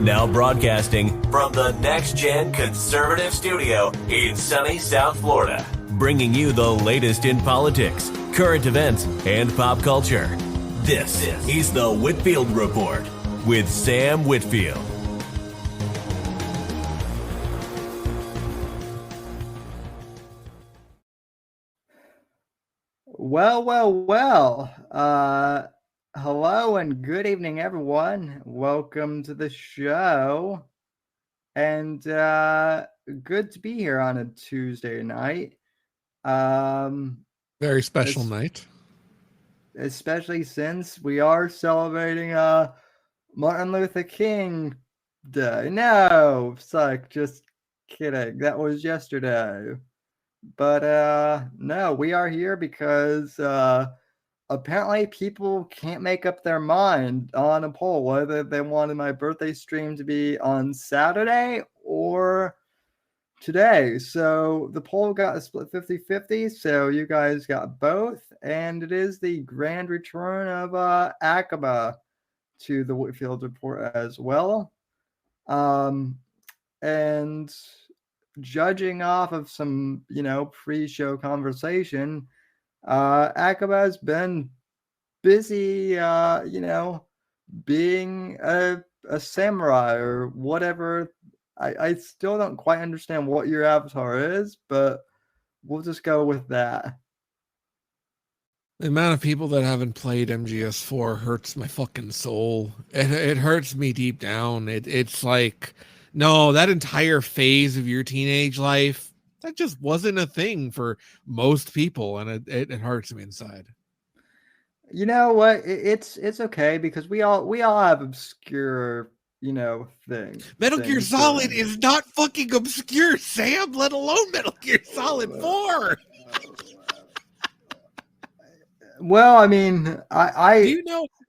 Now broadcasting from the Next Gen Conservative Studio in sunny South Florida, bringing you the latest in politics, current events, and pop culture. This is the Whitfield Report with Sam Whitfield. Well. Hello and good evening, everyone. Welcome to the show. And good to be here on a Tuesday night. Very special night. Especially since we are celebrating Martin Luther King Day. No, suck, just kidding. That was yesterday. But no, we are here because apparently people can't make up their mind on a poll whether they wanted my birthday stream to be on Saturday or today. So the poll got a split 50-50, so you guys got both, and it is the grand return of Aqaba to the Whitfield Report as well. And judging off of some, pre-show conversation, Aqaba has been busy, being a samurai or whatever. I still don't quite understand what your avatar is, but we'll just go with that. The amount of people that haven't played MGS4 hurts my fucking soul. It hurts me deep down. It's like, no, that entire phase of your teenage life, that just wasn't a thing for most people, and it hurts me inside. You know what? It's okay because we all have obscure, things. Metal Gear Solid is not fucking obscure, Sam, let alone Metal Gear Solid 4. Well, I mean, I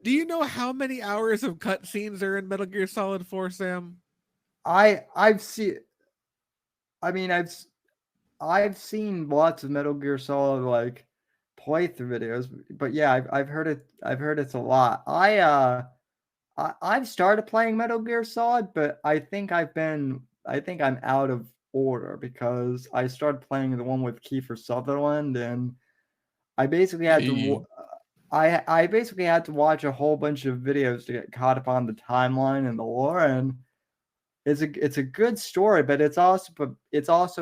do you know how many hours of cutscenes are in Metal Gear Solid 4, Sam? I've seen lots of Metal Gear Solid like playthrough videos, but yeah, I've heard it. I've heard it's a lot. I've started playing Metal Gear Solid, but I think I'm out of order because I started playing the one with Kiefer Sutherland, and I basically had to. I basically had to watch a whole bunch of videos to get caught up on the timeline and the lore, and it's a good story, but it's also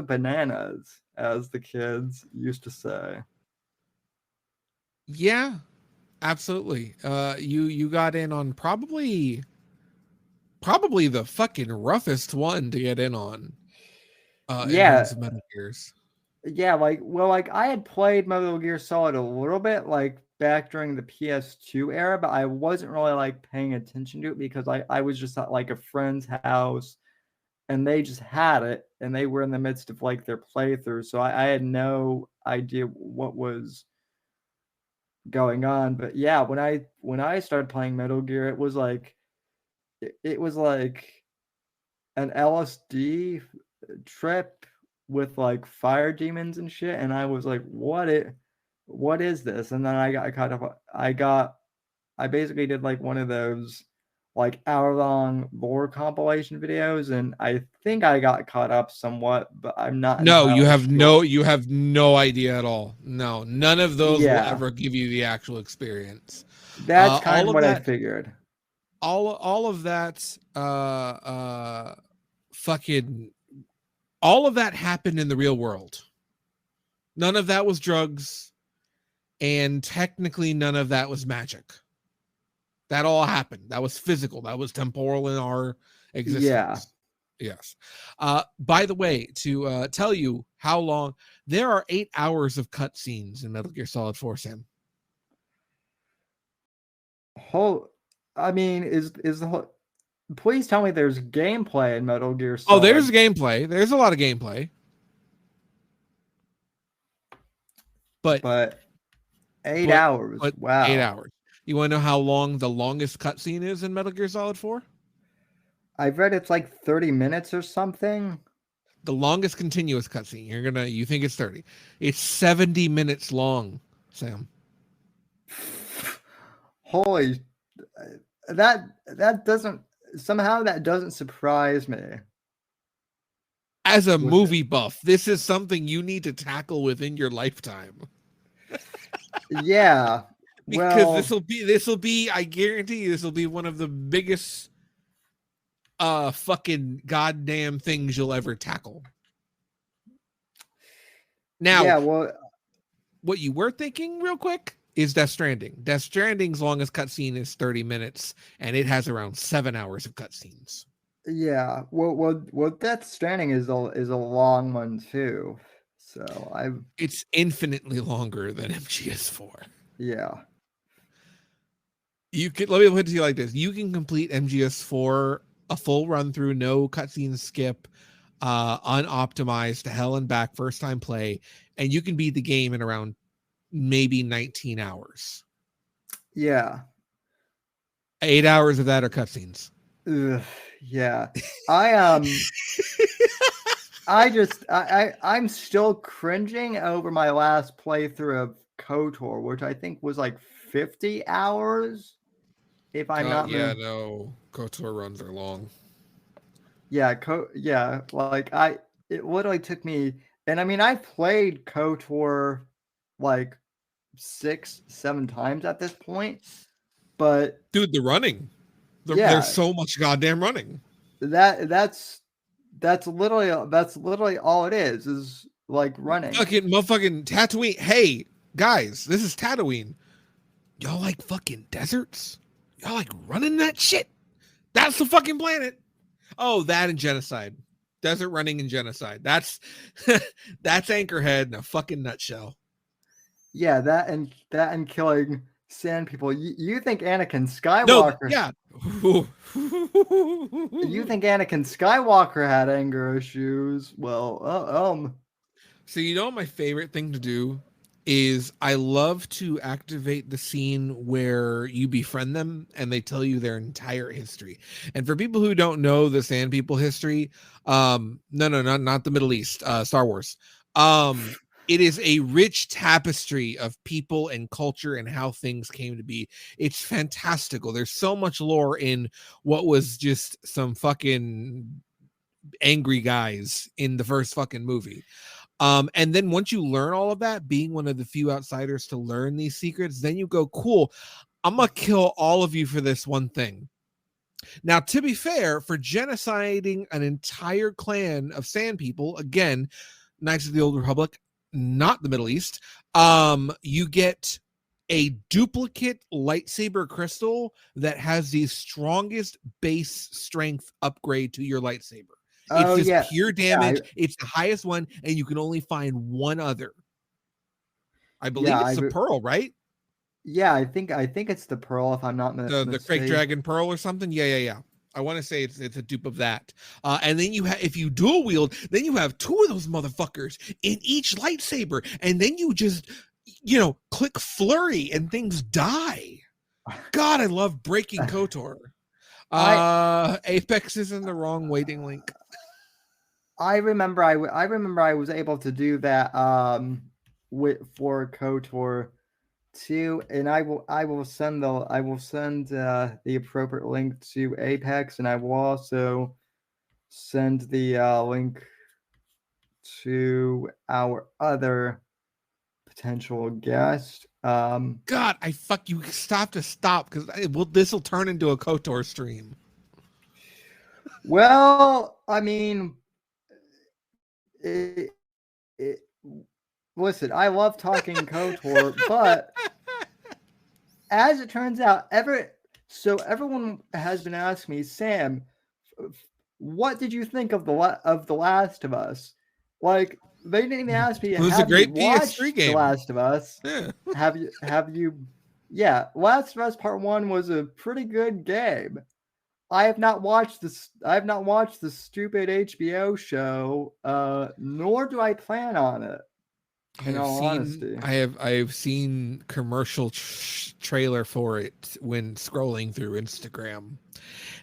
bananas, as the kids used to say. Yeah, absolutely. You got in on probably the fucking roughest one to get in on. In terms of Metal Gears. Yeah, I had played Metal Gear Solid a little bit, like back during the PS2 era, but I wasn't really like paying attention to it because I was just at like a friend's house and they just had it and they were in the midst of like their playthrough. So I had no idea what was going on. But yeah, when I started playing Metal Gear, it was like an LSD trip with like fire demons and shit, and I was like, what is this? And then I got caught up. I basically did like one of those like hour-long lore compilation videos, and I think I got caught up somewhat, but I'm not. No, you have no idea at all. No, none of those will ever give you the actual experience. That's kind of what I figured. All of that fucking all of that happened in the real world. None of that was drugs, and technically none of that was magic. That all happened. That was physical. That was temporal in our existence. Yeah. Yes. By the way, to tell you how long, there are 8 hours of cutscenes in Metal Gear Solid 4, Sam. Please tell me there's gameplay in Metal Gear Solid. Oh, there's gameplay. There's a lot of gameplay. But 8 hours. Wow. 8 hours. You want to know how long the longest cutscene is in Metal Gear Solid 4? I've read it's like 30 minutes or something. The longest continuous cutscene. You think it's 30. It's 70 minutes long, Sam. Holy, that doesn't somehow that doesn't surprise me. As a Was it- movie buff, this is something you need to tackle within your lifetime. Yeah. Because Well, this will be, I guarantee you, this will be one of the biggest fucking goddamn things you'll ever tackle. Now, yeah, well, what you were thinking real quick is Death Stranding. Death Stranding's longest cutscene is 30 minutes, and it has around 7 hours of cutscenes. yeah. Well, Death Stranding is a long one too. So It's infinitely longer than MGS4. yeah. You can, let me put it to you like this: you can complete MGS4 a full run through, no cutscene skip, unoptimized to hell and back, first time play, and you can beat the game in around maybe 19 hours. Yeah. 8 hours of that are cutscenes. Ugh, yeah. I'm still cringing over my last playthrough of KOTOR, which I think was like 50 hours. If I'm not No, KOTOR runs are long. Yeah, like it literally took me, and I mean I played KOTOR like 6-7 times at this point, but Dude, the running. yeah, There's so much goddamn running. that's literally all it is like running. Fucking motherfucking Tatooine. Hey, guys, this is Tatooine. Y'all like fucking deserts? Y'all like running that shit? That's the fucking planet. Oh, that and genocide. Desert running and genocide. That's Anchorhead in a fucking nutshell. Yeah, that and killing sand people. You think Anakin No, Skywalker? yeah. You think Anakin Skywalker had anger issues? Well, So you know what my favorite thing to do is I love to activate the scene where you befriend them and they tell you their entire history. And for people who don't know the Sand People history, not the Middle East, Star Wars. It is a rich tapestry of people and culture and how things came to be. It's fantastical. There's so much lore in what was just some fucking angry guys in the first fucking movie. And then once you learn all of that, being one of the few outsiders to learn these secrets, then you go, cool, I'm gonna kill all of you for this one thing. Now, to be fair, for genociding an entire clan of sand people, again, Knights of the Old Republic, not the Middle East, you get a duplicate lightsaber crystal that has the strongest base strength upgrade to your lightsaber. It's just pure damage. It's the highest one, and you can only find one other. I believe it's the Pearl, right? Yeah, I think it's the Pearl, if I'm not mistaken. The Crake Dragon Pearl or something. Yeah. I want to say it's a dupe of that. And then you have, if you dual wield, then you have two of those motherfuckers in each lightsaber, and then you just, click flurry and things die. God, I love breaking KOTOR. Apex is in the wrong waiting link. I remember I was able to do that for KOTOR too, and I will send the appropriate link to Apex, and I will also send the link to our other potential guest. God, you stop because this will turn into a KOTOR stream. Well, I mean, listen, I love talking KOTOR, but as it turns out, everyone has been asking me, Sam, what did you think of the Last of Us? Like, they didn't even ask me. It was a great PS3 game. The Last of Us. Yeah. Have you? Yeah, Last of Us Part 1 was a pretty good game. I have not watched this. I have not watched the stupid HBO show, nor do I plan on it. In all honesty, I have seen commercial trailer for it when scrolling through Instagram,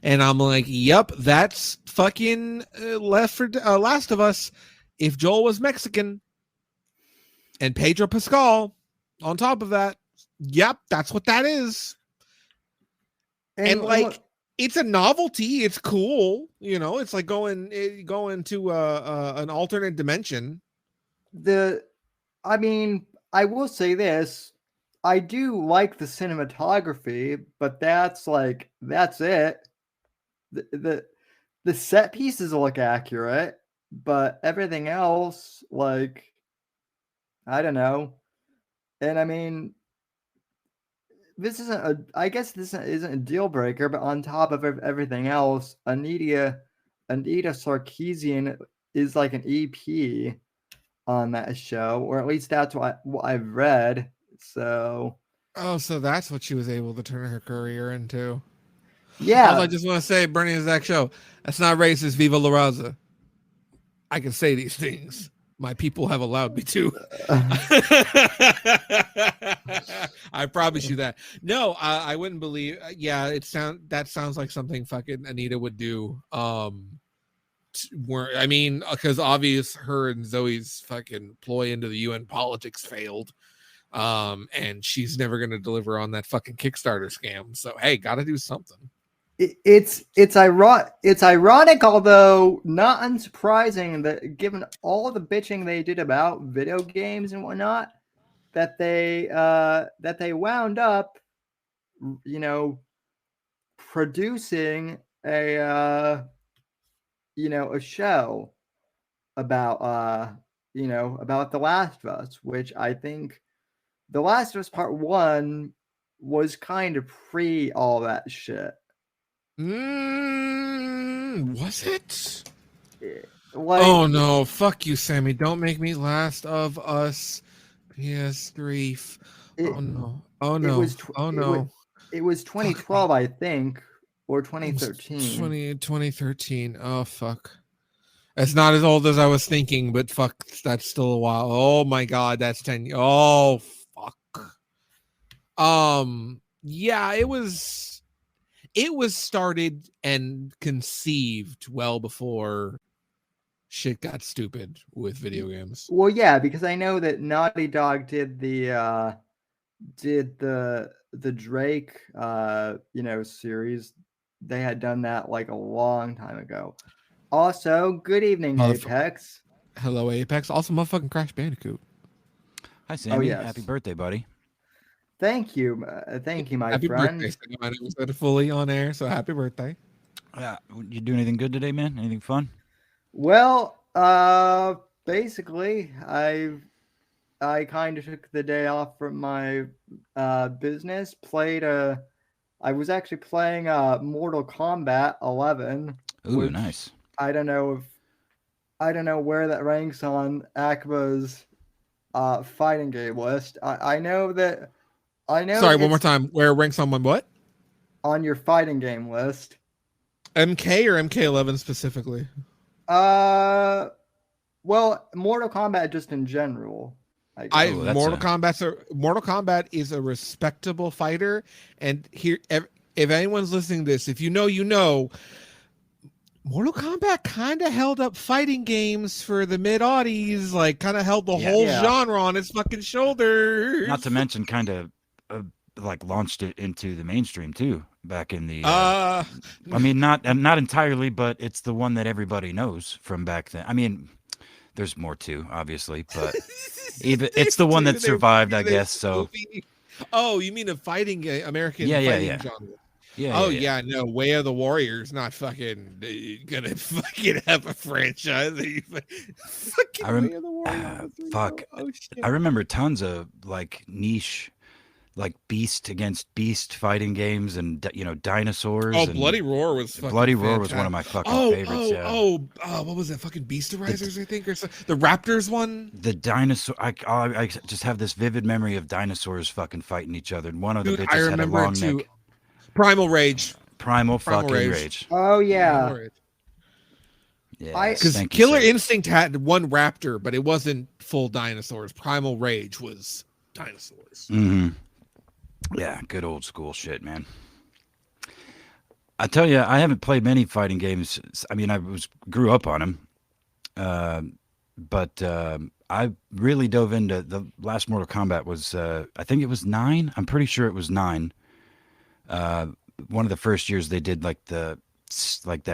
and I'm like, "Yep, that's fucking Last of Us." If Joel was Mexican, and Pedro Pascal on top of that, yep, that's what that is. And like, it's a novelty. It's cool. You know, it's like going to an alternate dimension. I mean, I will say this. I do like the cinematography, but that's it. The set pieces look accurate, but everything else, like, I don't know. And I mean, I guess this isn't a deal breaker, but on top of everything else, Anita Sarkeesian is like an EP on that show, or at least that's what I've read. So, so that's what she was able to turn her career into. yeah. Also, I just want to say, Bernie and Zach show, that's not racist. Viva La Raza. I can say these things. My people have allowed me to. I promise you that. No, I wouldn't believe. Yeah, that sounds like something fucking Anita would do. Because obvious her and Zoe's fucking ploy into the UN politics failed. And she's never gonna deliver on that fucking Kickstarter scam. So hey, gotta do something. It's ironic, although not unsurprising, that given all the bitching they did about video games and whatnot, that they wound up, you know, producing a show about about The Last of Us, which I think The Last of Us Part 1 was kind of pre all that shit. Was it? Like, oh no, fuck you, Sammy. Don't make me Last of Us PS3. Oh no. Oh no. It was 2012, I think, or 2013. 2013. Oh fuck. It's not as old as I was thinking, but fuck, that's still a while. Oh my god, that's 10. Oh fuck. Yeah, it was started and conceived well before shit got stupid with video games. Well, yeah, because I know that Naughty Dog did the Drake series. They had done that like a long time ago. Also, good evening, Apex. Hello, Apex. Also, motherfucking Crash Bandicoot. Hi, Sammy. Yes. Happy birthday, buddy. Thank you, my friend. Happy birthday. I never said it fully on air, so happy birthday. You do anything good today, man? Anything fun? Well, basically, I kind of took the day off from my business. I was actually playing Mortal Kombat 11. Ooh, nice. I don't know where that ranks on Akba's fighting game list. I know. Sorry, one more time. Where it ranks on what? On your fighting game list. MK or MK11 specifically? Well, Mortal Kombat just in general. Mortal Kombat is a respectable fighter, and here, if anyone's listening to this, if you know, Mortal Kombat kind of held up fighting games for the mid-aughties, like kind of held the whole genre on its fucking shoulders. Not to mention kind of like launched it into the mainstream too back in the I mean not entirely, but it's the one that everybody knows from back then. I mean, there's more too, obviously, but it's the one that survived, I guess. So oh, you mean a fighting game, American fighting genre? Yeah. No, Way of the Warriors not fucking gonna fucking have a franchise. Fucking Way of the Warriors. Fuck. Oh, shit. I remember tons of like niche, like beast against beast fighting games, and dinosaurs. Oh, Bloody Roar was fucking Bloody fantastic. Roar was one of my fucking favorites. What was that fucking Beasterizers? I think, or something? The Raptors one. The dinosaur. I just have this vivid memory of dinosaurs fucking fighting each other, and one of the bitches had a long neck. Primal Rage. Primal fucking Rage. Oh yeah. Yeah, because Killer Instinct had one raptor, but it wasn't full dinosaurs. Primal Rage was dinosaurs. Mm-hmm. Yeah, good old school shit, man. I tell you, I haven't played many fighting games. I mean, grew up on them, but I really dove into the last Mortal Kombat was I think it was 9. I'm pretty sure it was 9. one of the first years they did like that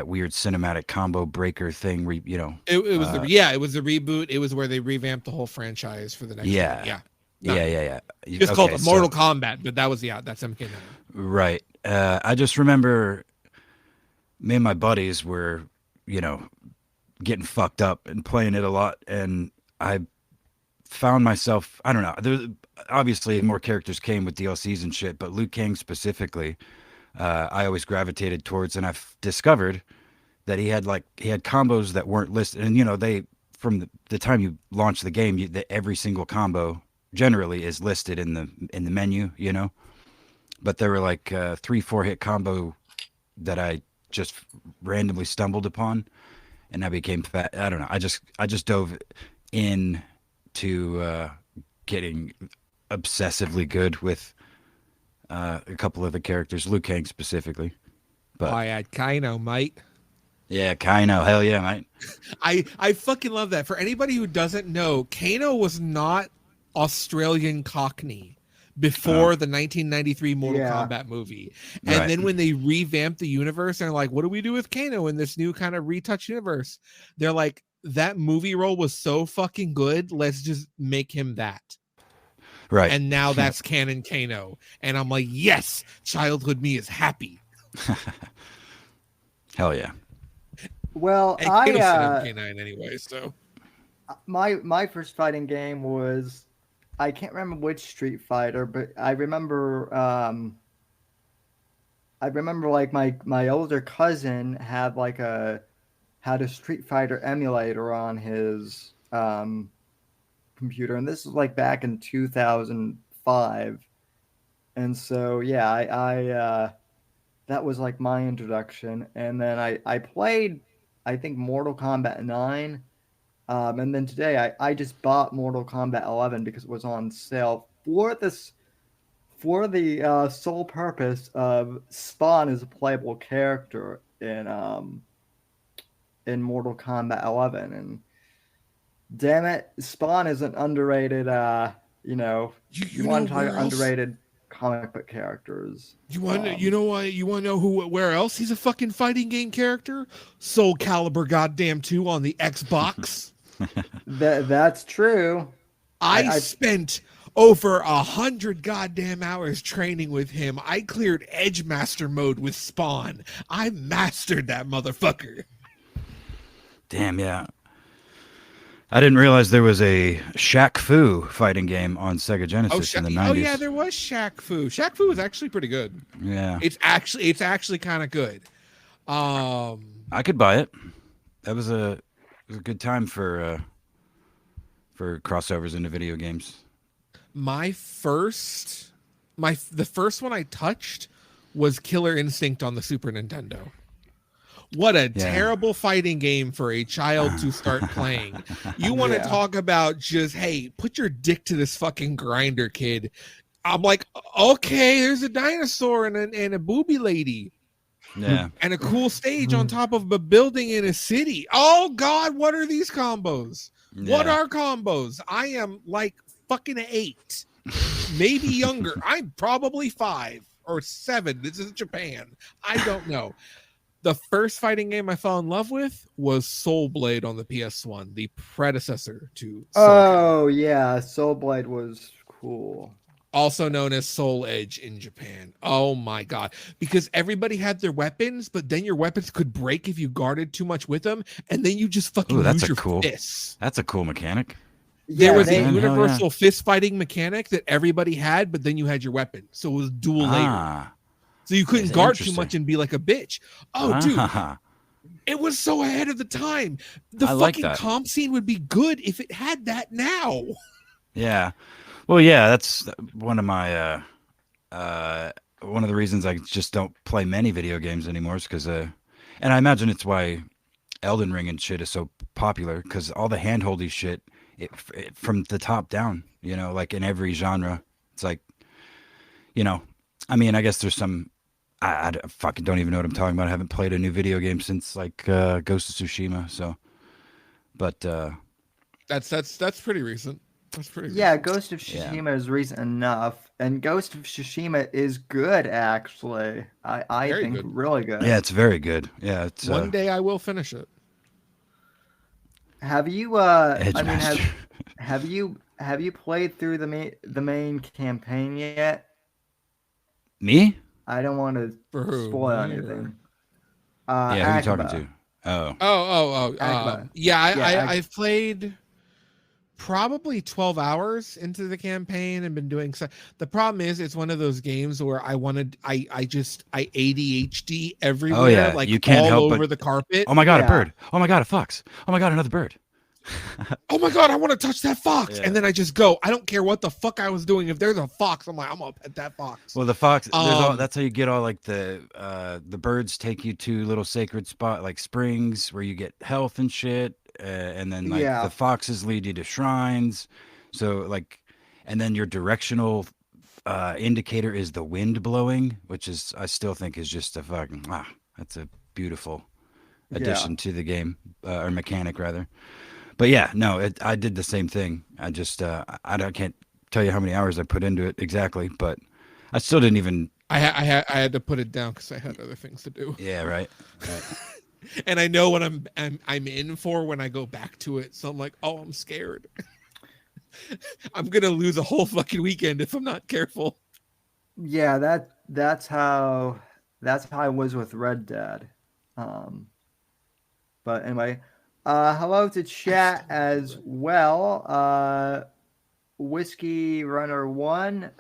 weird cinematic combo breaker thing where it was it was the reboot. It was where they revamped the whole franchise for the next one. Yeah. Yeah. Just called it Mortal Kombat, but that was that's MK9. Right. I just remember me and my buddies were, getting fucked up and playing it a lot, and I found myself, I don't know, there obviously more characters came with DLCs and shit, but Liu Kang specifically, I always gravitated towards, and I've discovered that he had combos that weren't listed, and they from the time you launch the game, every single combo generally is listed in the menu, but there were like 3-4 hit combo that I just randomly stumbled upon, and I became fat. I don't know. I just dove in to getting obsessively good with a couple of the characters, Liu Kang specifically. But I had Kano, mate. Yeah, Kano. Hell yeah, mate. I fucking love that. For anybody who doesn't know, Kano was not Australian Cockney before the 1993 Mortal Kombat movie. And then when they revamped the universe and they're like, what do we do with Kano in this new kind of retouched universe? They're like, that movie role was so fucking good. Let's just make him that. Right. And now that's canon Kano. And I'm like, yes, childhood me is happy. Hell yeah. Well, and I MK9 anyway, so my first fighting game was, I can't remember which Street Fighter, but I remember like my older cousin had a Street Fighter emulator on his computer, and this was like back in 2005, and so I that was like my introduction, and then I played, I think, Mortal Kombat 9. And then today I just bought Mortal Kombat 11 because it was on sale for the sole purpose of Spawn as a playable character in Mortal Kombat 11. And damn it, Spawn is an underrated, you want to talk about underrated comic book characters. You want to know where else he's a fucking fighting game character? Soul Calibur goddamn 2 on the Xbox. That's true. I spent over 100 goddamn hours training with him. I cleared Edge Master mode with Spawn. I mastered that motherfucker. Damn, yeah. I didn't realize there was a Shaq Fu fighting game on Sega Genesis in the 90s. Oh yeah, there was Shaq Fu. Shaq Fu was actually pretty good. Yeah. It's actually kind of good. I could buy it. That was a good time for crossovers into video games. The first one I touched was Killer Instinct on the Super Nintendo. What a terrible fighting game for a child to start playing. You want to talk about just, hey, put your dick to this fucking grinder, kid. I'm like, okay, there's a dinosaur and a booby lady. Yeah. And a cool stage on top of a building in a city. Oh God, what are these combos? Yeah. What are combos? I am like fucking 8, maybe younger. I'm probably 5 or 7. This is Japan. I don't know. The first fighting game I fell in love with was Soul Blade on the PS1, the predecessor to Soul Calibur. Yeah, Soul Blade was cool. Also known as Soul Edge in Japan. Oh my God. Because everybody had their weapons, but then your weapons could break if you guarded too much with them, and then you just fucking lose your fists. That's a cool mechanic. There was a universal fist fighting mechanic that everybody had, but then you had your weapon. So it was dual layered. So you couldn't guard too much and be like a bitch. Oh, dude. It was so ahead of the time. The fucking comp scene would be good if it had that now. Yeah. Well, yeah, that's one of my one of the reasons I just don't play many video games anymore is because and I imagine it's why Elden Ring and shit is so popular, because all the handholdy shit it from the top down, like in every genre. It's like, I mean, I guess there's some I fucking don't even know what I'm talking about. I haven't played a new video game since like Ghost of Tsushima, so but that's pretty recent. That's pretty Ghost of Tsushima is recent enough. and Ghost of Tsushima is good, actually. I Very think good. really good. Yeah, it's very good. Yeah, it's One day I will finish it. Have you Edge Master. have you played through the main campaign yet? Me? I don't want to For who? spoil Me or- anything. Yeah, who you talking Akaba. to? Oh, Akaba. Yeah, Yeah, I've played probably 12 hours into the campaign and been doing so. The problem is it's one of those games where I ADHD everywhere, yeah, like you can't all help over but- the carpet. oh my god, a Yeah. bird! Oh my god, a fox! Oh my god, another bird! Oh my god, I want to touch that fox. Yeah. And then I just go. I don't care what the fuck I was doing. If there's a fox, I'm like, I'm gonna pet that fox. Well, the fox. There's all. Um, That's how you get all like the birds take you to little sacred spot like springs where you get health and shit, and then like Yeah. the foxes lead you to shrines. So like, and then your directional indicator is the wind blowing, which is I still think is just a fucking that's a beautiful addition to the game or mechanic rather. But yeah, no, I did the same thing. I just I can't tell you how many hours I put into it exactly, but I still didn't even. I had to put it down because I had other things to do. Yeah, right. And I know what I'm in for when I go back to it. So I'm like, oh, I'm scared. I'm gonna lose a whole fucking weekend if I'm not careful. Yeah, that's how I was with Red Dead. But anyway, hello to chat as well. Whiskey Runner 1,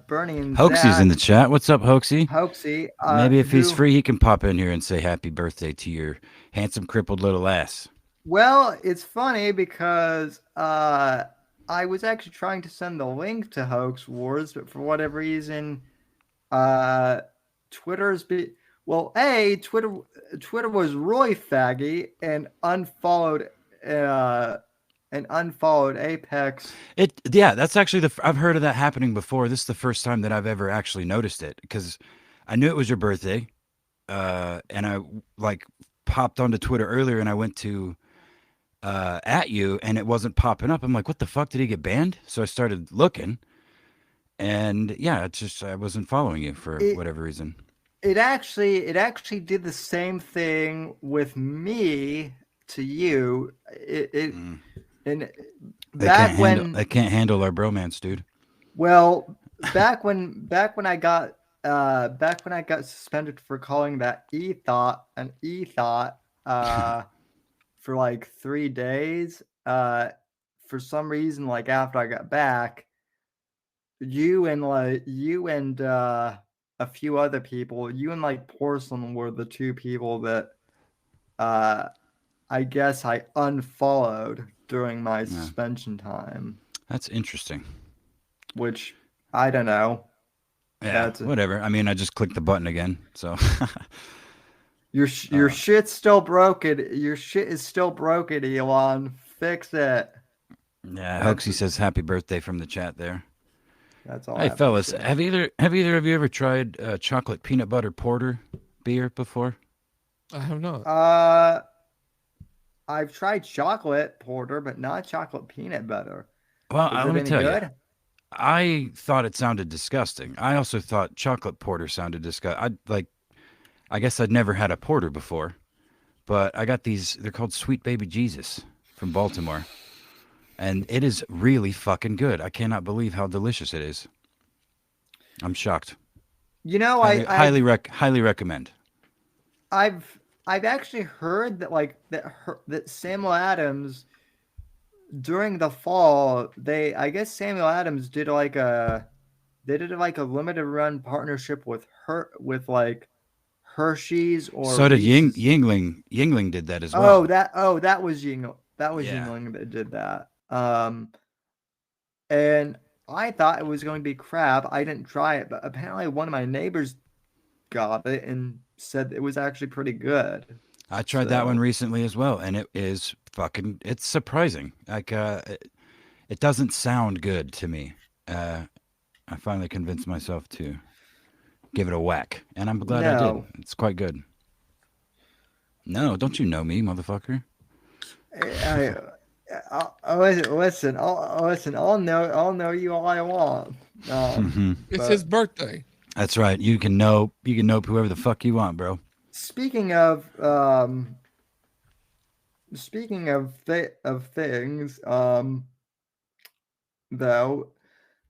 Bernie and Hoaxie's Zach. in the chat. What's up, Hoaxie? Hoaxie. Maybe if he's free, he can pop in here and say happy birthday to your handsome, crippled little ass. Well, it's funny because I was actually trying to send the link to Hoax Wars, but for whatever reason, Twitter's Twitter was really faggy and unfollowed Apex. That's actually I've heard of that happening before. This is the first time that I've ever actually noticed it because I knew it was your birthday, and I like popped onto Twitter earlier and I went to at you and it wasn't popping up. I'm like, what the fuck? Did he get banned? So I started looking, and yeah, it's just I wasn't following you for whatever reason. It actually did the same thing with me to you. And They back can't handle our bromance, dude. Well, back when I got suspended for calling that e-thought an e-thought for like 3 days, for some reason, like after I got back, you and a few other people, you and like Porcelain were the two people that I guess I unfollowed during my suspension time. That's interesting. Which I don't know. Yeah, whatever. I mean, I just clicked the button again, so. Your shit's still broken. Your shit is still broken, Elon. Fix it. Yeah, Hoaxie says happy birthday from the chat there. That's all. Hey, fellas, have either of you ever tried chocolate peanut butter porter beer before? I have not. I've tried chocolate porter, but not chocolate peanut butter. Well, let me tell you, I thought it sounded disgusting. I also thought chocolate porter sounded disgusting. I guess I'd never had a porter before, but I got these. They're called Sweet Baby Jesus from Baltimore, and it is really fucking good. I cannot believe how delicious it is. I'm shocked. You know, I highly recommend. I've actually heard that that Samuel Adams during the fall, I guess Samuel Adams did like a limited run partnership with Hershey's or so did Yingling. Yingling did that as well. That was Yingling. That was Yingling that did that. And I thought it was going to be crap. I didn't try it, but apparently one of my neighbors got it and said it was actually pretty good. I tried that one recently as well, and it is it's surprising. Like, it doesn't sound good to me. I finally convinced myself to give it a whack, and I'm glad I did. It's quite good. No, don't you know me, motherfucker? Listen. I'll know you all I want. It's his birthday. That's right. You can nope whoever the fuck you want, bro. Speaking of things, though,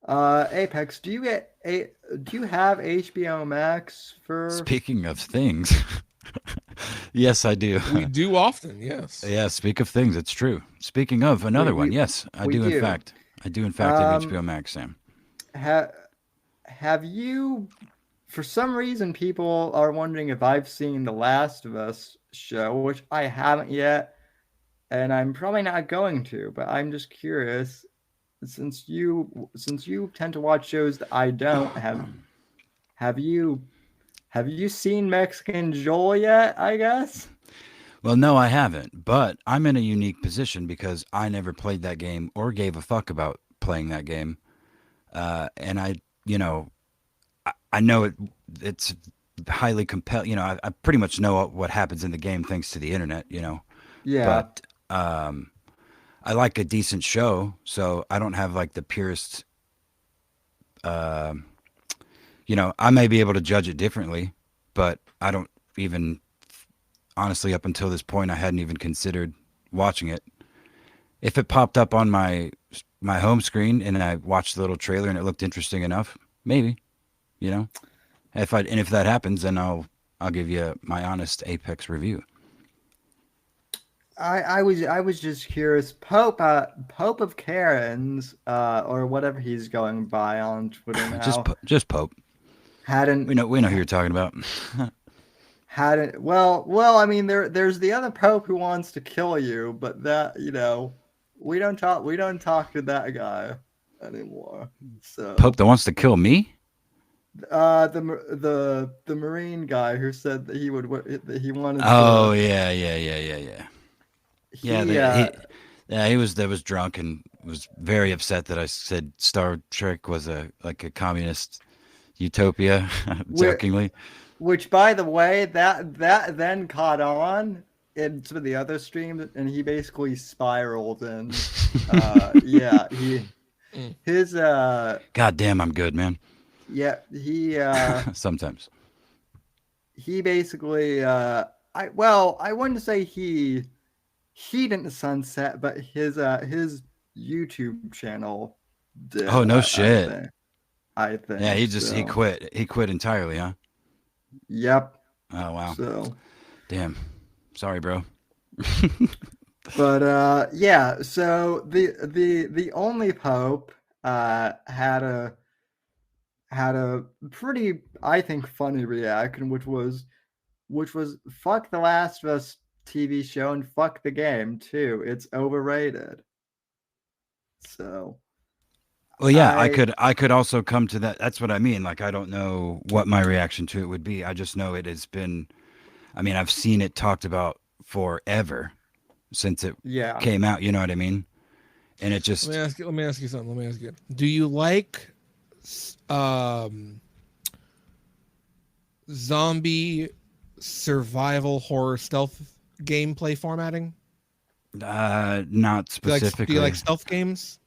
Apex, do you have HBO Max for? Speaking of things, yes, I do. We do often, yes. Yeah, speak of things, it's true. Speaking of another one, yes, I do. In fact, have HBO Max, Sam. Have you? For some reason, people are wondering if I've seen The Last of Us show, which I haven't yet, and I'm probably not going to. But I'm just curious, since you tend to watch shows that I don't have you seen Mexican Joel yet? I guess. Well, no, I haven't, but I'm in a unique position because I never played that game or gave a fuck about playing that game, and I know it's highly compelling. I pretty much know what happens in the game thanks to the internet. Yeah. But I like a decent show, so I don't have like the purest. I may be able to judge it differently, but I don't even. Honestly, up until this point, I hadn't even considered watching it. If it popped up on my home screen and I watched the little trailer and it looked interesting enough, maybe. If that happens, then I'll give you my honest Apex review. I was just curious. Pope of Karens, or whatever he's going by on Twitter now. just Pope. Hadn't we know who you're talking about. hadn't well. I mean, there's the other Pope who wants to kill you, but that we don't talk to that guy anymore. So Pope that wants to kill me. The Marine guy who said that he wanted. Oh yeah. He was drunk and was very upset that I said Star Trek was a communist utopia, jokingly. Which, by the way, that then caught on in some of the other streams, and he basically spiraled and his God damn, I'm good, man. Yeah, he sometimes. He basically I wouldn't say he didn't sunset, but his YouTube channel did. Oh no shit. I think. Yeah, he quit. He quit entirely, huh? Yep. Oh wow. So damn. Sorry, bro. But yeah, so the only Pope had a pretty, I think, funny reaction, which was fuck The Last of Us TV show and fuck the game too. It's overrated. So well, yeah, I could also come to that. That's what I mean. Like, I don't know what my reaction to it would be. I just know it has been. I mean, I've seen it talked about forever since it came out. You know what I mean? And it just. Let me ask you something. Do you like zombie survival horror stealth gameplay formatting? Not specifically. Do you like stealth games?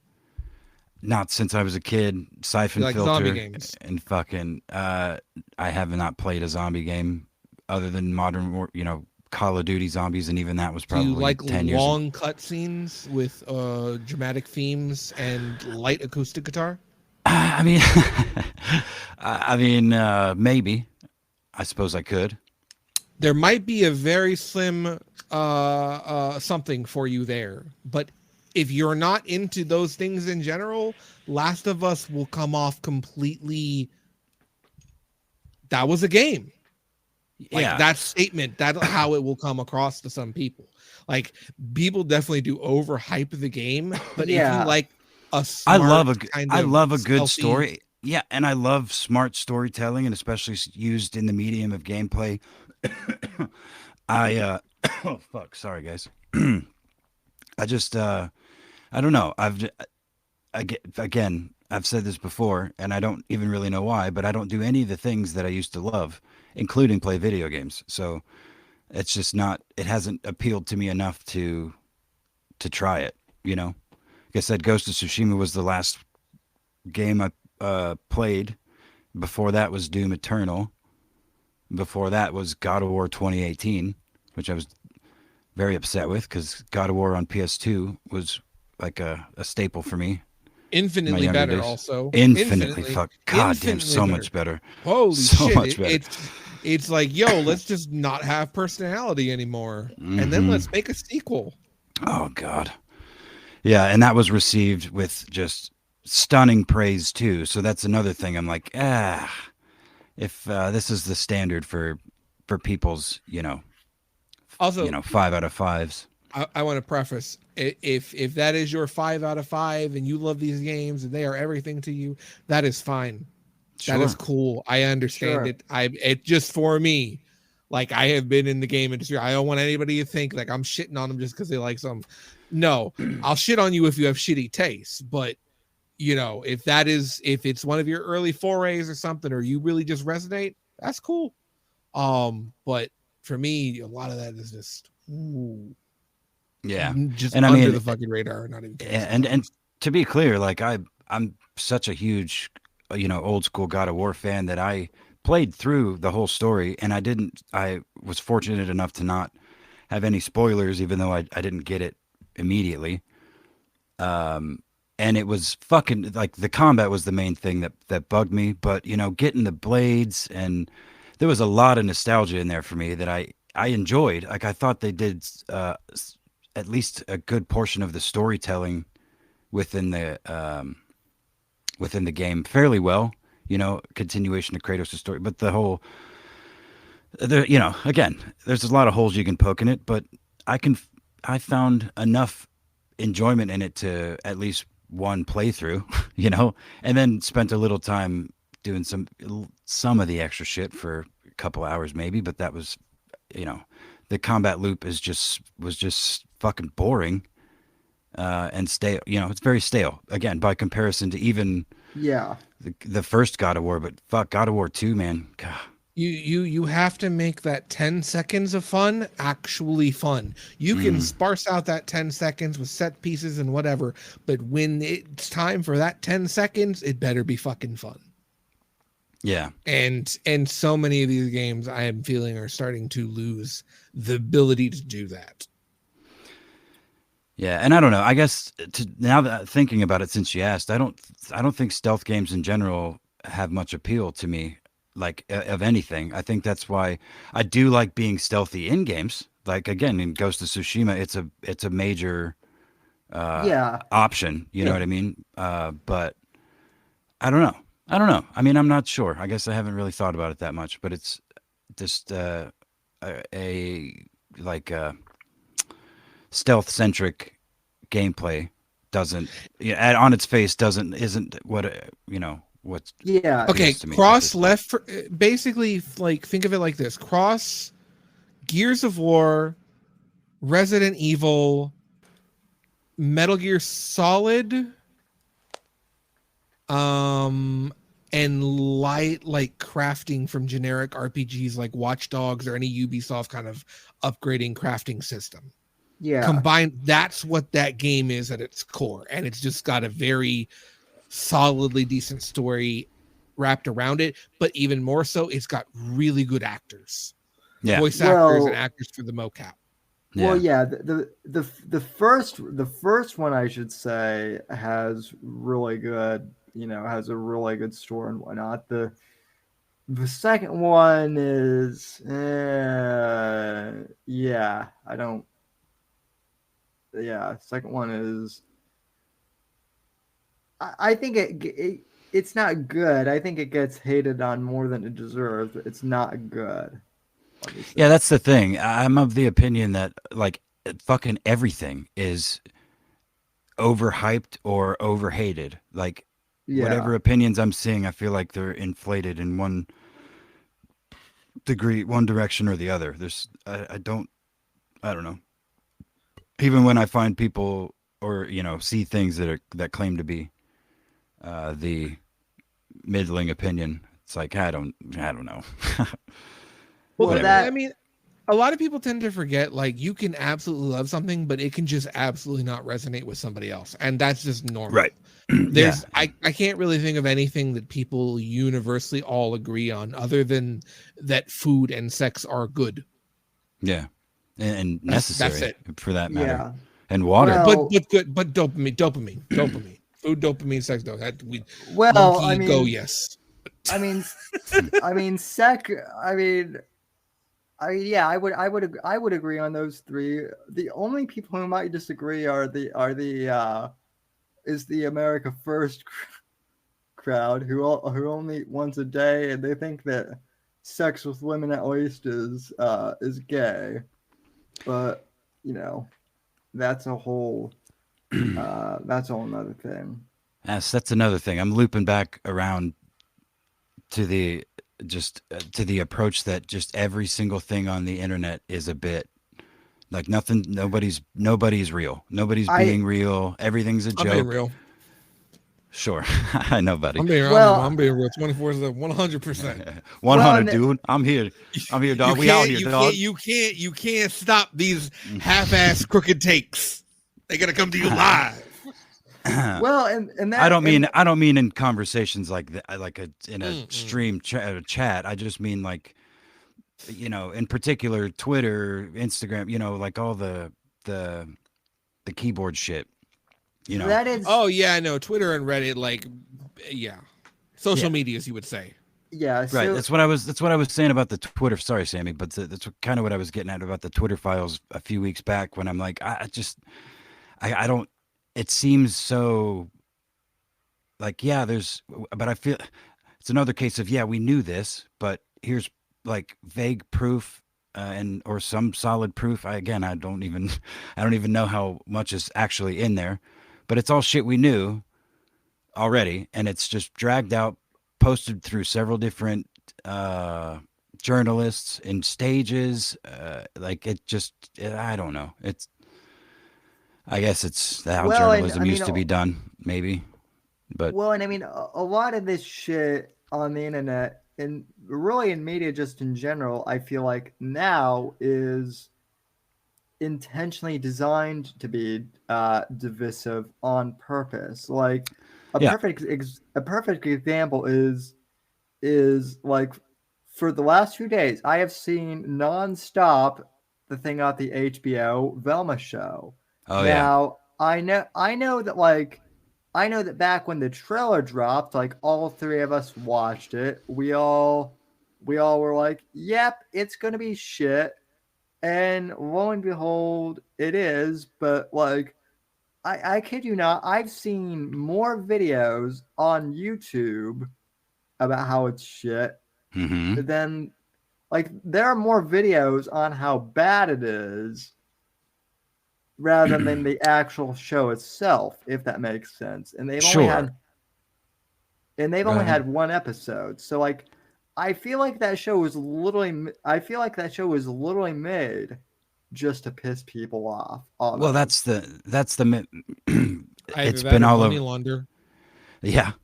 Not since I was a kid. Siphon like Filter zombie games. And fucking. I have not played a zombie game other than modern, Call of Duty Zombies, and even that was probably 10 years ago. Do you like long cutscenes with dramatic themes and light acoustic guitar? I mean, maybe. I suppose I could. There might be a very slim something for you there, but if you're not into those things in general, Last of Us will come off completely. That was a game. Like that statement, that's how it will come across to some people. Like, people definitely do overhype the game, but if you like a smart, I love a good story. Yeah, and I love smart storytelling, and especially used in the medium of gameplay. oh fuck, sorry guys. I just I don't know. I've said this before, and I don't even really know why, but I don't do any of the things that I used to love, including play video games. So it's just not. It hasn't appealed to me enough to try it. Like I said, Ghost of Tsushima was the last game I played. Before that was Doom Eternal. Before that was God of War 2018, which I was very upset with because God of War on PS2 was like a staple for me. Infinitely better, days. Also. Infinitely goddamn, so better. much better. Holy so shit! Much better. It's like, yo, let's just not have personality anymore, and then let's make a sequel. Oh God, yeah, and that was received with just stunning praise too. So that's another thing. I'm like, if this is the standard for people's, also 5 out of 5s. I want to preface, if that is your 5 out of 5 and you love these games and they are everything to you, that is fine. Sure. That is cool. I understand it. It just for me, like, I have been in the game industry. I don't want anybody to think like I'm shitting on them just because they like some. No, I'll shit on you if you have shitty taste. But if it's one of your early forays or something, or you really just resonate, that's cool. But for me, a lot of that is just just and under the fucking radar, not even. And to be clear, like I'm such a huge, old school God of War fan that I played through the whole story, and I was fortunate enough to not have any spoilers, even though I didn't get it immediately. And it was fucking, like, the combat was the main thing that bugged me, but getting the blades, and there was a lot of nostalgia in there for me that I enjoyed. Like, I thought they did at least a good portion of the storytelling within the game fairly well. Continuation of Kratos' story, but the whole, again, there's a lot of holes you can poke in it, but I found enough enjoyment in it to at least one playthrough, and then spent a little time doing some of the extra shit for a couple hours maybe, but that was, the combat loop was just fucking boring, and stale. It's very stale, again, by comparison to even the first God of War, but fuck, God of War 2, man. God. You have to make that 10 seconds of fun actually fun. You can sparse out that 10 seconds with set pieces and whatever, but when it's time for that 10 seconds, it better be fucking fun. Yeah. And so many of these games I am feeling are starting to lose the ability to do that. Yeah, and I don't know. I guess now that thinking about it, since you asked, I don't think stealth games in general have much appeal to me. Like, of anything. I think that's why I do like being stealthy in games. Like, again, in Ghost of Tsushima, it's a major option. You know what I mean? But I don't know. I mean, I'm not sure. I guess I haven't really thought about it that much. But it's just a stealth centric gameplay doesn't, on its face, isn't what what's okay. Cross left for, basically, like, think of it like this: cross Gears of War, Resident Evil, Metal Gear Solid, and light, like, crafting from generic RPGs like Watch Dogs or any Ubisoft kind of upgrading crafting system. Yeah, combined, that's what that game is at its core, and it's just got a very solidly decent story wrapped around it, but even more so, it's got really good actors, voice actors and actors for the mocap. Well, yeah, the first one, I should say, has really good, has a really good story and whatnot. The second one is, second one is, I think it's not good. I think it gets hated on more than it deserves. But it's not good. Yeah, that's the thing. I'm of the opinion that, like, fucking everything is overhyped or overhated. Like, whatever opinions I'm seeing, I feel like they're inflated in one direction or the other. I don't know. Even when I find people or see things that claim to be the middling opinion, it's like I don't know. Well, I mean, a lot of people tend to forget, like, you can absolutely love something, but it can just absolutely not resonate with somebody else, and that's just normal. Right. There's I can't really think of anything that people universally all agree on other than that food and sex are good. Yeah. And That's necessary it. for that matter. Yeah. And water. Well, But good, but dopamine. Food, dopamine, sex, well, monkey I go, mean, yes. I mean, I mean, yeah, I would agree on those three. The only people who might disagree are the is the America First crowd who only eat once a day, and they think that sex with women at least is gay. But you know, that's a whole another thing. Yes, that's another thing. I'm looping back around to the to the approach that just every single thing on the internet is a bit. Like nothing, nobody's real. Nobody's being real. Everything's a I'm being joke. real. Sure, I know, buddy. I'm being real 24/7, 100%. 100, dude. I'm here, dog. We out here, dog. You can't stop these half-ass crooked takes. They gotta come to you live. Well, and that, I don't mean in conversations like that, like in a stream chat. I just mean like, you know, in particular Twitter, Instagram, you know, like all the keyboard shit. You know. that is. Oh yeah, I know. Twitter and Reddit, like, yeah, social medias, you would say. Yeah, so, right. That's what I was saying about the Twitter. Sorry, Sammy, but that's kind of what I was getting at about the Twitter files a few weeks back when I'm like, I don't. It seems so. Like, yeah, but I feel it's another case of, yeah, we knew this, but here's like vague proof or some solid proof. I don't even know how much is actually in there, but it's all shit we knew already, and it's just dragged out, posted through several different journalists in stages. Like I don't know. I guess it's how journalism used to be done, maybe. But well, and I mean, a lot of this shit on the internet and really in media just in general, I feel like now is intentionally designed to be divisive on purpose. Like a perfect example is like for the last few days, I have seen nonstop the thing on the HBO Velma show. Oh now, yeah. I know that back when the trailer dropped, like all three of us watched it. We all were like, "Yep, it's gonna be shit." And lo and behold, it is. But like, I kid you not, I've seen more videos on YouTube about how it's shit than like there are more videos on how bad it is rather than the actual show itself, if that makes sense. And they've only had one episode. So like I feel like that show was literally made just to piss people off. Well, that's the Either it's that been or all money over. launder. Yeah.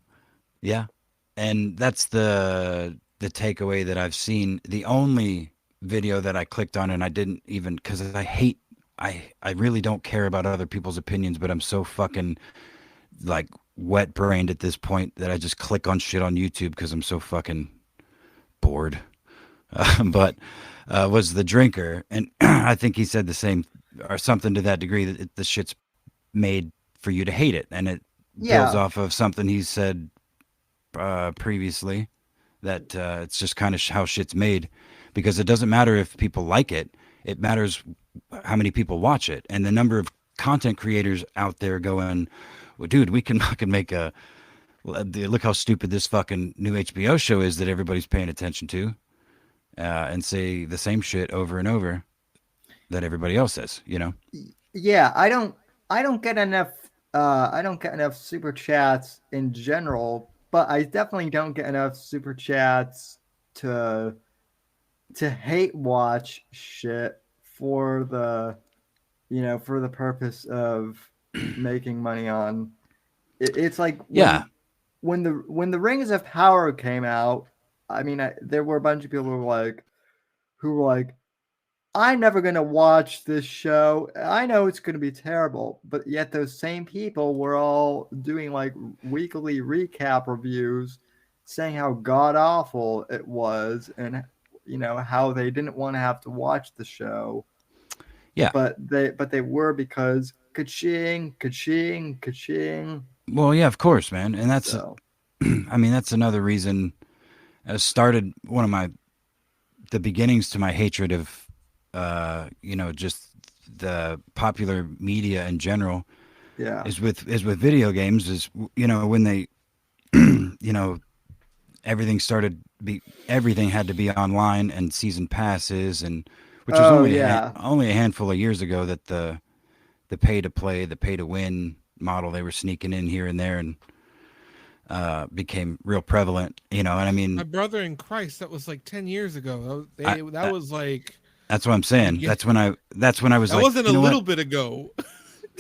And that's the takeaway that I've seen. The only video that I clicked on, and I didn't even, because I really don't care about other people's opinions, but I'm so fucking like wet brained at this point that I just click on shit on YouTube because I'm so fucking bored. But was the drinker, and I think he said the same or something to that degree, that the shit's made for you to hate it, and it builds off of something he said previously, that it's just kind of how shit's made, because it doesn't matter if people like it. It matters how many people watch it, and the number of content creators out there going, well, dude, we can fucking make look how stupid this fucking new HBO show is that everybody's paying attention to, and say the same shit over and over that everybody else says, you know? Yeah, I don't get enough super chats in general, but I definitely don't get enough super chats to hate watch shit for the purpose of making money on it. It's like when the Rings of Power came out, I mean, there were a bunch of people who were like I'm never going to watch this show. I know it's going to be terrible, but yet those same people were all doing like weekly recap reviews saying how god awful it was and how they didn't want to have to watch the show. Yeah. But they were because ka-ching, ka-ching, ka-ching. Well, yeah, of course, man. And that's So, I mean, that's another reason started one of the beginnings to my hatred of just the popular media in general yeah. is with video games is when they everything everything had to be online and season passes, and which was only a handful of years ago that the pay to play, the pay to win model they were sneaking in here and there and became real prevalent, and I mean, my brother in Christ, that was like 10 years ago. That was like, that's what I'm saying. Yeah. That's when I was that like, wasn't a little bit ago.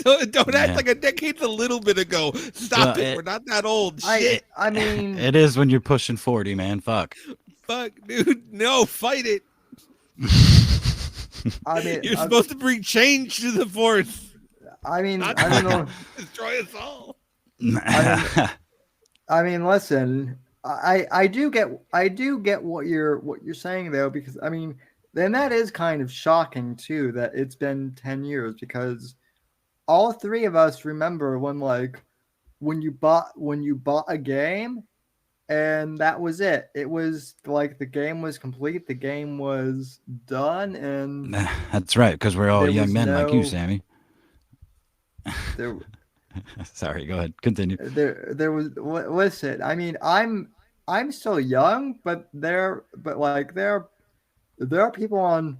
Don't act like a decade's a little bit ago. Stop it. We're not that old. Shit. I mean, it is when you're pushing 40, man. Fuck, dude. No, fight it. I mean, you're supposed to bring change to the force. I mean, not I don't know. Destroy us all. I mean, listen. I do get what you're saying though, because I mean, then that is kind of shocking too that it's been 10 years, because all three of us remember when you bought a game and that was it. It was like the game was complete, the game was done, and that's right, because we're all young men like you, Sammy. There, sorry, go ahead, continue. There was, listen. I mean, I'm still young, but there are people on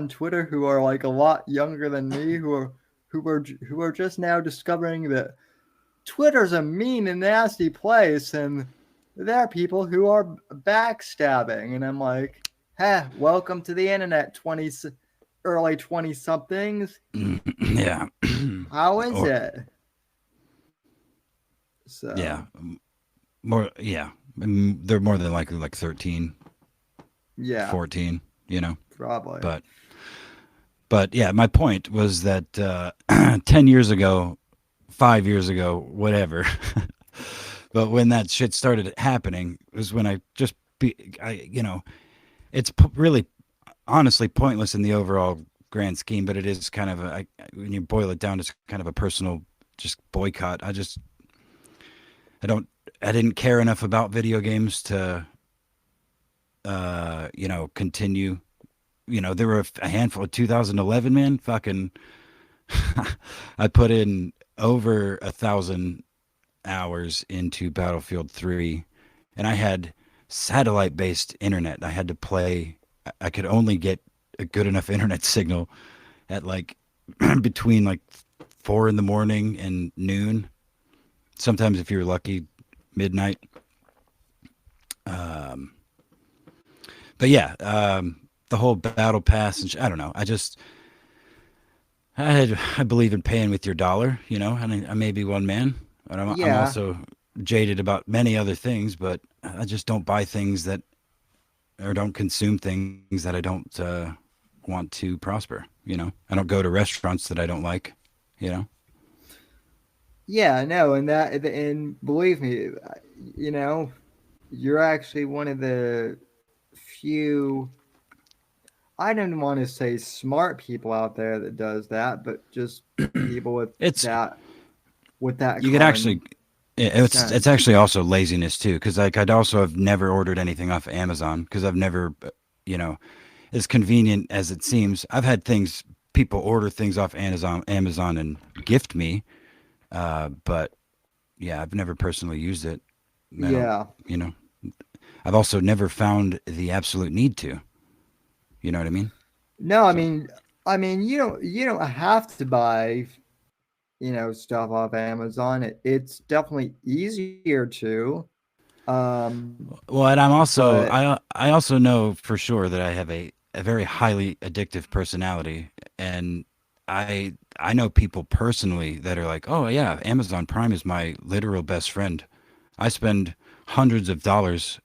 Twitter who are like a lot younger than me who are just now discovering that Twitter's a mean and nasty place, and there are people who are backstabbing, and I'm like, "Hey, welcome to the internet, early 20 somethings." Yeah. How is it? So yeah, more. Yeah, they're more than likely like 13. Yeah, 14. Probably. But yeah, my point was that 10 years ago, 5 years ago, whatever. But when that shit started happening was when it's really honestly pointless in the overall grand scheme, but it is kind of when you boil it down, it's kind of a personal just boycott. I didn't care enough about video games to continue. There were a handful of 2011, man, fucking I put in over 1,000 hours into Battlefield 3, and I had satellite-based internet. I had to play. I could only get a good enough internet signal at like between like 4 a.m. and noon. Sometimes, if you're lucky, midnight. But yeah, the whole battle pass and I don't know. I believe in paying with your dollar, and I may be one man, but I'm also jaded about many other things, but I just don't buy things or don't consume things that I don't want to prosper. I don't go to restaurants that I don't like. Yeah, no, and believe me, you're actually one of the few. I don't want to say smart people out there that does that, but just people with that. You could actually. It's actually also laziness too, because like I'd also have never ordered anything off of Amazon because I've never, as convenient as it seems, I've had people order things off Amazon and gift me, but yeah, I've never personally used it. I've also never found the absolute need to. You know what I mean? No, I mean, you don't have to buy, stuff off Amazon. It's definitely easier to. Well, and I also know for sure that I have a very highly addictive personality, and I know people personally that are like, oh yeah, Amazon Prime is my literal best friend. I spend hundreds of dollars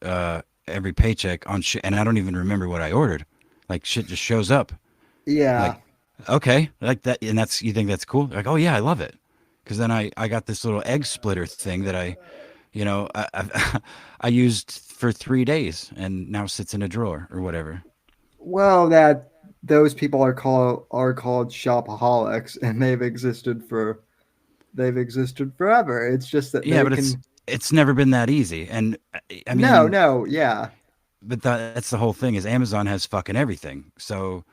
every paycheck on shit, and I don't even remember what I ordered. Like shit just shows up. Yeah. Like, okay, like that, and that's you think that's cool? Like, oh yeah, I love it. Because then I got this little egg splitter thing that I I used for 3 days and now sits in a drawer or whatever. Well, that those people are called shopaholics, and they've existed forever. It's just that Yeah, they but can. it's never been that easy. And I No, mean, no, yeah. but that's the whole thing is Amazon has fucking everything. So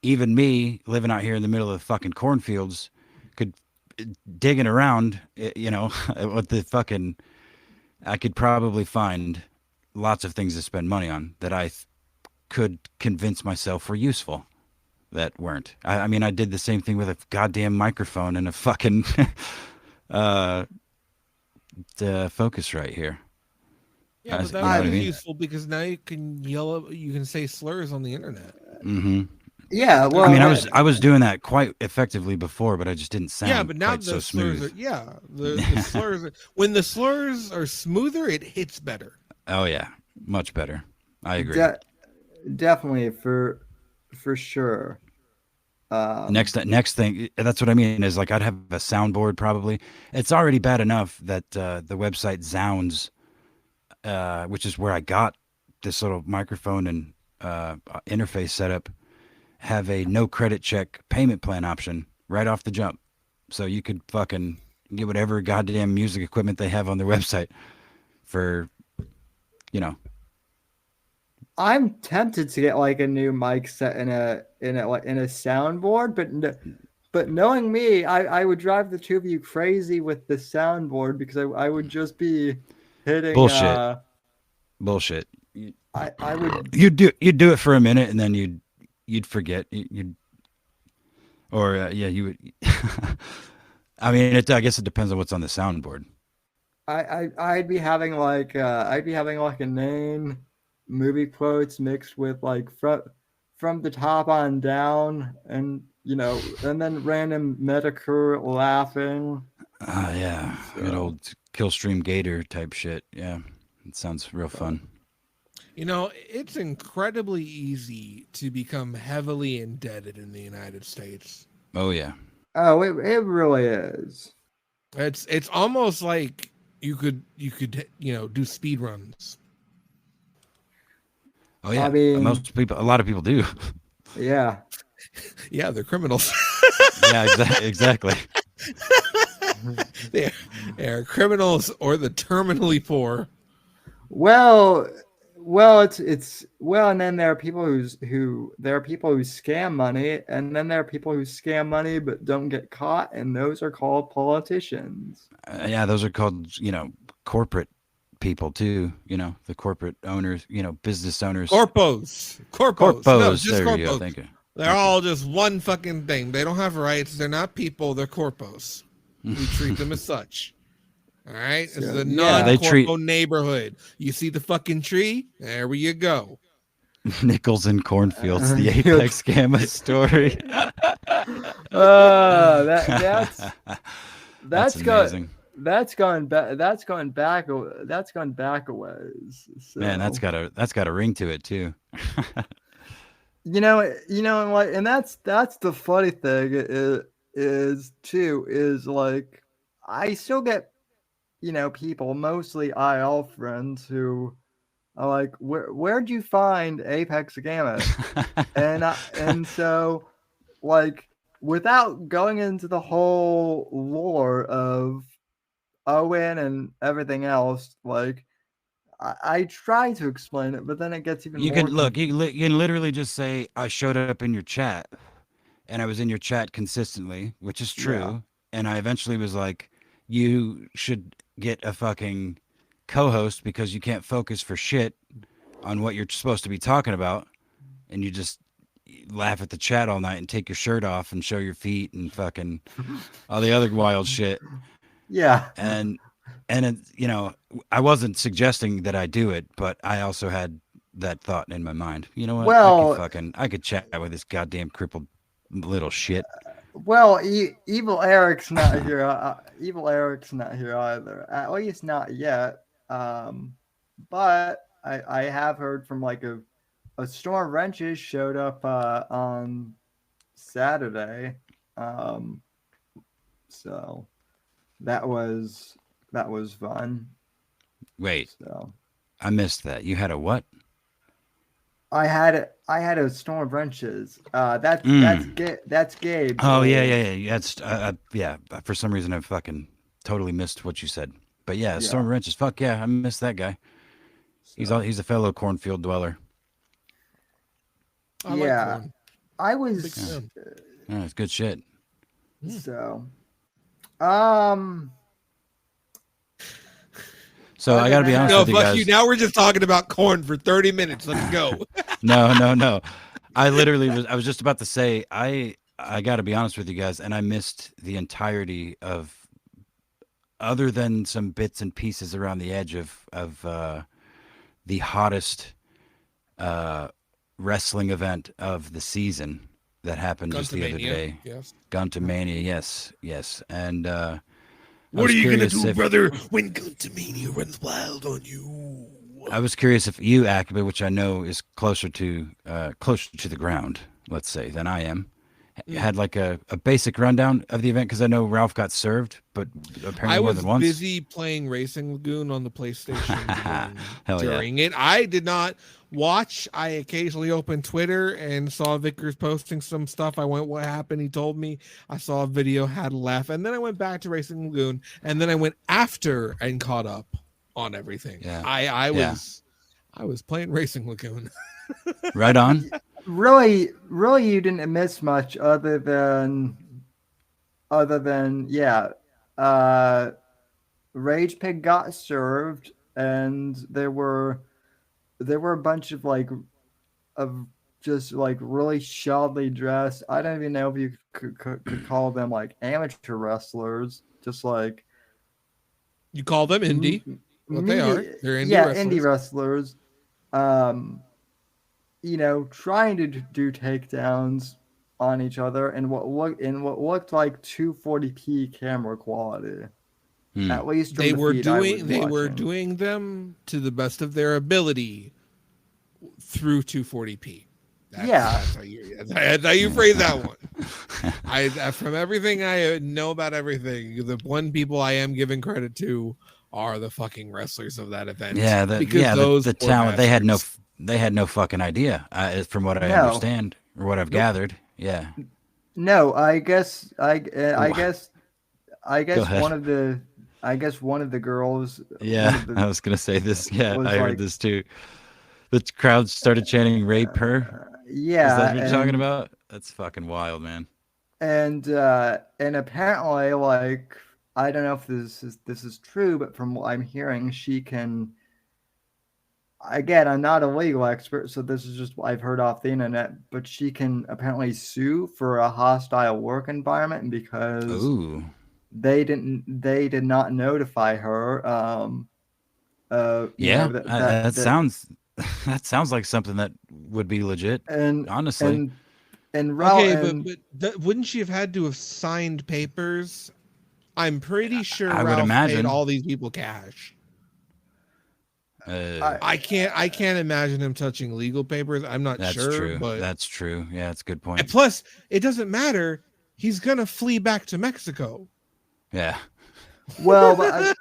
even me living out here in the middle of the fucking cornfields could digging around, with the fucking I could probably find lots of things to spend money on that could convince myself were useful that weren't. I mean, I did the same thing with a goddamn microphone and a fucking uh, the Focusrite here. Yeah, but You know that what I is mean? useful because now you can you can say slurs on the internet. Mm-hmm. Yeah, I well, mean, I was doing that quite effectively before, but I just didn't Yeah, sound but now quite so the slurs smooth. are the slurs when the slurs are smoother, it hits better. Oh yeah, much better. I agree. de- definitely for sure. Next thing, that's what I mean is like I'd have a soundboard probably. It's already bad enough that the website Zounds, which is where I got this little microphone and interface setup, have a no credit check payment plan option right off the jump. So you could fucking get whatever goddamn music equipment they have on their website for, you know. I'm tempted to get like a new mic set in a soundboard, but knowing me, I would drive the two of you crazy with the soundboard because I would just be hitting. Bullshit. Bullshit. I would. You'd do it for a minute and then you'd forget. You'd or yeah, you would. I mean, I guess it depends on what's on the soundboard. I'd be having like inane movie quotes mixed with like from the top on down, and and then random Medicare laughing. Yeah, good old Killstream Gator type shit. Yeah, it sounds real fun. It's incredibly easy to become heavily indebted in the United States. Oh yeah. Oh, it really is. It's almost like you could do speed runs. Oh yeah. I mean, A lot of people do. Yeah. Yeah, they're criminals. Yeah, exactly. They're criminals or the terminally poor. Well, and then there are people who scam money, and then there are people who scam money but don't get caught, and those are called politicians. Yeah, those are called corporate people too. The corporate owners. Business owners. Corpos. No, just there corpos. you go. Thank you. They're all just one fucking thing. They don't have rights. They're not people. They're corpos. We treat them as such. All right? It's a non-corpo neighborhood. You see the fucking tree? There you go. Nickels and cornfields, the Apex Gamma story. That's amazing. That's gone back. That's gone back a ways. So. Man, that's got a ring to it too. And that's the funny thing is like I still get people, mostly IL friends, who are like, where'd you find Apex Gamma? and so like without going into the whole lore of Owen and everything else, like I try to explain it, but then it gets even more. You can literally just say I showed up in your chat, and I was in your chat consistently, which is true. Yeah. And I eventually was like, you should get a fucking co-host because you can't focus for shit on what you're supposed to be talking about, and you just laugh at the chat all night and take your shirt off and show your feet and fucking all the other wild shit. Yeah. And I wasn't suggesting that I do it, but I also had that thought in my mind. You know what? Well, I could chat with this goddamn crippled little shit. Well, Evil Eric's not here. Evil Eric's not here either. At least not yet. But I have heard from like a storm of wrenches showed up on Saturday. So that was fun. Wait, So I missed that. You had a what? I had a storm of wrenches. That's Gabe. Oh yeah. That's yeah. For some reason, I fucking totally missed what you said. But yeah, Yeah. Storm Wrenches. Fuck yeah, I missed that guy. He's a fellow cornfield dweller. I like corn. I Big was fan. Yeah, it's good shit. so. So I got to be honest No, with you fuck guys. you. Now we're just talking about corn for 30 minutes. Let's go. No. I literally I was just about to say I got to be honest with you guys, and I missed the entirety of, other than some bits and pieces around the edge of the hottest wrestling event of the season that happened just the other day. Yes. Guntamania, yes. And What are you gonna do, if, brother, when Guntamania runs wild on you? I was curious if you, Akiba, which I know is closer to the ground, let's say, than I am, had like a basic rundown of the event, because I know Ralph got served, but apparently more than once. I was busy playing Racing Lagoon on the PlayStation Hell during it. I did not watch. I occasionally opened Twitter and saw Vickers posting some stuff. I went, what happened? He told me. I saw a video, had a laugh, and then I went back to Racing Lagoon, and then I went after and caught up on everything. Yeah. I was playing Racing Lagoon. Right on. Really, you didn't miss much other than Rage Pig got served, and there were a bunch of just like really shoddily dressed. I don't even know if you could call them like amateur wrestlers. Just like You call them indie. What they are. They're indie wrestlers. Indie wrestlers. Trying to do takedowns on each other in what looked like 240p camera quality. At least they were doing them to the best of their ability through 240p. That's how you phrase that one. From everything I know about everything, the one people I am giving credit to are the fucking wrestlers of that event. Yeah, the talent. They had no fucking idea, from what I understand or what I've gathered. Yeah. No, I guess one of the girls. Yeah, I was gonna say this. Yeah, I heard this too. The crowd started chanting "rape her." Yeah, is that what you're talking about? That's fucking wild, man. And apparently, like, I don't know if this is true, but from what I'm hearing, she can. Again, I'm not a legal expert, so this is just what I've heard off the internet. But she can apparently sue for a hostile work environment because they did not notify her. That sounds like something that would be legit. And honestly, but wouldn't she have had to have signed papers? I'm pretty sure I would Ralph imagine paid all these people cash. I can't imagine him touching legal papers. I'm not sure. True. But that's true. Yeah, that's a good point. And plus, it doesn't matter. He's gonna flee back to Mexico. Yeah. Well,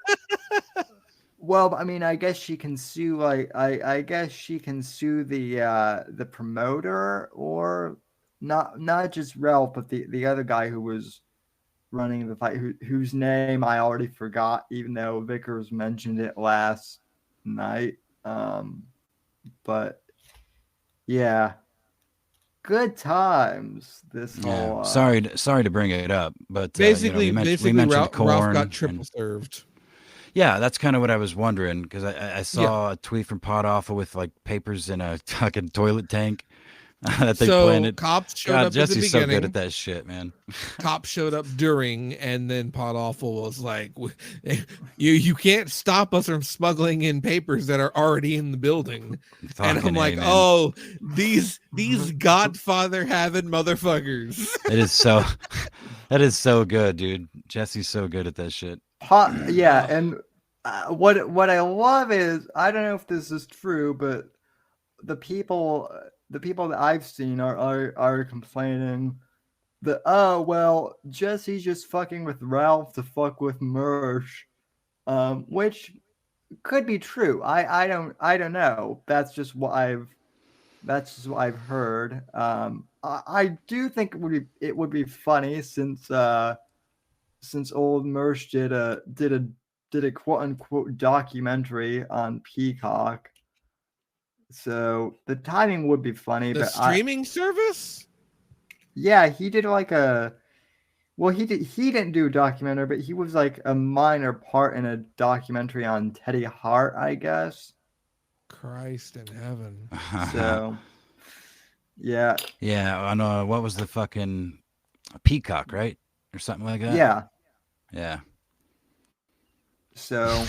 I mean, I guess she can sue. Like, I guess she can sue the promoter, or not just Ralph, but the other guy who was running the fight, whose name I already forgot, even though Vickers mentioned it last night. But yeah, good times. This whole sorry to bring it up, but basically Ralph got triple served. Yeah, that's kind of what I was wondering, because I saw a tweet from Pot Awful with like papers in a fucking toilet tank that they planted. Cops showed up Jesse's at the so beginning. good at that shit, man. Cops showed up during, and then Pot Awful was like, "You can't stop us from smuggling in papers that are already in the building." And I'm like, "Oh, these Godfather having motherfuckers." That is so good, dude. Jesse's so good at that shit. And what I love is, I don't know if this is true, but the people that I've seen are complaining that, oh well, Jesse's just fucking with Ralph to fuck with Mersh, which could be true. I don't know. That's just what I've heard. I do think it would be funny since old Mersh did a quote unquote documentary on Peacock. So the timing would be funny, The but streaming service? yeah, he did like a well, he didn't do a documentary, but he was like a minor part in a documentary on Teddy Hart, I guess. Christ in heaven. So yeah. Yeah, on what was the fucking Peacock, right? Or something like that? Yeah. Yeah. So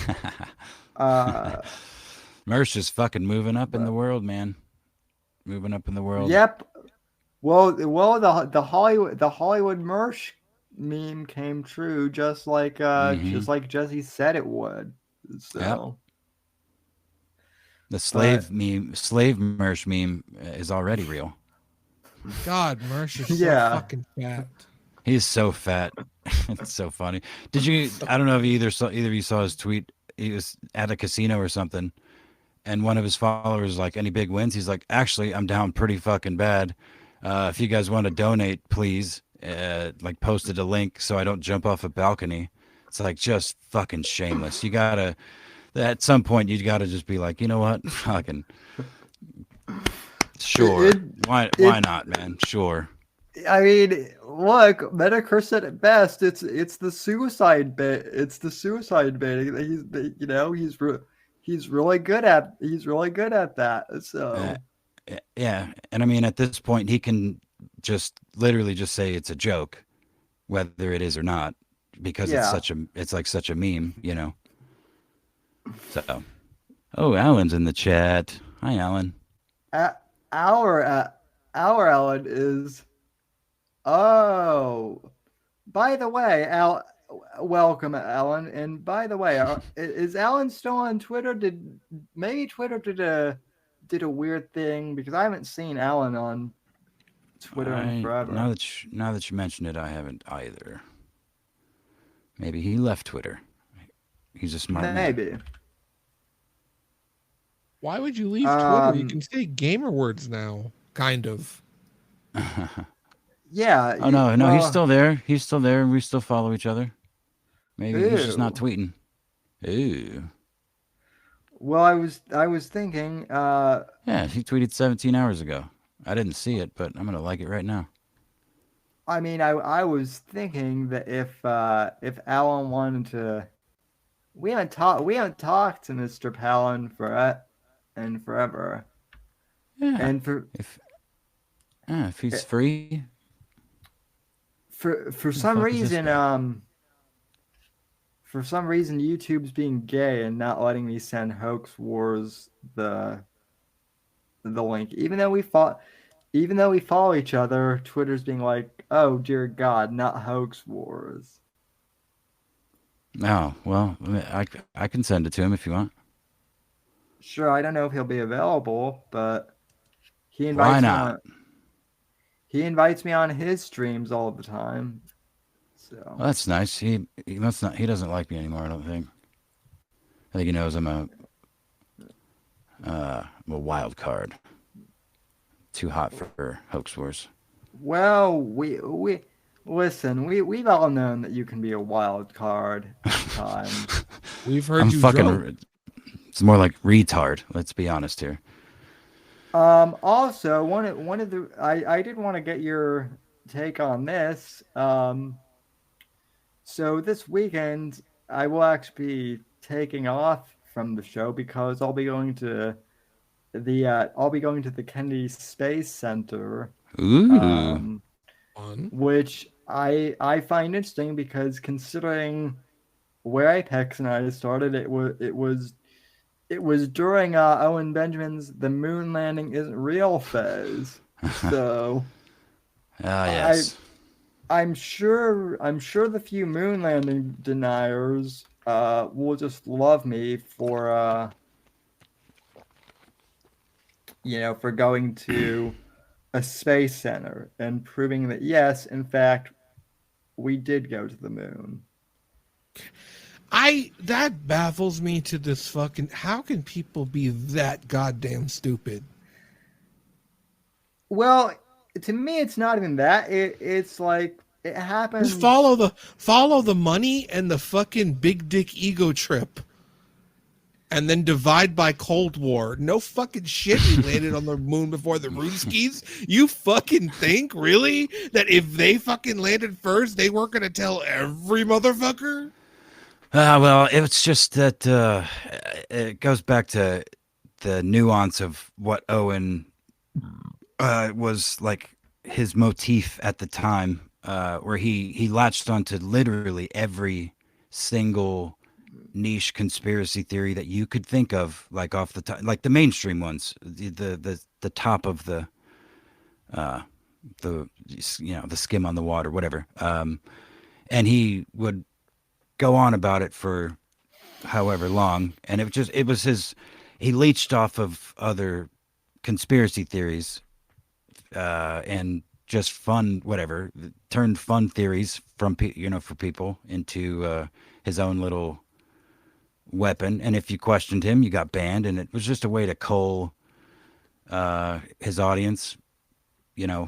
Mersh is fucking moving up in the world, man. Moving up in the world. Yep. Well, the Hollywood Mersh meme came true, just like Jesse said it would. So Yep. The slave Mersh meme is already real. God, Mersh is so Yeah. fucking fat. He's so fat. It's so funny. I don't know if either of you saw his tweet. He was at a casino or something, and one of his followers was like, any big wins? He's like, actually, I'm down pretty fucking bad. If you guys want to donate, please, like posted a link so I don't jump off a balcony. It's like just fucking shameless. You gotta, at some point, you gotta just be like, you know what, fucking, sure. Why not, man? Sure. I mean, look, Medicare said it best. It's the suicide bait. It's the suicide baiting that he's really good at. He's really good at that. So yeah, and I mean, at this point, he can just literally just say it's a joke, whether it is or not, because it's like such a meme, you know. So, Alan's in the chat. Hi, Alan. Our Alan is. Oh, by the way, welcome, Alan. And by the way, is Alan still on Twitter? Maybe Twitter did a weird thing, because I haven't seen Alan on Twitter in forever. Now that you mention it, I haven't either. Maybe he left Twitter. He's a smart man. Maybe. Why would you leave Twitter? You can say gamer words now, kind of. Yeah. Oh no, he's still there. He's still there, and we still follow each other. Maybe he's just not tweeting. Ew. Well, I was thinking. Yeah, he tweeted 17 hours ago. I didn't see it, but I'm gonna like it right now. I mean, I was thinking that if Alan wanted to, we haven't talked to Mr. Palin forever. Yeah. And if he's free. For some reason, YouTube's being gay and not letting me send Hoax Wars the link, even though we follow each other. Twitter's being like, oh dear God, not Hoax Wars. Oh well, I can send it to him if you want. Sure, I don't know if he'll be available, but he invites Why me not? on. He invites me on his streams all the time. So Well, that's nice. He doesn't like me anymore, I don't think. I think he knows I'm a wild card. Too hot for Hoax Wars. well, we listen. We've all known that you can be a wild card at times. We've heard I'm you fucking. joke. It's more like retard. Let's be honest here. Also, one of the I did want to get your take on this. So this weekend I will actually be taking off from the show because I'll be going to the Kennedy Space Center. Ooh. Which I find interesting, because considering where Apex and I started, it was during Owen Benjamin's "The Moon Landing Isn't Real" phase. So Yes. I'm sure the few moon landing deniers will just love me for for going to a space center and proving that, yes, in fact, we did go to the moon. That baffles me to this fucking, how can people be that goddamn stupid? Well, to me, it's not even that. It's like it happens. Just follow the money and the fucking big dick ego trip, and then divide by Cold War. No fucking shit. We landed on the moon before the Ruskies. You fucking think really that if they fucking landed first, they weren't gonna tell every motherfucker? Well, it's just that it goes back to the nuance of what Owen was like his motif at the time, where he latched onto literally every single niche conspiracy theory that you could think of, like off the top, like the mainstream ones, the top of the the skim on the water, whatever. And he would go on about it for however long, and it was his. He leached off of other conspiracy theories, and just fun, whatever, turned fun theories from for people into his own little weapon. And if you questioned him, you got banned, and it was just a way to cull his audience, being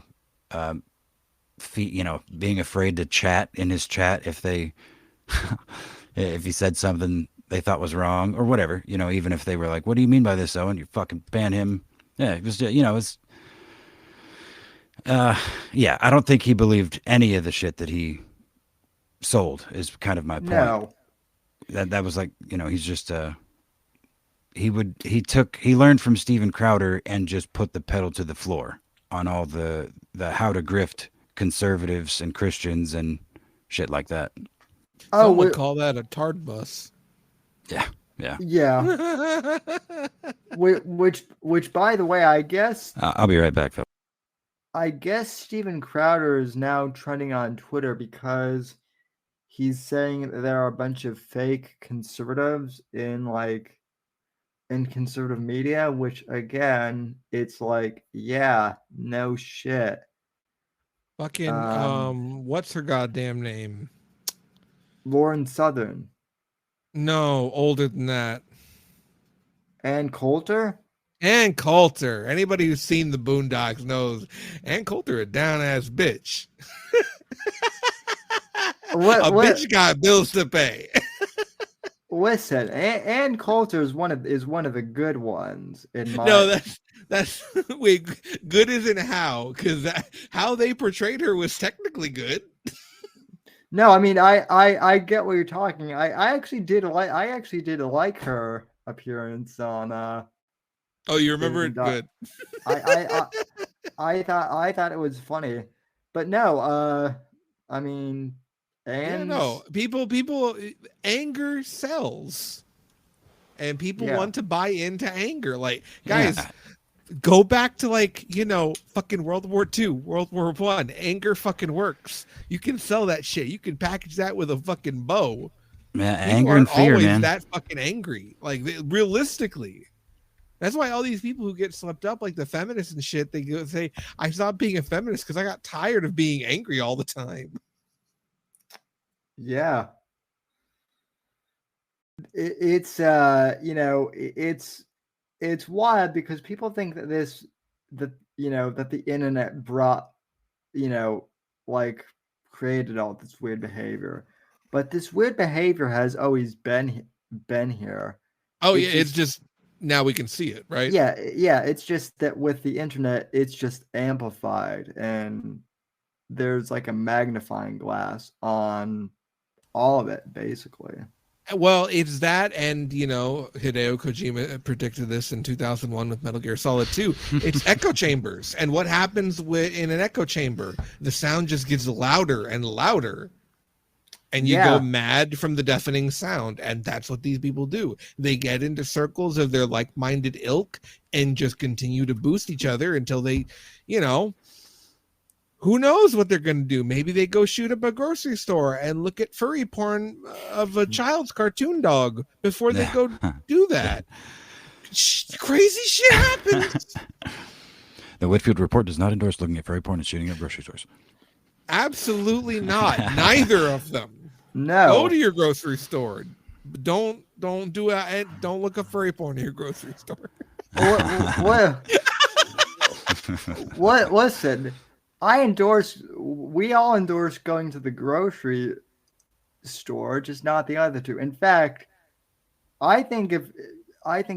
afraid to chat in his chat if they if he said something they thought was wrong or whatever, even if they were like, what do you mean by this, Owen? You fucking ban him. Yeah, it was, it's I don't think he believed any of the shit that he sold, is kind of my point. No. That was like, he's just he learned from Steven Crowder and just put the pedal to the floor on all the how to grift conservatives and Christians and shit like that. Some would call that a tard bus. Yeah. Which by the way, I guess I'll be right back though. I guess Steven Crowder is now trending on Twitter because he's saying that there are a bunch of fake conservatives in conservative media, which again, it's like, yeah, no shit. Fucking what's her goddamn name? Lauren Southern. No, older than that. Ann Coulter? Ann Coulter. Anybody who's seen the Boondocks knows Ann Coulter a down ass bitch. Bitch got bills to pay. Listen, Ann Coulter is one of the good ones in my. No, that's wait. Good isn't how, because how they portrayed her was technically good. No, I mean I get what you're talking. I actually did like her appearance on. Oh, you remember it? Good. I thought it was funny, but no. I mean, people anger sells, and people want to buy into anger. Like, guys, go back to fucking World War II, World War I. Anger fucking works. You can sell that shit. You can package that with a fucking bow. Man, anger and fear, man. That fucking angry. Like, realistically. That's why all these people who get swept up, like the feminists and shit, they go say, I stopped being a feminist because I got tired of being angry all the time. Yeah. It's wild because people think that that the internet brought, created all this weird behavior, but this weird behavior has always been here. Oh, it's just now we can see it, right? Yeah. It's just that with the internet, it's just amplified, and there's like a magnifying glass on all of it, basically. Well, it's that, and Hideo Kojima predicted this in 2001 with Metal Gear Solid 2. It's echo chambers, and what happens in an echo chamber? The sound just gets louder and louder, and you go mad from the deafening sound. And that's what these people do. They get into circles of their like-minded ilk and just continue to boost each other until they, who knows what they're going to do? Maybe they go shoot up a grocery store and look at furry porn of a child's cartoon dog before they go do that. Crazy shit happens. The Whitfield report does not endorse looking at furry porn and shooting at grocery stores. Absolutely not. Neither of them. No. Go to your grocery store. Don't do it. Don't look up furry porn in your grocery store. What? Listen, we all endorse going to the grocery store, just not the other two. In fact, I think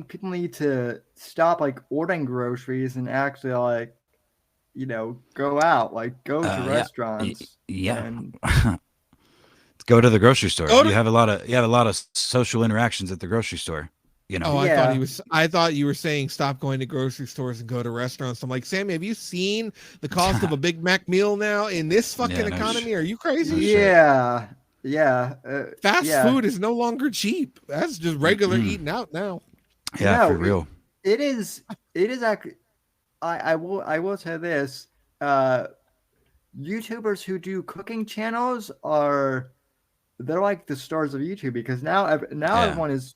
people need to stop like ordering groceries and actually like, go out, like go to restaurants. Yeah. And go to the grocery store. You have a lot of social interactions at the grocery store. Oh, I thought you were saying stop going to grocery stores and go to restaurants. I'm like, Sammy, have you seen the cost of a Big Mac meal now in this fucking economy? Are you crazy? Yeah. Fast food is no longer cheap. That's just regular eating out now. Yeah, for real. It is actually. I will say this. YouTubers who do cooking channels they're like the stars of YouTube, because now everyone is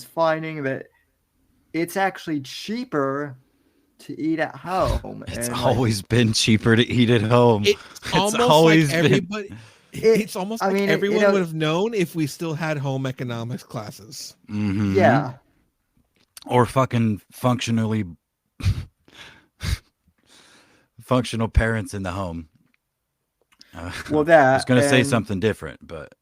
finding that it's actually cheaper to eat at home. It's always been cheaper to eat at home. It's almost like everybody. It's almost like everyone would have known if we still had home economics classes. Mm-hmm. Yeah. Or fucking functional parents in the home. I was going to say something different, but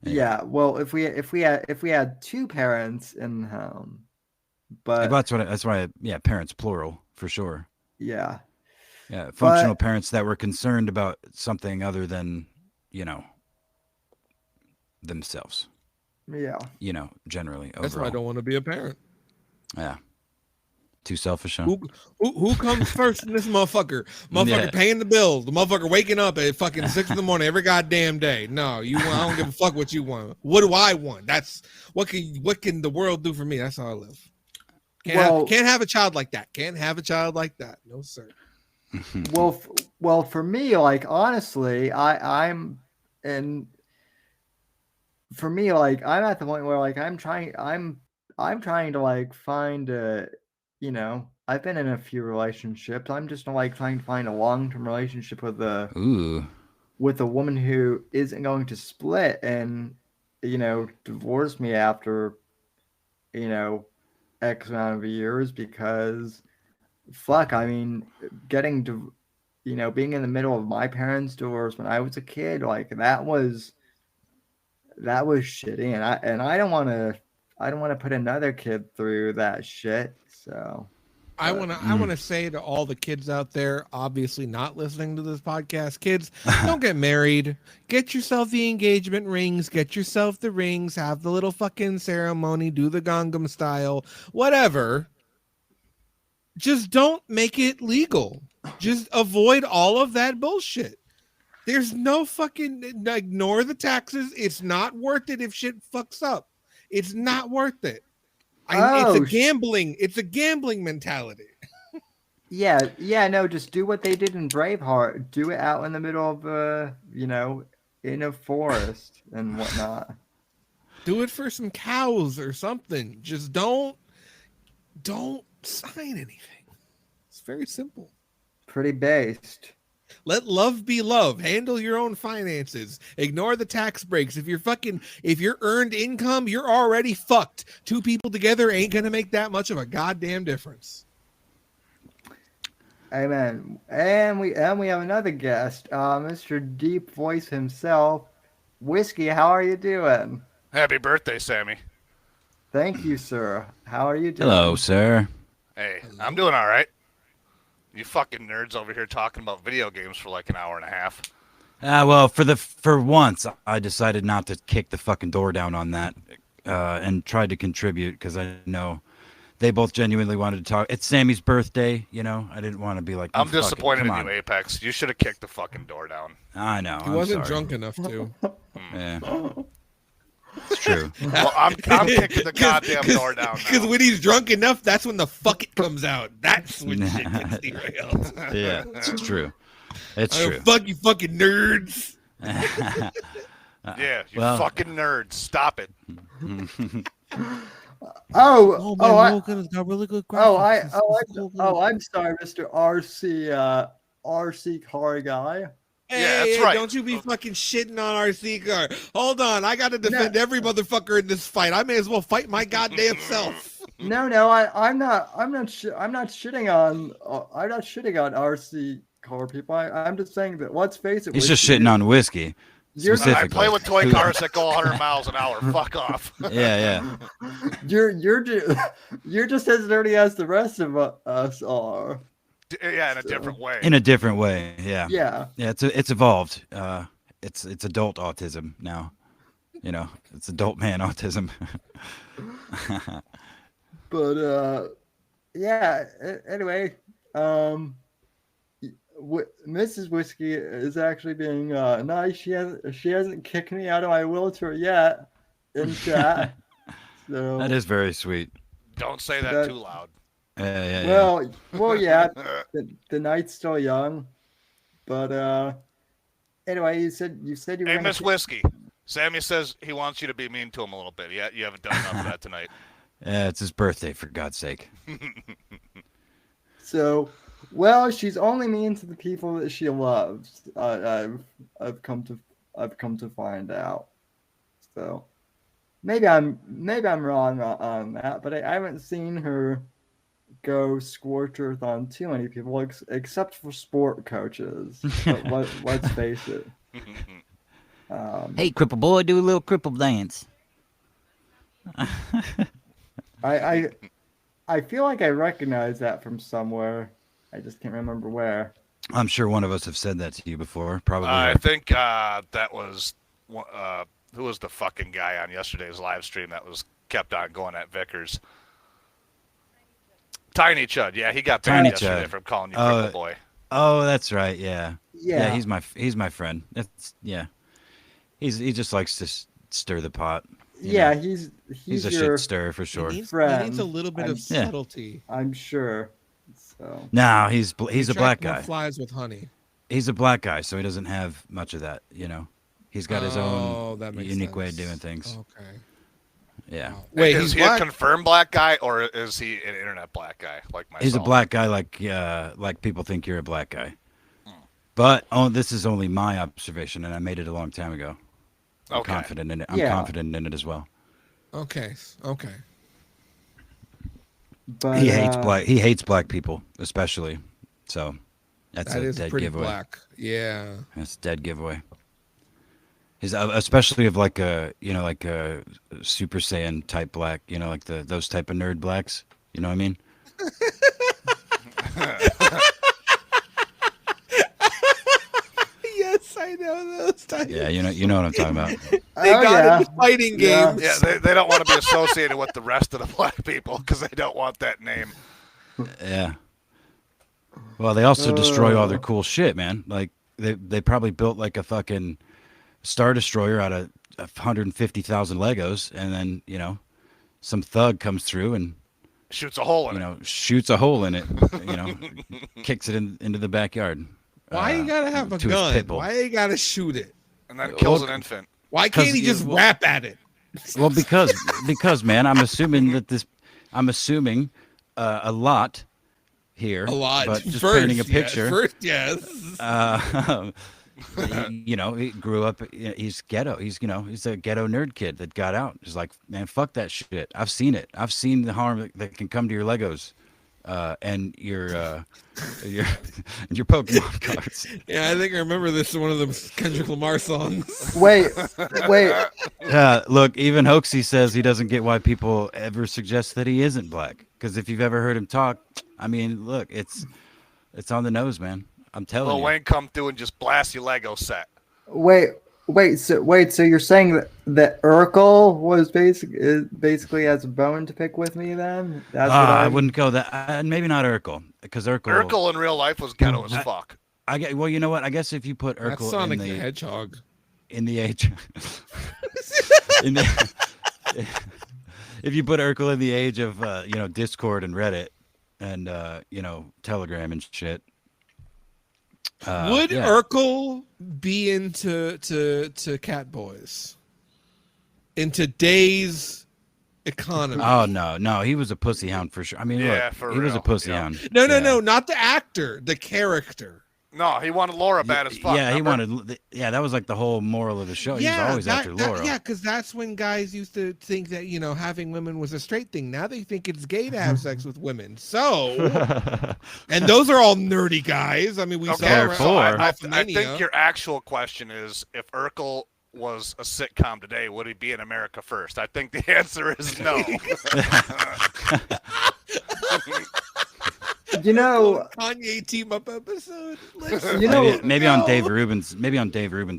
yeah. Well, if we had two parents in the home, but that's why parents plural for sure. Yeah. Yeah, functional parents that were concerned about something other than, themselves. Yeah. Generally. That's why I don't want to be a parent. Yeah. Too selfish, huh? Who comes first in this motherfucker? Motherfucker paying the bills. The motherfucker waking up at fucking 6 a.m. every goddamn day. No, I don't give a fuck what you want. What do I want? That's what can the world do for me? That's how I live. Can't have a child like that. Can't have a child like that. No, sir. Well, for me, like honestly, I'm at the point where like I'm trying to like find I've been in a few relationships. I'm just like trying to find a long-term relationship with a woman who isn't going to split and divorce me after X amount of years, because getting to being in the middle of my parents' divorce when I was a kid, like that was shitty, and I don't want to put another kid through that shit. So I want to say to all the kids out there, obviously not listening to this podcast, kids, don't get married. Get yourself the engagement rings. Get yourself the rings. Have the little fucking ceremony. Do the Gangnam style. Whatever. Just don't make it legal. Just avoid all of that bullshit. There's no fucking ignore the taxes. It's not worth it if shit fucks up. It's not worth it. It's a gambling mentality. No, just do what they did in Braveheart. Do it out in the middle of in a forest and whatnot. Do it for some cows or something. Just don't sign anything. It's very simple. Pretty based. Let love be love. Handle your own finances. Ignore the tax breaks. If you're earned income, you're already fucked. Two people together ain't gonna make that much of a goddamn difference. Amen. And we have another guest, Mr. Deep Voice himself. Whiskey, how are you doing? Happy birthday, Sammy. Thank you, sir. How are you doing? Hello, sir. Hey, I'm doing all right. You fucking nerds over here talking about video games for like an hour and a half. Well, for once, I decided not to kick the fucking door down on that and tried to contribute because I know they both genuinely wanted to talk. It's Sammy's birthday, I didn't want to be like, I'm disappointed in you, Apex. You should have kicked the fucking door down. I know. He wasn't drunk enough to. Yeah. It's true. Well, I'm kicking the goddamn door down now. Because when he's drunk enough, that's when the fuck it comes out. That's when shit gets derailed. Yeah, it's true. It's true. Fuck you fucking nerds. Yeah, you fucking nerds. Stop it. Oh, man, oh, I, Logan has got really good graphics. oh, It's a cool game. I'm sorry, Mr. RC car guy. Yeah, that's Hey, right. don't you be fucking shitting on RC car. Hold on, I got to defend every motherfucker in this fight. I may as well fight my goddamn self. No, I'm not shitting on RC car people. I'm just saying that let's face it. He's just Whiskey, shitting on whiskey. You're- I Specifically. play with toy cars that go 100 miles an hour. Fuck off. Yeah. You're just as dirty as the rest of us are. Yeah, in a different way. In a different way. Yeah. Yeah. Yeah. It's evolved. It's adult autism now. You know, it's adult man autism. But yeah. Anyway, Mrs. Whiskey is actually being nice. She hasn't kicked me out of my wheelchair yet in chat. So That is very sweet. Don't say that too loud. Yeah. well, yeah. The night's still young, but anyway, you said you were. Hey, Miss Whiskey. Sammy says he wants you to be mean to him a little bit. Yeah, you haven't done enough of that tonight. Yeah, it's his birthday, for God's sake. So, well, she's only mean to the people that she loves. I've come to find out. So maybe I'm wrong on that, but I haven't seen her go scorch earth on too many people, except for sport coaches. But let's face it. Hey, cripple boy, do a little cripple dance. I feel like I recognize that from somewhere. I just can't remember where. I'm sure one of us have said that to you before. Probably. I think that was who was the fucking guy on yesterday's live stream that was kept on going at Vickers. Tiny Chud, yeah, he got banned yesterday from calling you cripple boy. Oh, that's right. Yeah. Yeah. He's my friend. That's he just likes to stir the pot. Yeah, know. he's a your shit stirrer for sure. He needs friend. a little bit of subtlety. I'm sure. So No, he's a black guy. Flies with honey. He's a black guy, so he doesn't have much of that. You know, he's got his own that makes unique sense. way of doing things. Okay. Yeah. Wait, is he's he black? a confirmed black guy or is he an internet black guy like myself? He's a black guy, like people think you're a black guy. But this is only my observation, and I made it a long time ago. I'm confident in it. I'm confident in it as well. Okay. but He hates black people, especially. So that's that a is dead pretty giveaway. black. Yeah. That's a dead giveaway. He's especially of like a Super Saiyan type black, like those type of nerd blacks. You know what I mean? Yes, I know those types. Yeah, you know what I'm talking about. They got in fighting games. Yeah, they don't want to be associated with the rest of the black people because they don't want that name. Yeah. Well, they also destroy all their cool shit, man. Like they probably built like a fucking Star Destroyer out of 150,000 Legos, and then some thug comes through and shoots a hole in it. Shoots a hole in it. Kicks it into the backyard. Why you gotta have a gun? Why you gotta shoot it? And then kills an infant. Why can't he just rap at it? Well, because man, I'm assuming a lot here. A lot. But just First, painting a picture. First, yes. He grew up. He's ghetto. He's a ghetto nerd kid that got out. He's like, man, fuck that shit. I've seen it. I've seen the harm that can come to your Legos, and your Pokemon cards. Yeah, I think I remember this in one of the Kendrick Lamar songs. Wait. Look, even Hoaxy says he doesn't get why people ever suggest that he isn't black. Because if you've ever heard him talk, I mean, look, it's on the nose, man. I'm telling you. Wayne come through and just blast your Lego set. Wait. So you're saying that Urkel was basically has a bone to pick with me then? That's what I wouldn't go that. Maybe not Urkel, because Urkel in real life was ghetto as fuck. Well, you know what? I guess if you put Urkel That's Sonic the Hedgehog. In the age, if you put Urkel in the age of Discord and Reddit and Telegram and shit. Would Urkel be into cat boys in today's economy. Oh no, he was a pussy hound for sure. I mean, Yeah, look, for he was a real. pussy Yeah. hound. No, Yeah. not the actor, the character. No, he wanted Laura bad as fuck. Yeah, he remember? wanted. Yeah, that was like the whole moral of the show. He was always after Laura. Yeah, because that's when guys used to think that having women was a straight thing. Now they think it's gay to have sex with women. So, and those are all nerdy guys. I mean, we Okay, saw so I Alphamania. think your actual question is if Urkel was a sitcom today, would he be in America First? I think the answer is no. Kanye team up episode. Maybe on Dave Rubin's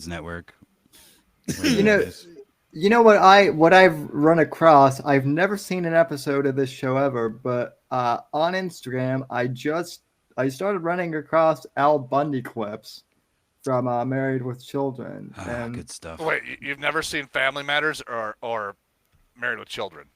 network. You know what I've run across. I've never seen an episode of this show ever, but on Instagram, I started running across Al Bundy clips from Married with Children. And Good stuff. Wait, you've never seen Family Matters or Married with Children?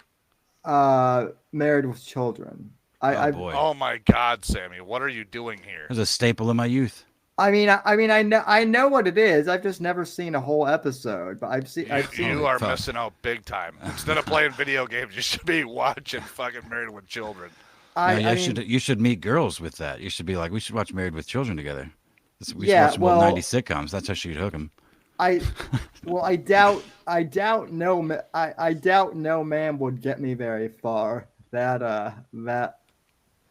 Married with Children. Boy. Oh my God, Sammy, what are you doing here? It was a staple of my youth. I know what it is. I've just never seen a whole episode, but I've seen. You are missing out big time. Instead of playing video games, you should be watching fucking Married with Children. You should meet girls with that. You should be like, we should watch Married with Children together. We should watch some old 90s sitcoms. That's how she'd hook them. I doubt no man would get me very far.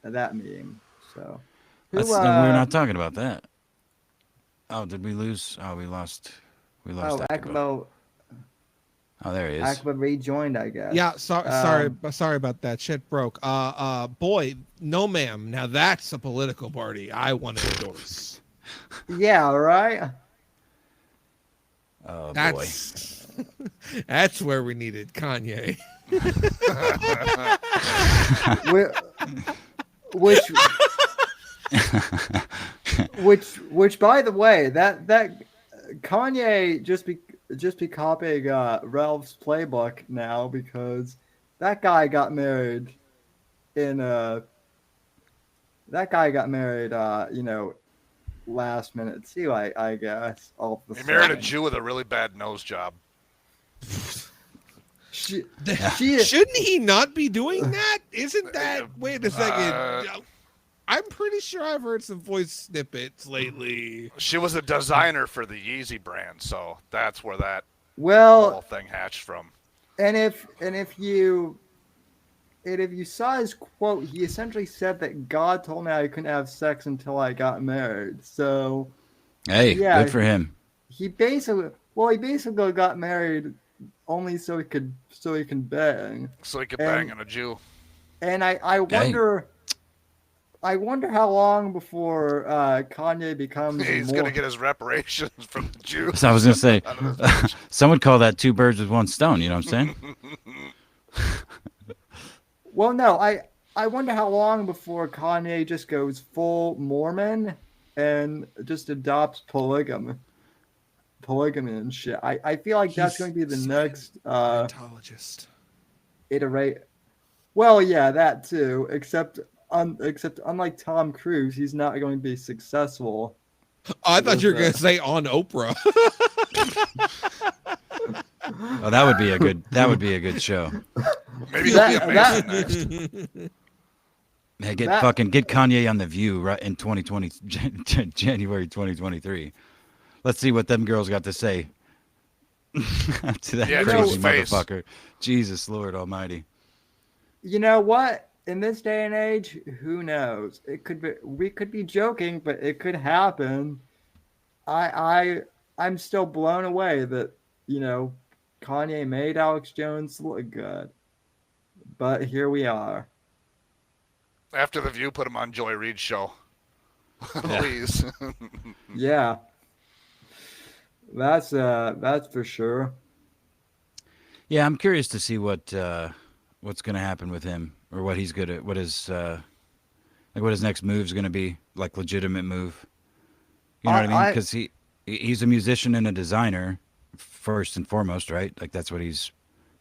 That meme. So We're not talking about that. Oh, did we lose? Oh, we lost. Akabo. Oh, there he is. Akaba rejoined, I guess. Yeah, sorry about that. Shit broke. Boy, no ma'am. Now that's a political party I want to endorse. Yeah, right. Oh boy. That's where we needed Kanye. Which by the way, that Kanye just be copying Ralph's playbook now, because that guy got married last minute too, I guess. He married a Jew with a really bad nose job. Shouldn't he not be doing that? Isn't that? Wait a second. I'm pretty sure I've heard some voice snippets lately. She was a designer for the Yeezy brand, so that's where that whole thing hatched from. And if you saw his quote, he essentially said that God told me I couldn't have sex until I got married. So, hey, good for him. He basically got married only so he can bang. So he could bang on a Jew. And I wonder. I wonder how long before Kanye becomes. He's going to get his reparations from the Jews. So I was going to say, some would call that two birds with one stone. You know what I'm saying? Well, no, I wonder how long before Kanye just goes full Mormon and just adopts polygamy and shit. I feel like that's going to be the next Scientologist. iterate. Well, yeah, that too. Except unlike Tom Cruise, he's not going to be successful. I thought you were going to say on Oprah. Oh, that would be a good show. Maybe he'll be amazing next. Hey, get Kanye on The View right in 2020, January 2023. Let's see what them girls got to say to that crazy motherfucker. Jesus Lord Almighty. You know what? In this day and age, who knows? We could be joking, but it could happen. I'm still blown away that, Kanye made Alex Jones look good. But here we are. After The View, put him on Joy Reid's show. Please. Yeah. That's for sure. Yeah, I'm curious to see what's going to happen with him, or what he's good at, what his next move's going to be, like legitimate move. You know what I mean? Because he's a musician and a designer first and foremost, right? Like that's what he's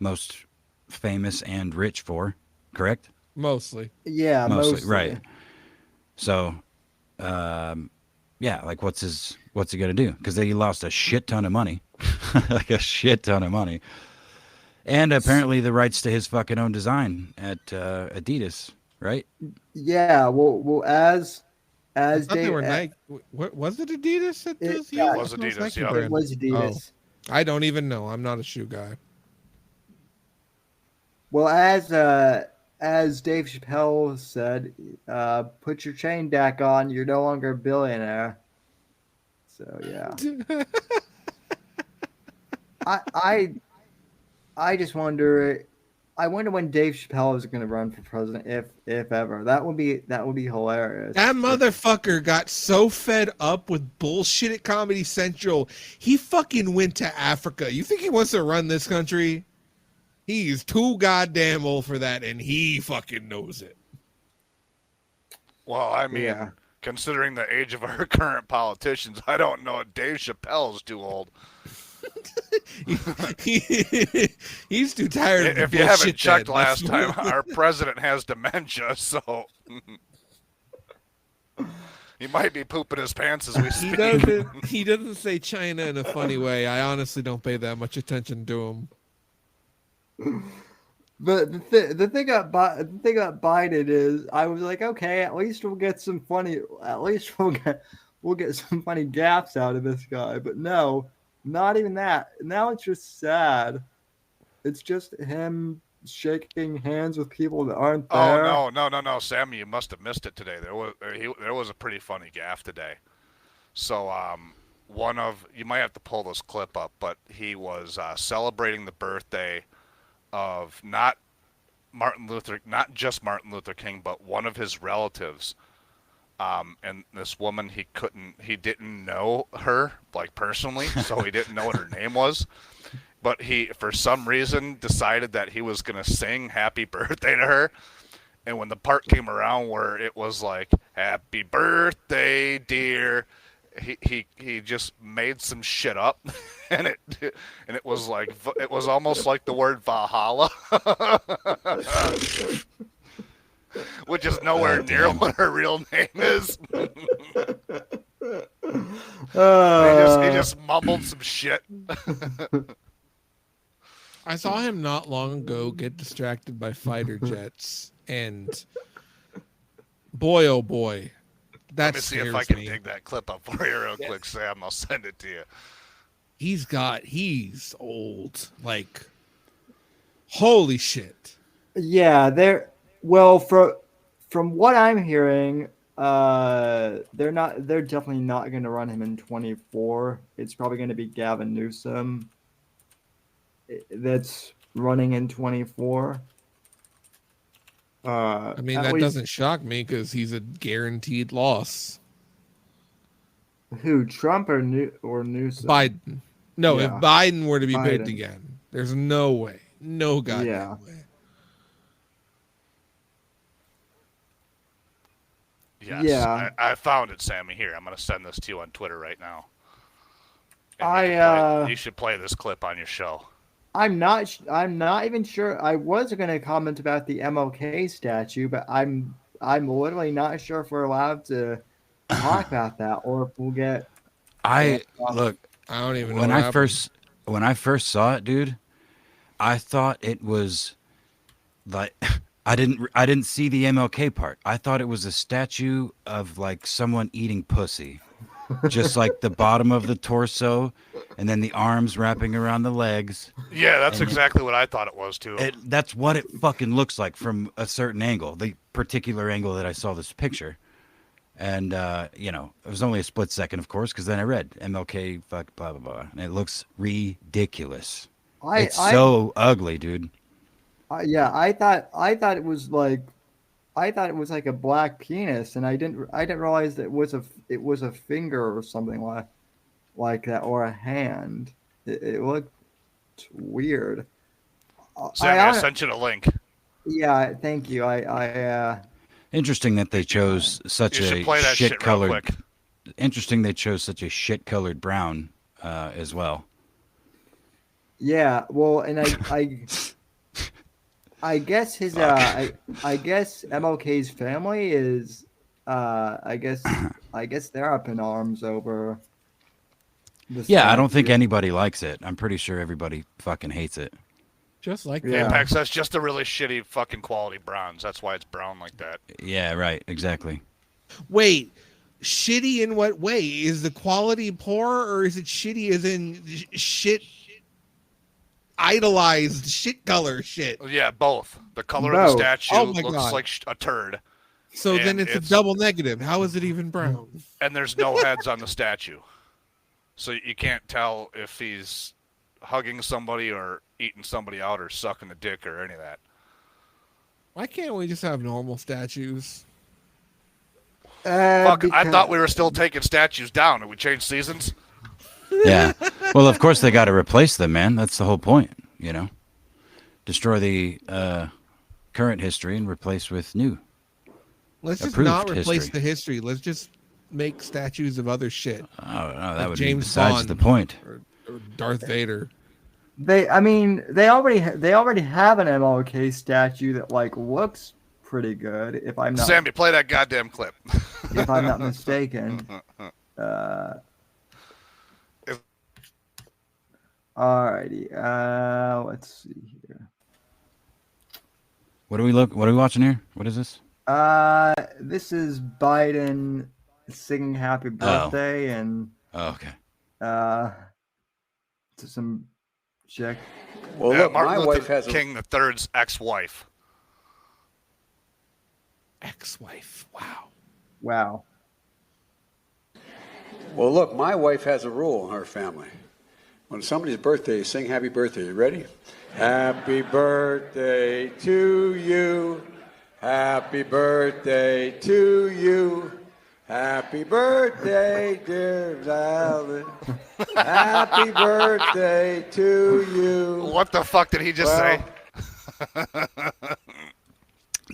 most famous and rich for, correct? Mostly. Yeah, mostly. Right. So, yeah, like what's he gonna do? Because he lost a shit ton of money, like a shit ton of money, And apparently the rights to his fucking own design at Adidas, right? Yeah, well, I as thought they Dave, were Nike. What was it? Adidas that it, does yeah, It used? was No, it's Adidas, Nike yeah. it brand. was Adidas. Oh, I don't even know. I'm not a shoe guy. Well, as Dave Chappelle said, put your chain back on. You're no longer a billionaire. So yeah, I I I just wonder. I wonder when Dave Chappelle is going to run for president, if ever. That would be hilarious. That motherfucker got so fed up with bullshit at Comedy Central, he fucking went to Africa. You think he wants to run this country? He's too goddamn old for that, and he fucking knows it. Well, I mean, Yeah. considering the age of our current politicians, I don't know if Dave Chappelle's too old. He's too tired of the If you haven't bullshit checked then. last That's- time, our president has dementia, so he might be pooping his pants as we speak. He doesn't say China in a funny way. I honestly don't pay that much attention to him. But the thing about Biden is, I was like, okay, at least we'll get some funny. At least we'll get some funny gaffes out of this guy. But no, not even that. Now it's just sad. It's just him shaking hands with people that aren't there. Oh no, Sammy, you must have missed it today. There was a pretty funny gaffe today. So you might have to pull this clip up, but he was celebrating the birthday of not just Martin Luther King, but one of his relatives. And this woman, he didn't know her like personally, so he didn't know what her name was. But he, for some reason, decided that he was going to sing happy birthday to her. And when the part came around where it was like, happy birthday, dear, he just made some shit up. And it was like, it was almost like the word Valhalla. Which is nowhere near what her real name is. He just mumbled some shit. I saw him not long ago get distracted by fighter jets, and boy, oh boy, that Let me see if scares I can me. dig that clip up for you real quick, Sam. I'll send it to you. He's old, like holy shit. Yeah, well, from what I'm hearing, they're definitely not going to run him in 24. It's probably going to be Gavin Newsom that's running in 24. I mean, at that least- doesn't shock me because he's a guaranteed loss. Who, Trump or Newsom? Biden. No, if Yeah. Biden were to be Biden. picked again, there's no way. No goddamn Yeah. way. Yes, Yeah. I found it, Sammy. Here, I'm going to send this to you on Twitter right now. You should play this clip on your show. I'm not even sure. I was going to comment about the MLK statue, but I'm literally not sure if we're allowed to talk about that or if we'll get. Look, I don't even know. when what I happened. first saw it, dude, I thought it was like I didn't see the MLK part. I thought it was a statue of like someone eating pussy. Just like the bottom of the torso and then the arms wrapping around the legs. Yeah, that's exactly what I thought it was too. That's what it fucking looks like from a certain angle, the particular angle that I saw this picture. And, it was only a split second, of course, because then I read MLK, fuck, blah, blah, blah. And it looks ridiculous. It's so ugly, dude. I thought it was like a black penis, and I didn't realize that it was a finger or something like that, or a hand. It looked weird. Sammy, I sent you the link. Yeah, thank you. Interesting that they chose such You should a play that shit real shit-colored. quick. Interesting they chose such a shit-colored brown as well. Yeah, well, and I guess his I guess MLK's family is I guess they're up in arms over the Yeah, I don't think statue. anybody likes it. I'm pretty sure everybody fucking hates it. Just like Yeah. Apex, that's just a really shitty fucking quality bronze. That's why it's brown like that. Yeah, right. Exactly. Wait, shitty in what way? Is the quality poor, or is it shitty as in shit, idolized shit color shit? Yeah, both. The color of the Both. statue Oh my looks God. like a turd, So then And it's a double negative. How is it even brown? and there's no heads on the statue. So you can't tell if he's hugging somebody or eating somebody out or sucking a dick or any of that. Why can't we just have normal statues? Fuck, I because- thought we were still taking statues down. Did we change seasons? Yeah. Well, of course they got to replace them, man. That's the whole point, you know. Destroy the current history and replace with new. Let's just Approved not replace history. the history. Let's just make statues of other shit. Oh no, that Like would James be besides Bond. the point. Or Darth Vader. they already have an MLK statue that like looks pretty good. If I'm not Sammy, play that goddamn clip. if I'm not mistaken. Alrighty. Let's see here. What are we watching here? What is this? This is Biden singing "Happy Birthday" and Oh, okay. to some chick. Well, Yeah, look, Martin my Luther wife has a King III's ex-wife. Ex-wife. Wow. Wow. well, look, my wife has a rule in her family. When somebody's birthday, you sing "Happy Birthday." You ready? Happy birthday to you. Happy birthday to you. Happy birthday, dear Valen. Happy birthday to you. What the fuck did he just say?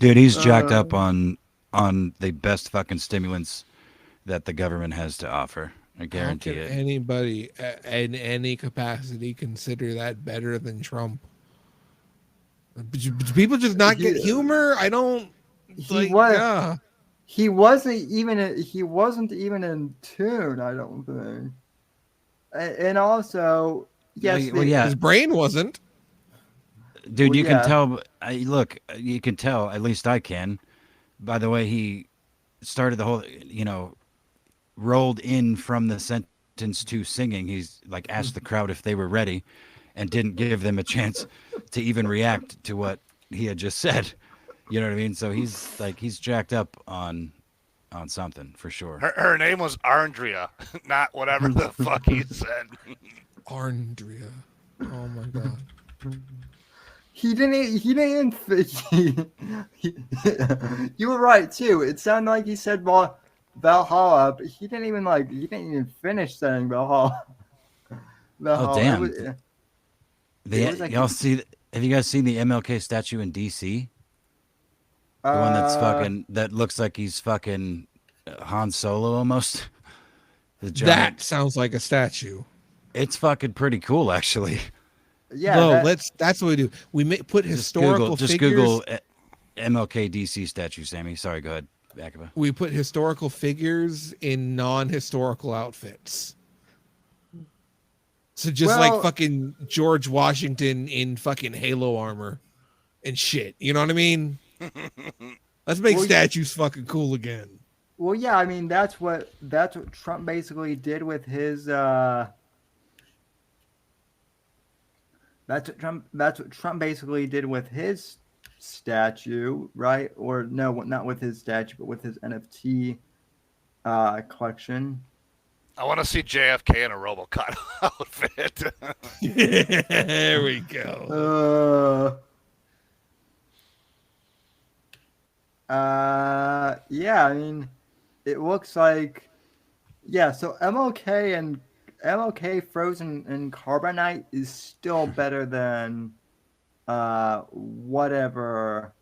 Dude, he's jacked up on the best fucking stimulants that the government has to offer. I guarantee How can it. anybody in any capacity consider that better than Trump? Do people just not get humor? I don't. He wasn't even in tune. I don't think. And also, yes, Well, yeah. His brain wasn't. Dude, Well, you yeah. can tell. Look, you can tell. At least I can. By the way, he started the whole. Rolled in from the sentence to singing. He's like asked the crowd if they were ready, and didn't give them a chance to even react to what he had just said. You know what I mean? So he's jacked up on something for sure. Her name was Andrea, not whatever the fuck he said. Andrea. Oh my god. He didn't even. You were right too. It sounded like he said Valhalla, but he didn't even finish saying Valhalla. Oh damn! It was like- Y'all see? Have you guys seen the MLK statue in DC? The one that's that looks like he's fucking Han Solo almost. The giant. That sounds like a statue. It's fucking pretty cool, actually. Yeah. No, that's what we do. We put historical Just figures. Google MLK DC statue, Sammy. Sorry, go ahead. Akiba. We put historical figures in non-historical outfits. So just like fucking George Washington in fucking Halo armor and shit. You know what I mean? Let's make statues fucking cool again. Well, yeah, I mean that's what Trump basically did with his that's what Trump basically did with his statue, right? Or no, not with his statue, but with his NFT collection. I want to see JFK in a RoboCop outfit. There we go. Yeah, I mean, it looks like, yeah. So MLK frozen in carbonite is still better than whatever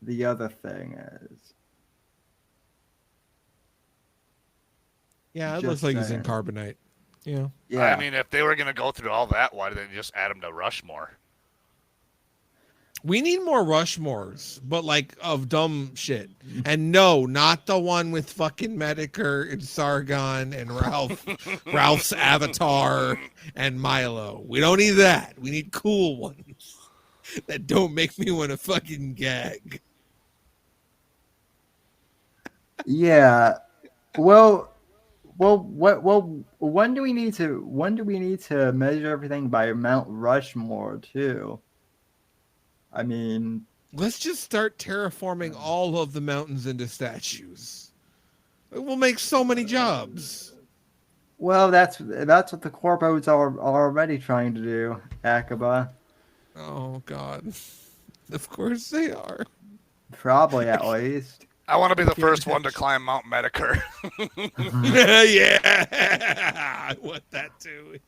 the other thing is. Yeah, it Just looks like he's saying. in carbonite. Yeah. Yeah. I mean, if they were going to go through all that, why did they just add him to Rushmore? We need more Rushmores, but like of dumb shit. And no, not the one with fucking Medicare and Sargon and Ralph's Avatar and Milo. We don't need that. We need cool ones that don't make me want to fucking gag. Yeah. Well, when do we need to measure everything by Mount Rushmore too? I mean, Let's just start terraforming all of the mountains into statues. It will make so many jobs. well, that's what the corpos are already trying to do, Akaba. Oh God. Of course they are. Probably at least. I want to be the first one to climb Mount Medicare. Yeah. I want that too.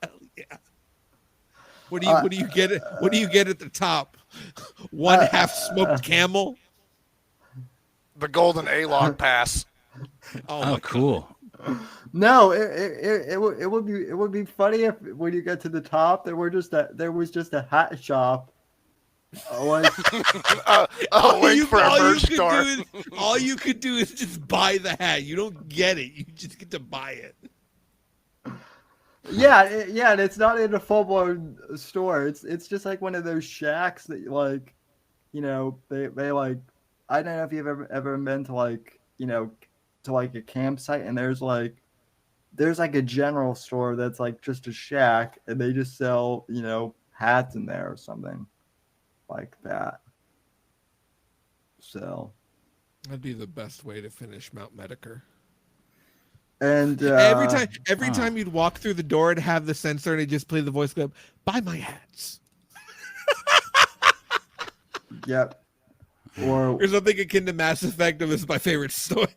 Hell yeah. What do you get at the top? One half smoked camel? The Golden A-Log Pass. Oh cool. No, it would be funny if when you get to the top there was just a hat shop. Link for a merch store. All you could do is just buy the hat. You don't get it. You just get to buy it. Yeah, and it's not in a full-blown store. It's just like one of those shacks that like, they like. I don't know if you've ever been to like, to like a campsite and there's like a general store that's like just a shack and they just sell, hats in there or something like that. So that'd be the best way to finish Mount Medicare. And every time you'd walk through the door and have the sensor and it just play the voice clip, buy my hats. Yep. Or something akin to Mass Effect. This is my favorite store.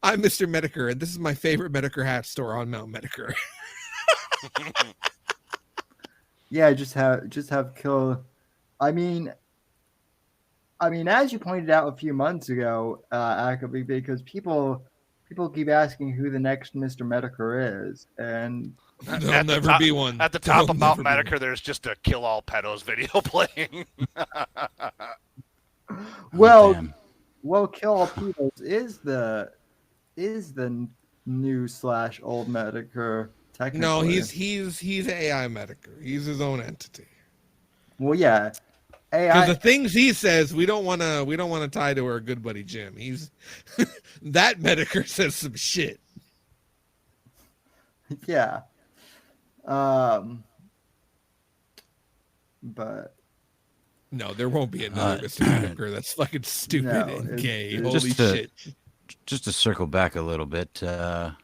I'm Mr. Medicare, and this is my favorite Medicare hat store on Mount Medicare. Yeah, just have kill. I mean, as you pointed out a few months ago, Akabi, because people keep asking who the next Mr. Medicare is, and there'll never be one. At the top of Mount Medicare, there's just a Kill All Pedos video playing. Well, Kill All Pedos is the new / old Medicare. Technically, No, he's AI Medicare. He's his own entity. Well, yeah. Because the things he says, we don't want to tie to our good buddy Jim. He's that Medicare says some shit. Yeah. But no, there won't be another Mr. Medicare. That's fucking stupid and gay. Holy shit. Just to circle back a little bit, that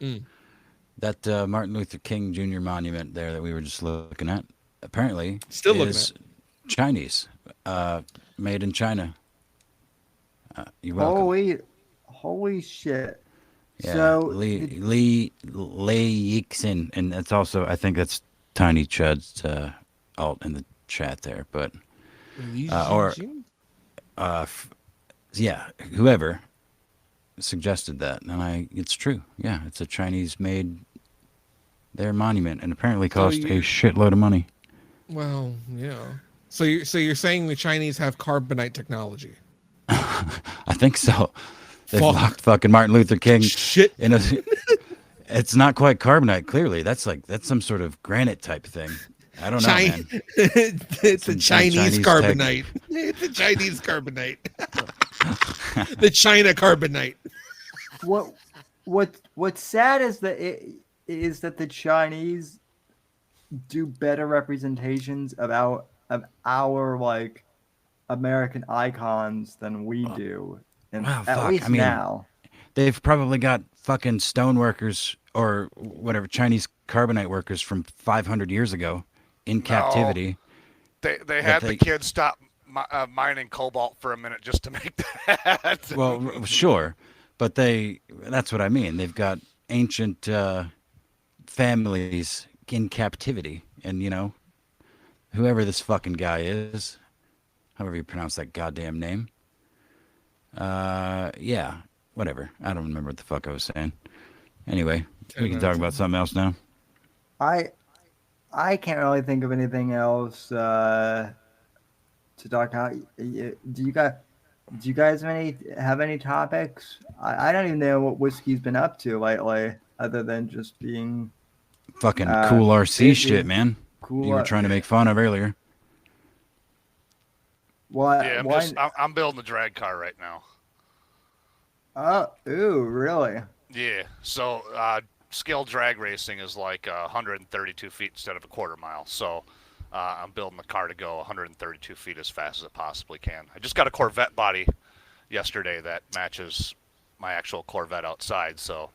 Martin Luther King Jr. monument there that we were just looking at, apparently is Chinese, made in China. You're welcome. Holy shit! Yeah, so Li Yixin, and that's also, I think that's Tiny Chud's alt in the chat there, but whoever suggested that, and it's true. Yeah, it's a Chinese made their monument, and apparently cost a shitload of money. Well, yeah. So you're saying the Chinese have carbonite technology? I think so. They locked fucking Martin Luther King shit in a. It's not quite carbonite. Clearly, that's some sort of granite type thing. I don't know, man. It's a Chinese carbonite. It's a Chinese carbonite. The China carbonite. What's sad is that the Chinese do better representations of our like American icons than we do. And at least now. They've probably got fucking stone workers or whatever, Chinese carbonite workers from 500 years ago in captivity. They had the kids stop mining cobalt for a minute just to make that. Well, sure. But that's what I mean. They've got ancient families in captivity. And, whoever this fucking guy is, however you pronounce that goddamn name. Yeah, whatever. I don't remember what the fuck I was saying. Anyway, we can talk about something else now. I can't really think of anything else. to talk about. Do you guys have any topics? I don't even know what Whiskey's been up to lately, other than just being Fucking cool RC busy. shit, man. Cool. You were trying to make fun of earlier. What? Yeah, I'm building the drag car right now. Ooh, really? Yeah. So scale drag racing is like 132 feet instead of a quarter mile. So I'm building the car to go 132 feet as fast as it possibly can. I just got a Corvette body yesterday that matches my actual Corvette outside. So.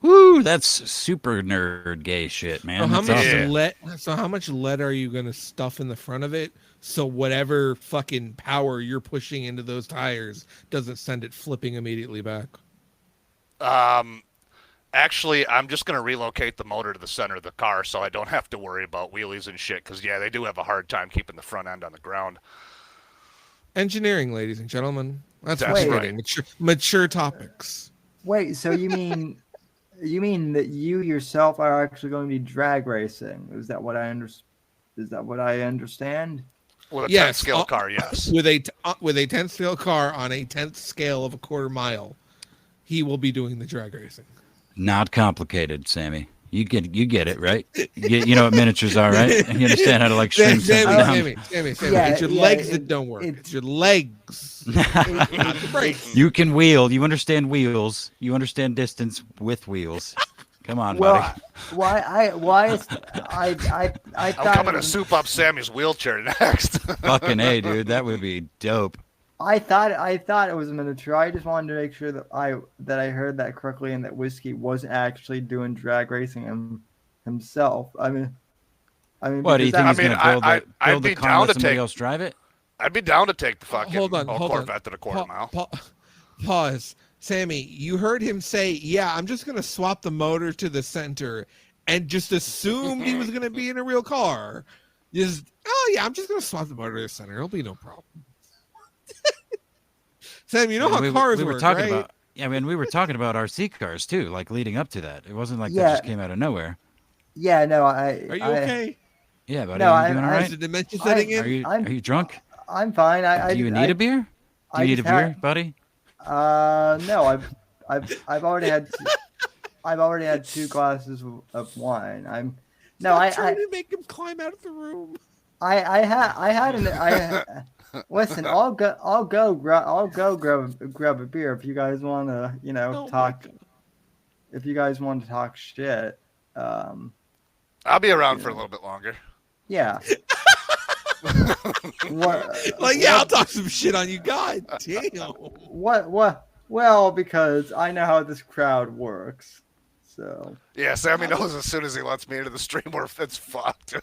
Woo, that's super nerd gay shit, man. So how much lead are you gonna stuff in the front of it? So whatever fucking power you're pushing into those tires doesn't send it flipping immediately back. Actually, I'm just gonna relocate the motor to the center of the car so I don't have to worry about wheelies and shit. Because yeah, they do have a hard time keeping the front end on the ground. Engineering, ladies and gentlemen. That's right. Mature topics. Wait, so you mean that you yourself are actually going to be drag racing? Is that what I understand? With a 10th scale car, yes. With a 10th scale car on a 10th scale of a quarter mile, he will be doing the drag racing. Not complicated, Sammy. You get it, right? You know what miniatures are, right? You understand how to like shrink something down. Sammy. It's your legs that don't work. It's your legs. Not the brakes. You can wheel. You understand wheels. You understand distance with wheels. Come on, buddy. I thought I'm coming to soup up Sammy's wheelchair next. Fucking A, dude. That would be dope. I thought it was a miniature. I just wanted to make sure that I heard that correctly and that Whiskey was actually doing drag racing himself. I mean, what do you think he's going to build a car and let somebody else drive it? I'd be down to take the fucking Corvette to the quarter mile. Pause. Sammy, you heard him say, yeah, I'm just going to swap the motor to the center, and just assumed he was going to be in a real car. I'm just going to swap the motor to the center. It'll be no problem. Sam, you know how cars work, right? We were talking about RC cars too, like leading up to that. It wasn't like that just came out of nowhere. Yeah, no, Are you okay? Yeah, buddy. No, are you doing all right? Is the dementia setting in? Are you drunk? I'm fine. Do you need a beer? Do you need a beer, buddy? No, I've already had 2 glasses of wine. I'm trying to make him climb out of the room. Listen, I'll go grab a beer if you guys want to, talk. If you guys want to talk shit, I'll be around for a little bit longer. Yeah. I'll talk some shit on you. God damn. What? Well, because I know how this crowd works. So. Yeah, Sammy knows as soon as he lets me into the stream where it's fucked.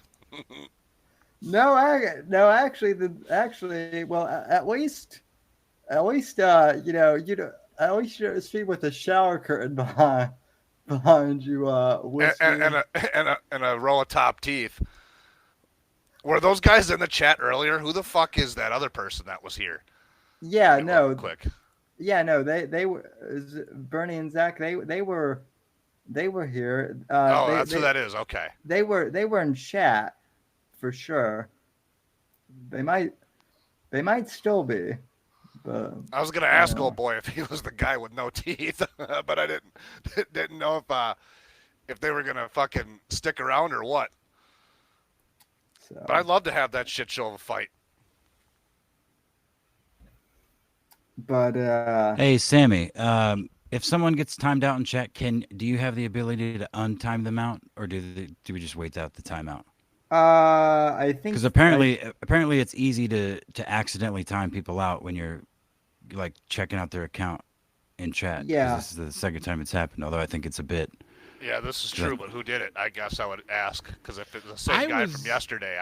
No, actually, well, at least, at least you speak with a shower curtain behind you, and a row of top teeth. Were those guys in the chat earlier? Who the fuck is that other person that was here? Yeah, Quick. Yeah, no, they were Bernie and Zach. They were here. That's who that is. Okay. They were in chat. For sure, they might still be. But I was gonna ask old boy if he was the guy with no teeth, but I didn't know if they were gonna fucking stick around or what. So. But I'd love to have that shit show of a fight. But hey, Sammy, if someone gets timed out in chat, do you have the ability to untime them out, or do we just wait out the timeout? I think because apparently it's easy to accidentally time people out when you're like checking out their account in chat. Yeah, this is the second time it's happened. Although I think it's a bit. Yeah, this is true, but who did it? I guess I would ask because if it was the same guy from yesterday,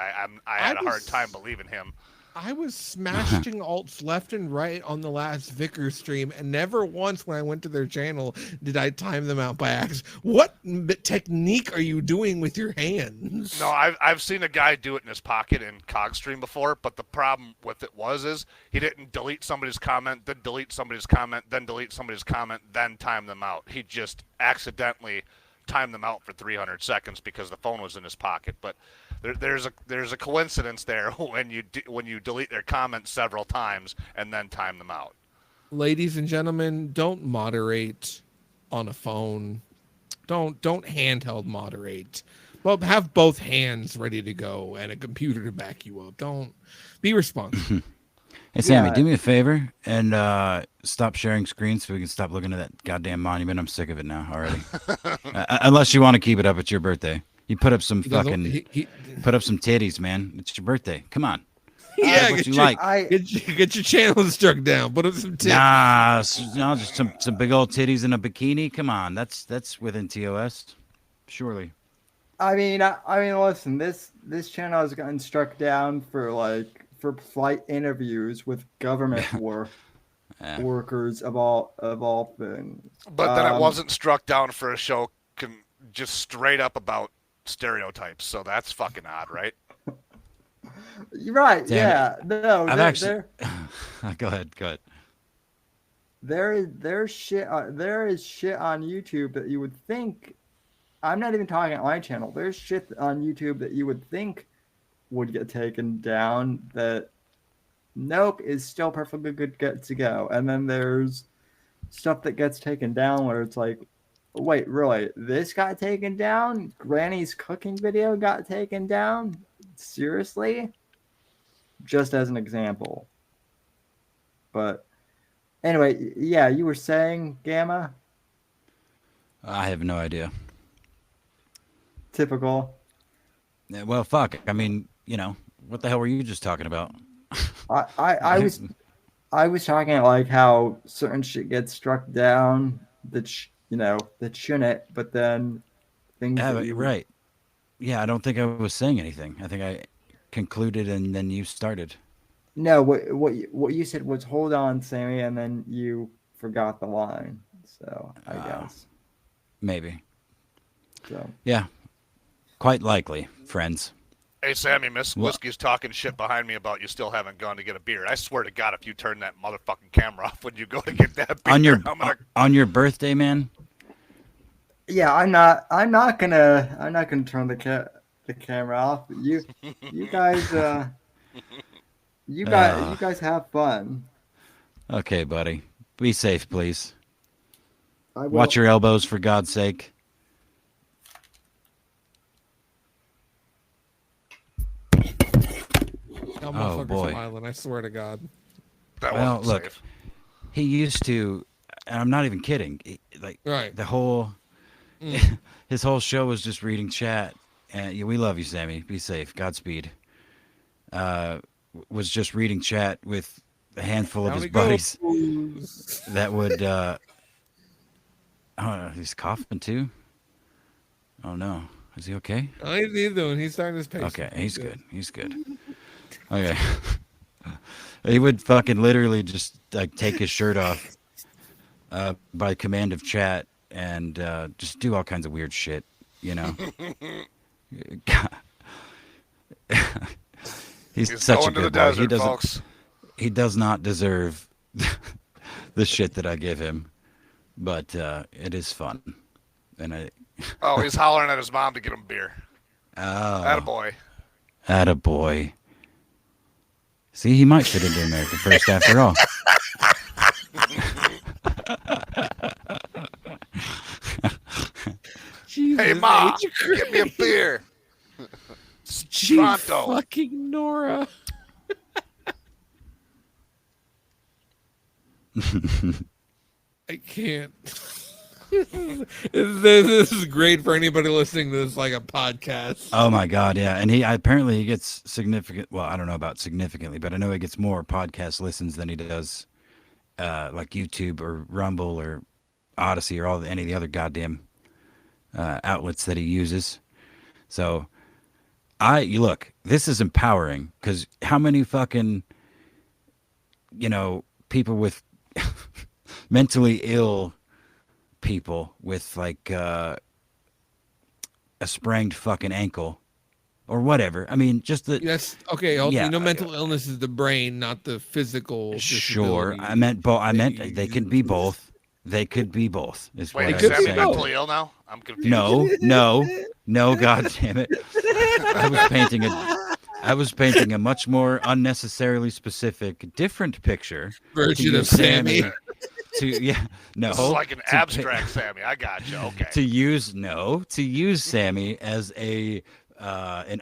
I had a hard time believing him. I was smashing alts left and right on the last Vickers stream, and never once when I went to their channel did I time them out by accident. What technique are you doing with your hands? No, I've seen a guy do it in his pocket in Cog stream before, but the problem with it is he didn't delete somebody's comment, then delete somebody's comment, then delete somebody's comment, then time them out. He just accidentally timed them out for 300 seconds because the phone was in his pocket. But there's a coincidence there when you delete their comments several times and then time them out. Ladies and gentlemen, don't moderate on a phone. Don't handheld moderate. Well, have both hands ready to go and a computer to back you up. Don't be responsible. Hey, Sammy, Yeah. do me a favor and stop sharing screens so we can stop looking at that goddamn monument. I'm sick of it now already. Unless you want to keep it up, it's your birthday. You put up some fucking, put up some titties, man. It's your birthday. Come on. Yeah, what you like. Get your channel struck down. Put up some tips. Nah, no, just some big old titties in a bikini. Come on, that's within TOS, surely. I mean, listen. This channel has gotten struck down for flight interviews with government workers of all things. But then it wasn't struck down for a show just straight up about stereotypes. So that's fucking odd, right? Right? Damn yeah. No. I've actually. Go ahead. There is shit on YouTube that you would think. I'm not even talking on my channel. There's shit on YouTube that you would think would get taken down that nope is still perfectly good to go. And then there's stuff that gets taken down where it's like, wait, really? This got taken down? Granny's cooking video got taken down? Seriously? Just as an example. But anyway, yeah, you were saying, Gamma? I have no idea. Typical. Yeah, well, fuck. I mean, what the hell were you just talking about? I was talking like how certain shit gets struck down that shouldn't, but then things right. Yeah, I don't think I was saying anything. I think I concluded and then you started. No, what you said was hold on, Sammy, and then you forgot the line. So I guess maybe. So yeah, quite likely, friends. Hey, Sammy, Miss Whiskey's talking shit behind me about you still haven't gone to get a beer. I swear to God, if you turn that motherfucking camera off when you go to get that beer, on your birthday, man. Yeah, I'm not gonna turn the camera off. You guys you guys have fun. Okay, buddy. Be safe, please. I will. Watch your elbows, for God's sake. Oh boy! Smiling, I swear to God. That wasn't look, safe. He used to, and I'm not even kidding. The whole, his whole show was just reading chat. And we love you, Sammy. Be safe. Godspeed. Was just reading chat with a handful of his buddies that would. Oh, he's coughing too. Oh no, is he okay? Oh, he's doing. He's starting his pace. Okay, he's good. He's good. Okay. He would fucking literally just take his shirt off by command of chat and just do all kinds of weird shit, He's such a good boy. He does not deserve the shit that I give him, but it is fun. And he's hollering at his mom to get him beer. Oh. Attaboy. See, he might fit into America First after all. Jesus, hey, Ma, give me a beer. Pronto. Fucking Nora. I can't. This is great for anybody listening to this like a podcast. Oh my God, yeah. And he gets significant, well, I don't know about significantly, but I know he gets more podcast listens than he does like YouTube or Rumble or Odyssey or any of the other goddamn outlets that he uses. So look, this is empowering because how many fucking people with mentally ill people with like a sprained fucking ankle or whatever. I mean, just the okay. Mental illness is the brain, not the physical. Sure, disability. I meant they can be both. They could be both. Is Wait, what is I'm Sammy saying. mentally ill now? I'm confused. No, God damn it! I was painting a much more unnecessarily specific, different picture. Version of Sammy. This is like an abstract Sammy. I got you. Okay. To use Sammy as an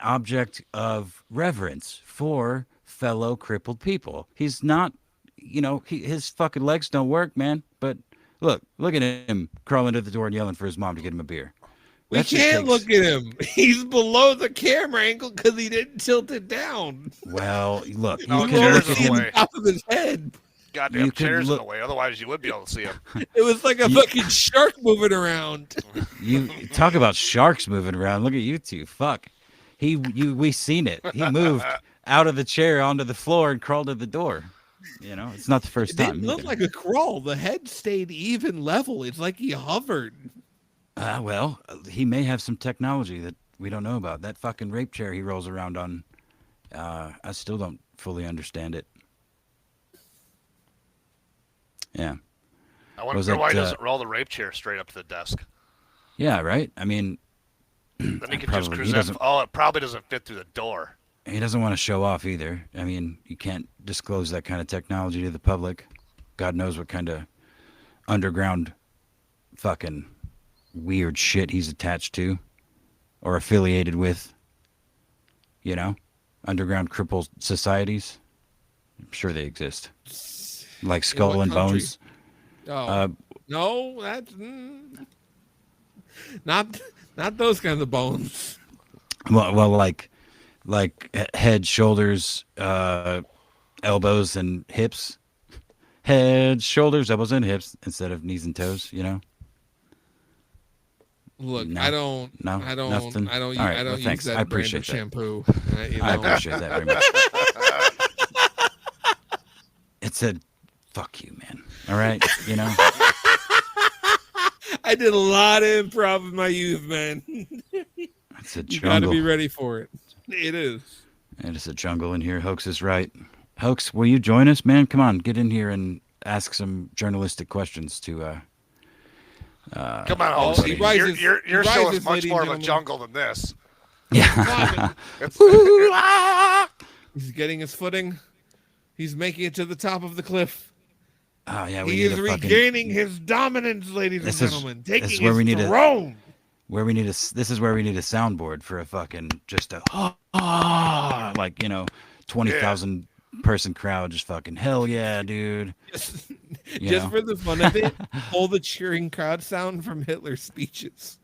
object of reverence for fellow crippled people. He's not, his fucking legs don't work, man. But look at him crawling to the door and yelling for his mom to get him a beer. We can't look at him. He's below the camera angle because he didn't tilt it down. Well, look, you No, can chairs look in at the him. way. Top of his head. Goddamn You could chairs in look- the way. Otherwise, you would be able to see him. It was like a fucking shark moving around. You talk about sharks moving around. Look at you two. Fuck. We seen it. He moved out of the chair onto the floor and crawled to the door. It's not the first It time. didn't look either. like a crawl. The head stayed even level. It's like he hovered. Well, he may have some technology that we don't know about. That fucking rape chair he rolls around on, I still don't fully understand it. Yeah. I wonder why he doesn't roll the rape chair straight up to the desk. Yeah, right? I mean, Then he could Probably- just he present. doesn't- Oh, it probably doesn't fit through the door. he doesn't want to show off either. I mean, you can't disclose that kind of technology to the public. God knows what kind of underground fucking weird shit he's attached to or affiliated with. Underground crippled societies. I'm sure they exist. Like Skull what and country? Bones. No, that's not those kinds of bones. Well, like head, shoulders, elbows, and hips. Head, shoulders, elbows, and hips instead of knees and toes. Look, No. I don't. No, I don't. nothing? I don't. All right, I don't well, use thanks. that I brand appreciate of that. shampoo. I appreciate that very much. It said, "Fuck you, man." All right, I did a lot of improv in my youth, man. it's a You got to jungle. be ready for it. It is. It is a jungle in here. Hoax is right. Hoax, will you join us, man? Come on, get in here and ask some journalistic questions to. Come on, Oh, Holmes. he Your rises- your he your show rises, is much ladies more and of a gentlemen. jungle than this. Yeah. It's, He's getting his footing. He's making it to the top of the cliff. Oh yeah, we He need is a fucking, regaining his dominance, ladies and This is- gentlemen. this Taking is where his we need a- throne. This is where we need a soundboard for a fucking just a 20,000 person crowd, just fucking hell yeah, dude. Just know. for the fun of it, pull the cheering crowd sound from Hitler's speeches.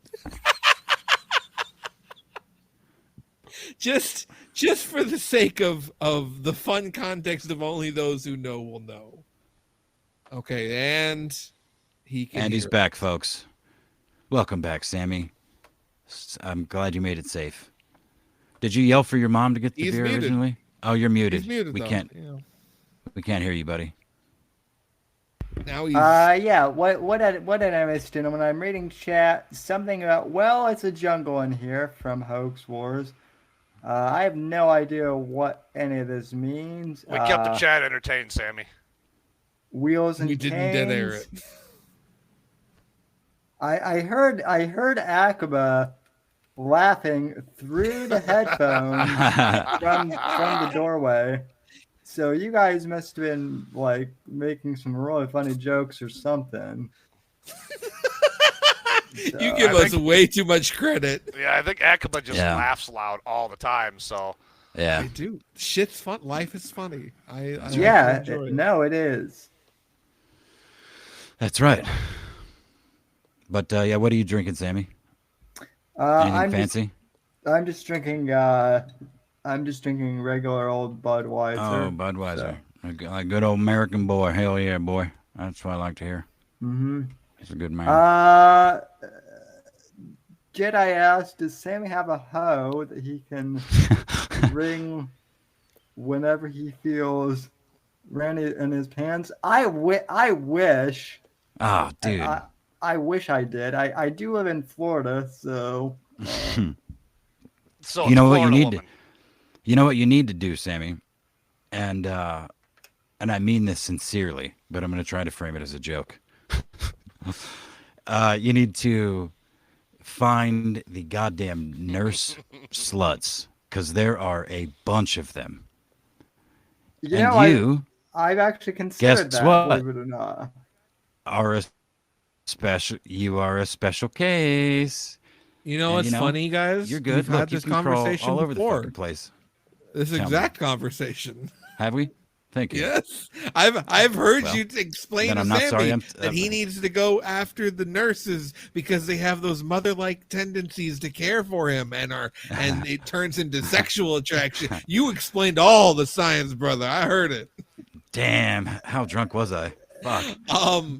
just for the sake of the fun context of only those who know will know. Okay, and he can And he's hear. back, folks. Welcome back, Sammy. I'm glad you made it safe. Did you yell for your mom to get the He's beer muted. originally? Oh, you're muted. He's muted. we though. can't Yeah. we can't hear you, buddy. Now he's Yeah. What did I miss, gentlemen? I'm reading chat. Something about it's a jungle in here from Hoax Wars. I have no idea what any of this means. we kept the chat entertained, Sammy. Wheels and we didn't dead air canes. it. I heard Akaba laughing through the headphones from the doorway. So you guys must have been like making some really funny jokes or something. You give us way too much credit. Yeah, I think Akaba just Yeah. laughs loud all the time. So Yeah. I do. Shit's fun. Life is funny. I Yeah, enjoy it. no, it is. That's right. But yeah, what are you drinking, Sammy? Anything I'm fancy? I'm just drinking regular old Budweiser. Oh, Budweiser. A good old American boy. Hell yeah, boy. That's what I like to hear. Mm-hmm. He's a good man. Jedi asked, does Sammy have a hoe that he can ring whenever he feels Randy in his pants? I wish. Oh, dude. I wish I did. I do live in Florida, so. so You know it's what you Florida need woman. You know what you need to do, Sammy? And I mean this sincerely, but I'm going to try to frame it as a joke. You need to find the goddamn nurse sluts, because there are a bunch of them. You And know, you I've actually considered guess that, what? believe it or not. You are a special case. You know And, what's funny, guys? You're good. We've Look, had you this can crawl conversation all over the before. fucking place. This Tell me. exact conversation. Have we? Thank you. Yes, I've heard Well, you explain then to I'm not sorry. Sammy that he needs to go after the nurses because they have those mother-like tendencies to care for him and it turns into sexual attraction. You explained all the science, brother. I heard it. Damn, how drunk was I? Fuck.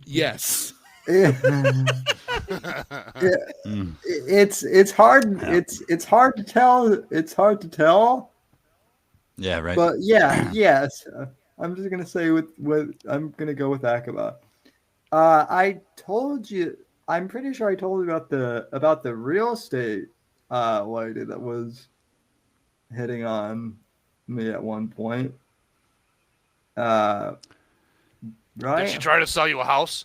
Yes. It's hard. It's hard to tell. It's hard to tell. Yeah, right. But yeah, yes. I'm just gonna say with I'm gonna go with Akaba. I told you. I'm pretty sure I told you about the real estate lady that was hitting on me at one point. Right? Did she try to sell you a house?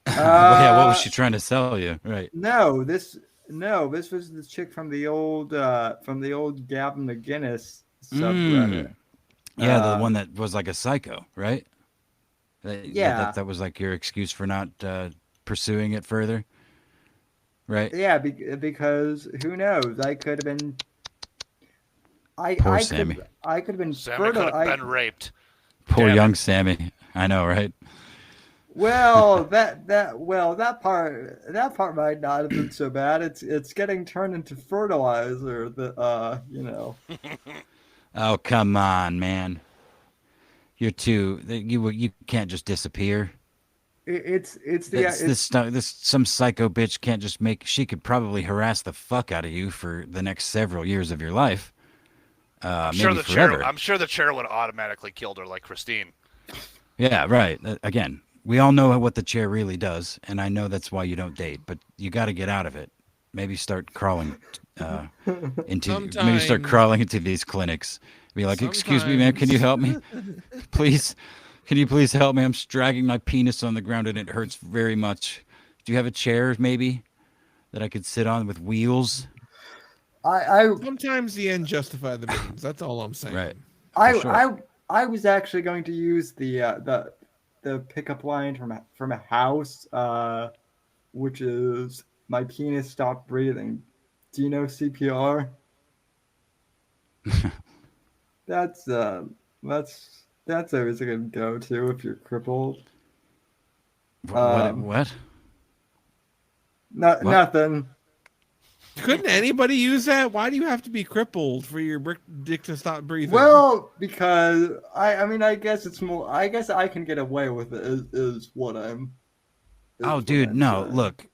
Well, yeah, what was she trying to sell you? Right. No, this was the chick from the old Gavin McGinnis subreddit. Yeah, the one that was like a psycho, right? Yeah. That was like your excuse for not pursuing it further, right? Yeah, because who knows? I could have been. Poor Sammy. I could have been. Sammy could have been raped. Poor young Sammy. I know, right? Well, that part might not have been so bad. It's getting turned into fertilizer. Oh, come on, man. You can't just disappear. It's some psycho bitch can't just she could probably harass the fuck out of you for the next several years of your life. I'm maybe sure forever. I'm sure the chair would have automatically killed her like Christine. Yeah, right. Again, we all know what the chair really does, and I know that's why you don't date, but you got to get out of it. Maybe start crawling into these clinics. Be like, "Excuse me, ma'am, can you help me? Please, can you please help me? I'm dragging my penis on the ground and it hurts very much. Do you have a chair maybe that I could sit on with wheels?" Sometimes the end justify the means. That's all I'm saying. Right. I was actually going to use the pickup line from a house, which is my penis stopped breathing. Do you know CPR? That's always a good go-to if you're crippled. What? Nothing. Couldn't anybody use that? Why do you have to be crippled for your dick to stop breathing? Well, because I guess it's more. I guess I can get away with it. Is what I'm. Oh, dude, no. Look,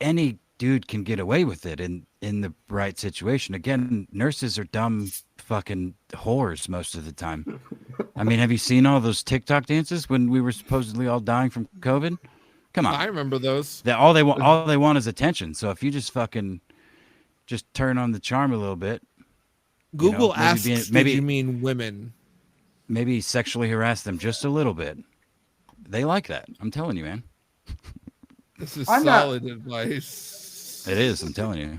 any dude can get away with it in the right situation. Again, nurses are dumb fucking whores most of the time. I mean, have you seen all those TikTok dances when we were supposedly all dying from COVID? Come on. I remember those. All they want is attention. So if you just turn on the charm a little bit. Google asks, maybe you mean women? Maybe sexually harass them just a little bit. They like that. I'm telling you, man. This is solid advice. It is. I'm telling you.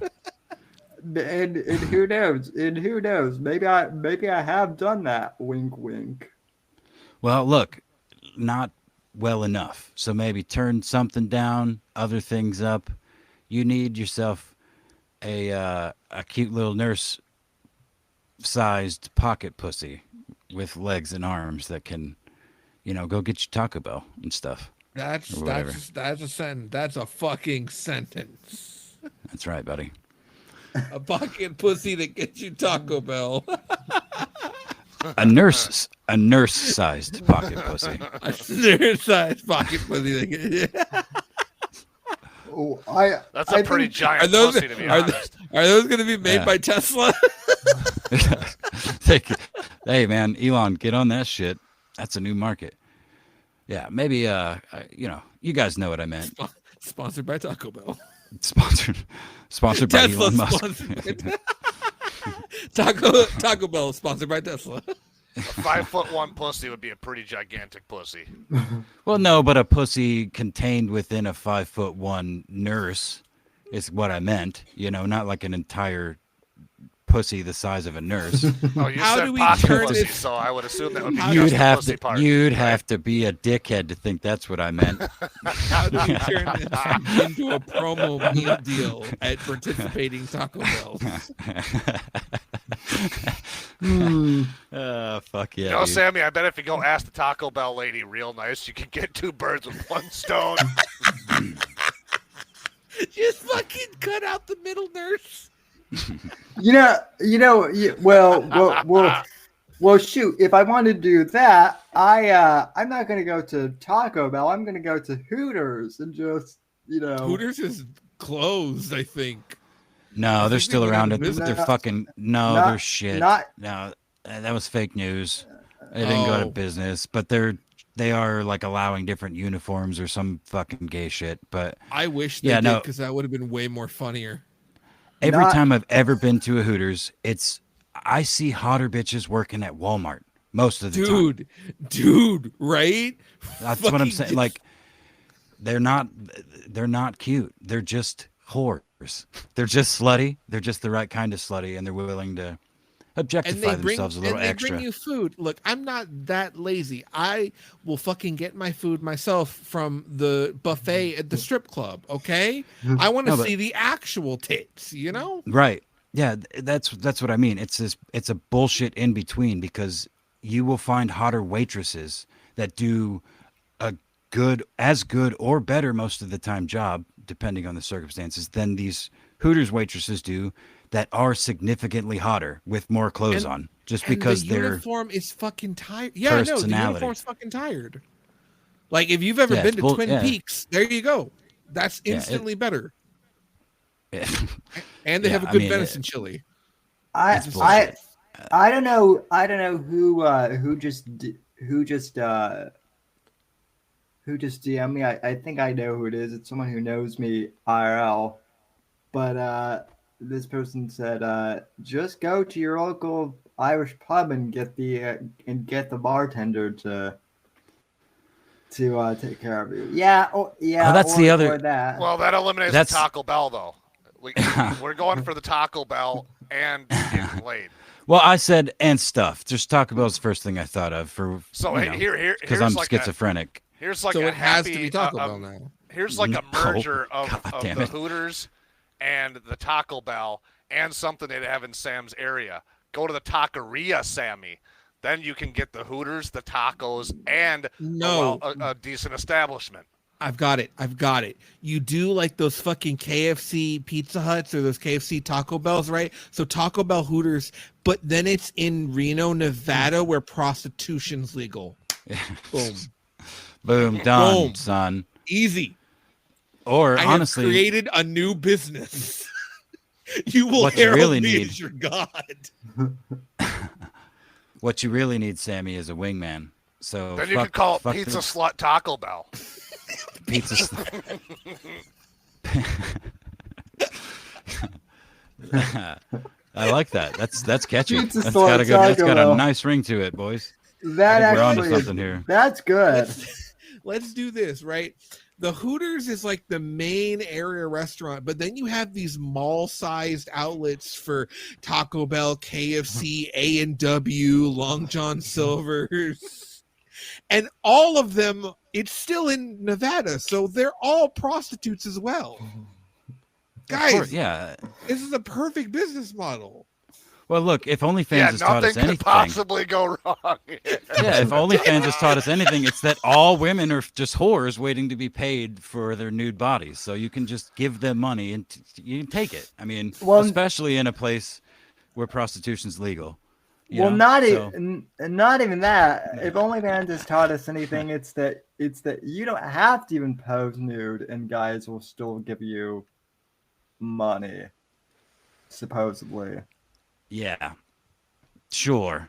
And who knows? Maybe I have done that. Wink, wink. Well, look, not well enough. So maybe turn something down, other things up. You need yourself a cute little nurse-sized pocket pussy with legs and arms that can, go get you Taco Bell and stuff. That's a sentence. That's a fucking sentence. That's right, buddy. A pocket pussy that gets you Taco Bell. A nurse-sized pocket pussy. A nurse-sized pocket pussy that gets you. That's a pretty giant pussy, to be honest. Are those going to be made by Tesla? Hey, man, Elon, get on that shit. That's a new market. Yeah, maybe, you guys know what I meant. Sponsored by Taco Bell. Sponsored by Tesla Elon Musk. Taco Bell, sponsored by Tesla. A 5'1" pussy would be a pretty gigantic pussy. Well, no, but a pussy contained within a 5'1" nurse is what I meant. You know, not like an entire pussy the size of a nurse. Oh, you How said do we pocket turn pussy, this- so I would assume that would be You'd just the have pussy to part. have to be a dickhead to think that's what I meant. How do we turn this into a promo meal deal at participating Taco Bells? Fuck yeah. You know, dude. Sammy, I bet if you go ask the Taco Bell lady real nice, you can get 2 birds with 1 stone. Just fucking cut out the middle nurse. Well, shoot. If I want to do that, I'm not going to go to Taco Bell. I'm going to go to Hooters and just, Hooters is closed, I think. No, they're still they went around. out of They're business. fucking they're shit. No, that was fake news. They didn't go out Oh. of business, but they are like allowing different uniforms or some fucking gay shit. But I wish they Yeah, did no. because that would have been way more funnier. every Not- time I've ever been to a Hooters, I see hotter bitches working at Walmart most of the time. Dude, right? That's what I'm fucking saying. get- Like they're not cute. They're just whores. They're just slutty. They're just the right kind of slutty, and they're willing to And objectify themselves a little extra. bring you food. Look, I'm not that lazy. I will fucking get my food myself from the buffet at the strip club. Okay, I want to No, but- see the actual tits. You know? Right. Yeah, that's what I mean. It's a bullshit in between because you will find hotter waitresses that do as good or better most of the time job, depending on the circumstances, than these Hooters waitresses do that are significantly hotter with more clothes And- on, just And because the they're uniform is fucking tired. Yeah, no, the personality. uniform's fucking tired. Like if you've ever Yeah, been it's to bull- Twin yeah. Peaks, there you go. That's Yeah, instantly better. Yeah. And they Yeah, have a I good mean, venison chili. I bullshit. don't know who just DM'd me. I think I know who it is. It's someone who knows me IRL. But this person said, just go to your local Irish pub and get the bartender to take care of you. Yeah, that's the other- or that. Well, that eliminates That's- the Taco Bell, though. We're going for the Taco Bell and getting laid. Well, I said and stuff. Just Taco Bell's the first thing I thought of for So because here's I'm like schizophrenic. here's like So a it has to happy, be Taco Bell now. Here's like a No, merger of God damn the it. Hooters and the Taco Bell and something they have in Sam's area. Go to the Taqueria, Sammy. Then you can get the Hooters, the tacos, and a decent establishment. I've got it. You do like those fucking KFC Pizza Huts or those KFC Taco Bells, right? So Taco Bell, Hooters, but then it's in Reno, Nevada, where prostitution's legal. Boom. Boom, done, Boom. son. Easy. Or I honestly, have created a new business. You will What you herald really me need- as your god. what you really need, Sammy, is a wingman. So Then you can call it fuck Pizza the Slut Taco Bell. pizza. I like that. That's catchy. Pizza That's Slut got a good. That's Taco got Bell. a nice ring to it, boys. That I think we're onto actually something here. That's good. Let's do this, right? The Hooters is like the main area restaurant, but then you have these mall-sized outlets for Taco Bell, KFC, A&W, Long John Silver's, and all of them, it's still in Nevada, so they're all prostitutes as well. Of Guys, course, yeah. this is a perfect business model. Well, look, if OnlyFans Yeah, has taught nothing us could anything, possibly go wrong. yeah, if OnlyFans has taught us anything, it's that all women are just whores waiting to be paid for their nude bodies. So you can just give them money and you can take it. I mean, Well, especially in a place where prostitution's legal. you Well, know? not even that. If OnlyFans has taught us anything, it's that you don't have to even pose nude, and guys will still give you money, supposedly. Yeah, sure.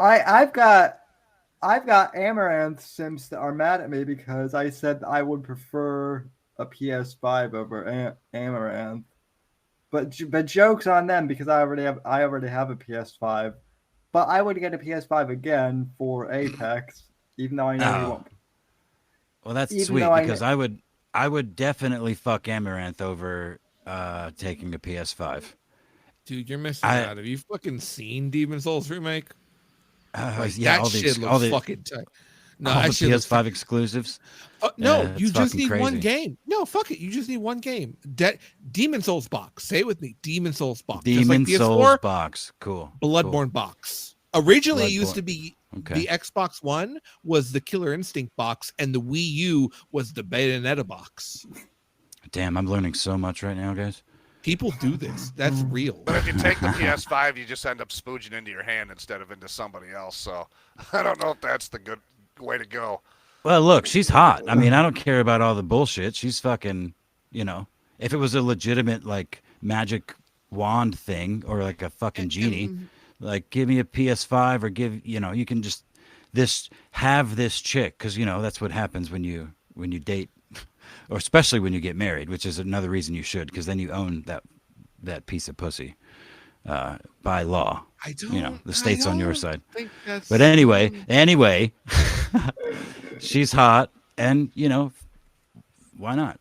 I've got Amaranth Sims that are mad at me because I said I would prefer a PS5 over Amaranth. But jokes on them because I already have a PS5. But I would get a PS5 again for Apex, even though I know he won't. Well, that's Even sweet though because I would definitely fuck Amaranth over taking a PS5. Dude, you're missing out. Have you fucking seen Demon Souls remake? Like Yeah, that shit looks fucking tight. No, all that the shit looks PS5 exclusives. No, you just need crazy. one game. No, fuck it. You just need one game. Demon Souls box. Say it with me. Demon Souls box. Demon just like Souls PS4, box. Cool. Bloodborne box. Originally, it used Bloodborne. to be Okay. the Xbox One was the Killer Instinct box, and the Wii U was the Bayonetta box. Damn, I'm learning so much right now, guys. People do this. That's real. But if you take the PS5, you just end up spooging into your hand instead of into somebody else. So I don't know if that's the good way to go. Well, look, she's hot. I mean, I don't care about all the bullshit. She's fucking, you know, if it was a legitimate, like, magic wand thing or, like, a fucking genie, like, give me a PS5 or you can just have this chick. Because, that's what happens when you date, or especially when you get married, which is another reason you should, because then you own that piece of pussy by law. The state's on your side. But anyway, she's hot, and why not?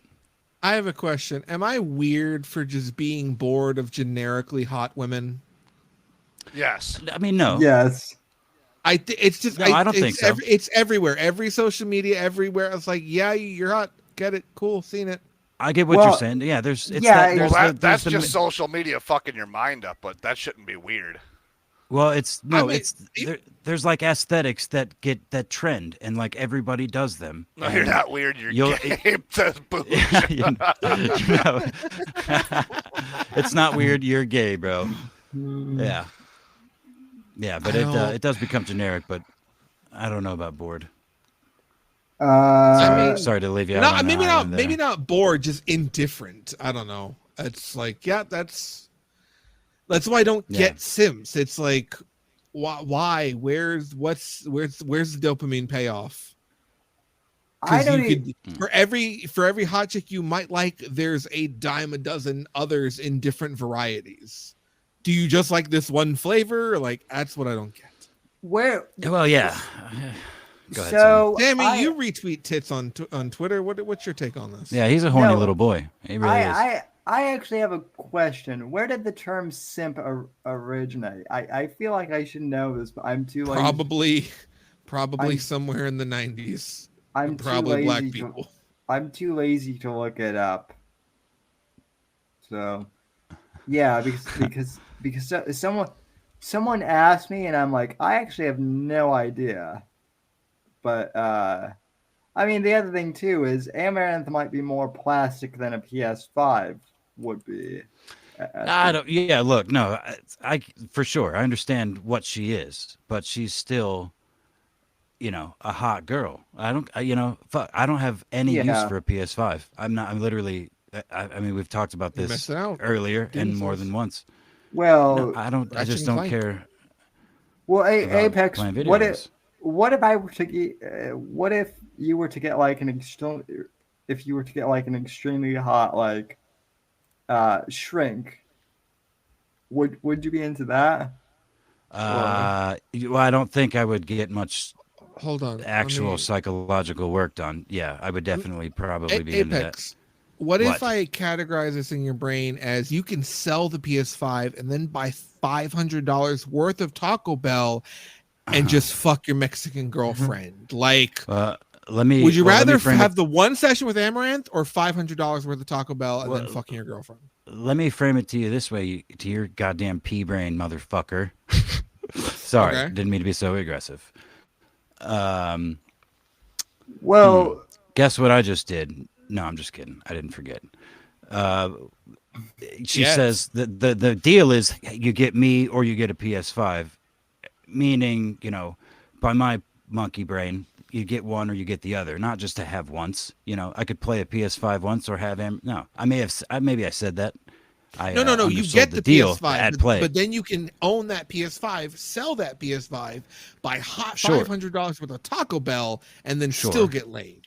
I have a question. Am I weird for just being bored of generically hot women? Yes. I mean, no. Yes. It's just. No, I don't think so. It's everywhere. Every social media, everywhere. It's like, yeah, you're hot. Get it. Cool. Seen it. I get what you're saying. Yeah, that's just social media fucking your mind up, but that shouldn't be weird. Well, there's like aesthetics that trend, and like everybody does them. No, you're not weird. You're gay. It's not weird. You're gay, bro. Yeah, but it does become generic. But I don't know about bored. Sorry to leave you out. No, maybe not bored, just indifferent. I don't know. It's like, yeah, that's why I don't get Sims. It's like, why? Where's the dopamine payoff? For every hot chick you might like, there's a dime a dozen others in different varieties. Do you just like this one flavor? Like, that's what I don't get. Well, yeah. Go ahead, so, Sammy, you retweet tits on Twitter. What's your take on this? Yeah, he's a horny little boy. He really is. I actually have a question. Where did the term simp originate? I feel like I should know this, but I'm too lazy. Probably somewhere in the 90s. I'm probably too lazy black people. I'm too lazy to look it up. So, yeah, because someone asked me, and I'm like, I actually have no idea. But I mean, the other thing too is Amaranth might be more plastic than a PS5 would be. I don't. Yeah, look, no, I for sure I understand what she is, but she's still, a hot girl. I don't have any use for a PS5. I'm literally. I mean, we've talked about this earlier and more than once. Well, I don't. I just don't care. Well, Apex. What if I were to get? What if you were to get like an extremely hot like shrink? Would you be into that? Well, I don't think I would get much. Hold on. Actual psychological work done. Yeah, I would definitely probably be into that. What if I categorize this in your brain as you can sell the PS5 and then buy $500 worth of Taco Bell and just fuck your Mexican girlfriend? Like, would you rather have the one session with Amaranth or $500 worth of Taco Bell and then fucking your girlfriend? Let me frame it to you this way, to your goddamn pea brain motherfucker. Sorry, didn't mean to be so aggressive. Guess what I just did? No, I'm just kidding. I didn't forget. She says the deal is you get me or you get a PS5. Meaning, by my monkey brain, you get one or you get the other, not just to have once. I could play a PS5 once or have maybe I said that. No. You get the deal PS5, at play, but then you can own that PS5, sell that PS5, buy $500 worth of Taco Bell, and then still get laid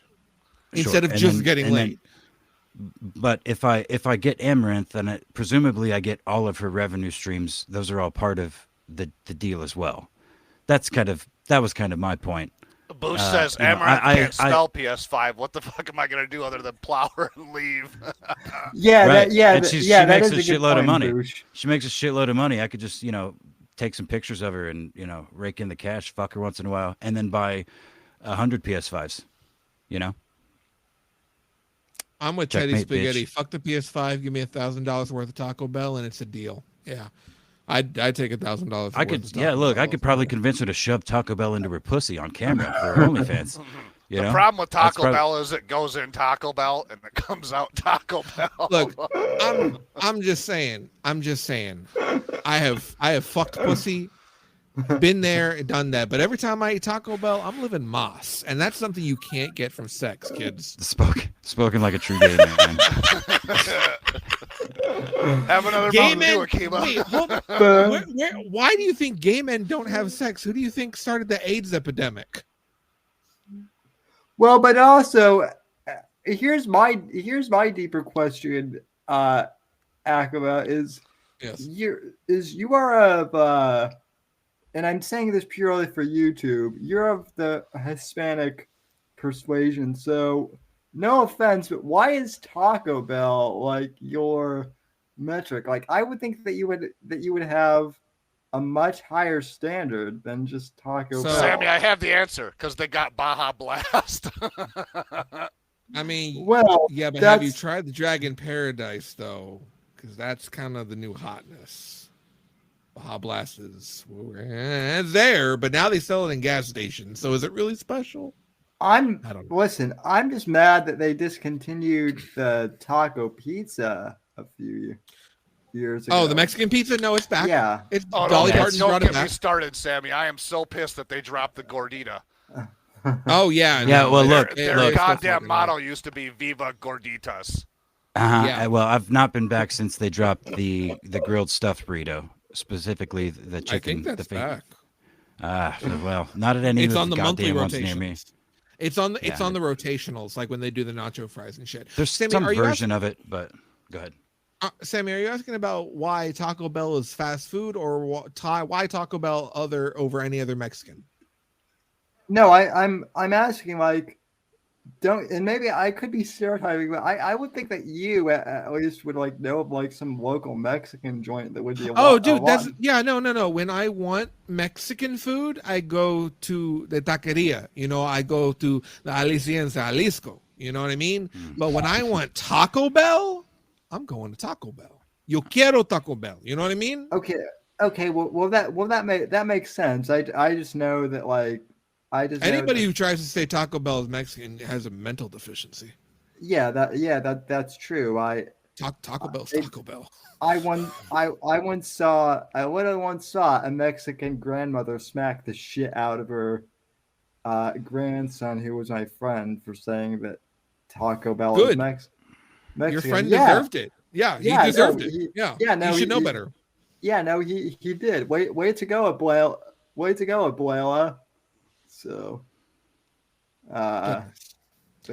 instead of just getting laid. But if I get Amaranth, then presumably I get all of her revenue streams. Those are all part of the deal as well. That was kind of my point. Boosh says you know, Amaranth I- can't I- spell PS5. What the fuck am I gonna do other than plow her and leave? Yeah, Right. And she she makes is a good shitload of point, money. Boosh. She makes a shitload of money. I could just, take some pictures of her and, rake in the cash, fuck her once in a while, and then buy 100 PS5s, you know? I'm with Teddy Checkmate, Spaghetti. bitch. Fuck the PS5. Give me $1,000 worth of Taco Bell, and it's a deal. Yeah, I'd take $1,000. I could, look, I could probably convince her to shove Taco Bell into her pussy on camera for her OnlyFans. The problem with Taco Bell is it goes in Taco Bell and it comes out Taco Bell. Look, I'm just saying. I have fucked pussy, been there and done that. But every time I eat Taco Bell, I'm living moss, and that's something you can't get from sex, kids. Spoken like a true gay man. Have another Gay Mountain men. Dew, Akiva. Wait, hold on. Why do you think gay men don't have sex? Who do you think started the AIDS epidemic? Well, but also, here's my deeper question, Akaba, is Yes. you are of and I'm saying this purely for YouTube, you're of the Hispanic persuasion, so no offense, but why is Taco Bell like your metric? Like, I would think that you would have a much higher standard than just Taco Bell. Sammy, I have the answer because they got Baja Blast. I mean, well, yeah, but have you tried the Dragon Paradise though? Because that's kind of the new hotness. Baja Blast is there, but now they sell it in gas stations. So is it really special? I don't know. Listen, I'm just mad that they discontinued the taco pizza a few years ago. Oh, the Mexican pizza? No, it's back. Yeah. It's Dolly Parton don't brought it get me back. started, Sammy. I am so pissed that they dropped the Gordita. Oh yeah. Yeah, well, look, Their goddamn motto used to be "Viva Gorditas." Yeah. Well, I've not been back since they dropped the grilled stuffed burrito, specifically the chicken. I think that's back. Well, not at any It's of on the the monthly goddamn ones near me. rotations. It's on the rotationals, like when they do the nacho fries and shit. There's Sammy, some are you version of it, but go ahead. Sammy, are you asking about why Taco Bell is fast food, or why Taco Bell over any other Mexican? No, I'm asking, like, and maybe I could be stereotyping, but I would think that you at least would like know of like some local Mexican joint that would be No. When I want Mexican food, I go to the taqueria. I go to the Alicia in Jalisco. You know what I mean? But when I want Taco Bell, I'm going to Taco Bell. Yo quiero Taco Bell. You know what I mean? Okay. Well, that makes sense. I just know that, like, Anybody who tries to say Taco Bell is Mexican has a mental deficiency. That's true. Taco Bell's Taco Bell. I literally once saw a Mexican grandmother smack the shit out of her grandson, who was my friend, for saying that Taco Bell is Mexican. Your friend deserved it. Yeah, he deserved it. He should know better. Yeah, no, he did. Way to go, Abuela. So, but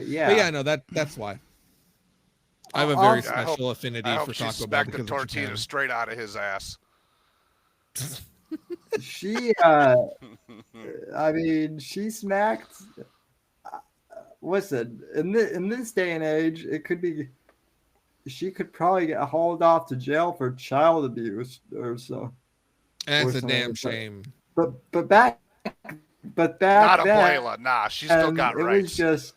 yeah, no, that's why. I have a very special affinity for Taco Bell. Smacked the tortilla straight out of his ass. She, she smacked. Listen, in this day and age, it could be. She could probably get hauled off to jail for child abuse or so. That's a damn shame. But back Not then, Abuela. Nah, she's still got rights. It was just.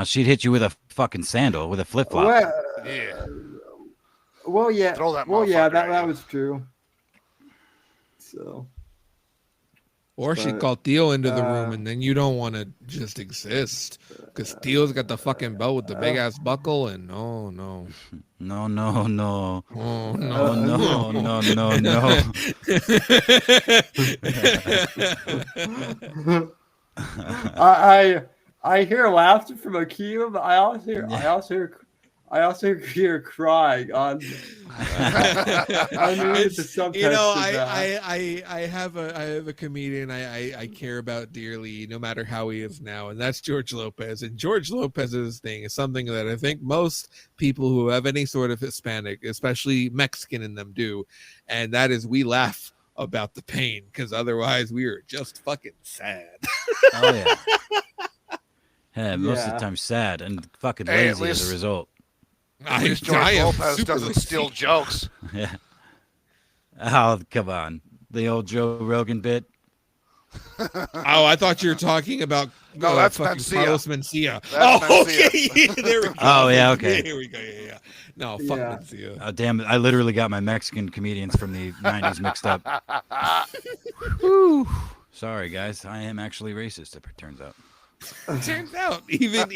She'd hit you with a fucking sandal, with a flip flop. Well, yeah. Throw that that was true. So. Or she called Theo into the room, and then you don't want to just exist, because Theo's got the fucking belt with the big ass buckle, and no. No. Oh no. No. I hear laughter from Akiva, but I also also hear crying on underneath the subtext. You know, of that. I have a comedian I care about dearly, no matter how he is now, and that's George Lopez. And George Lopez's thing is something that I think most people who have any sort of Hispanic, especially Mexican in them, do, and that is we laugh about the pain, because otherwise we are just fucking sad. Oh yeah. Yeah, most of Yeah. the time sad and fucking Hey, at lazy as least- a result. At least George Lopez doesn't steal jokes. Yeah. Oh, come on. The old Joe Rogan bit. Oh, I thought you were talking about No, that's fucking Mencia. Carlos Mencia. That's Okay. There we go. Oh, yeah, okay. Here we go. Yeah. No, fuck Yeah. Mencia. Oh, damn it. I literally got my Mexican comedians from the 90s mixed up. Whew. Sorry, guys. I am actually racist, it turns out. Turns out, even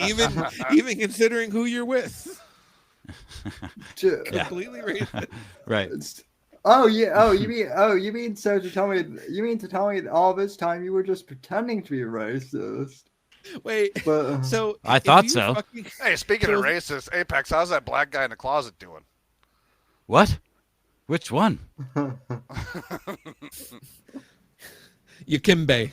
considering who you're with, To- Yeah. completely racist. Right. Oh yeah. Oh, you mean so to tell me? You mean to tell me that all this time you were just pretending to be racist? Wait, But so I if thought you so. Hey, speaking So- of racist, Apex, how's that black guy in the closet doing? What? Which one? Yakimbe.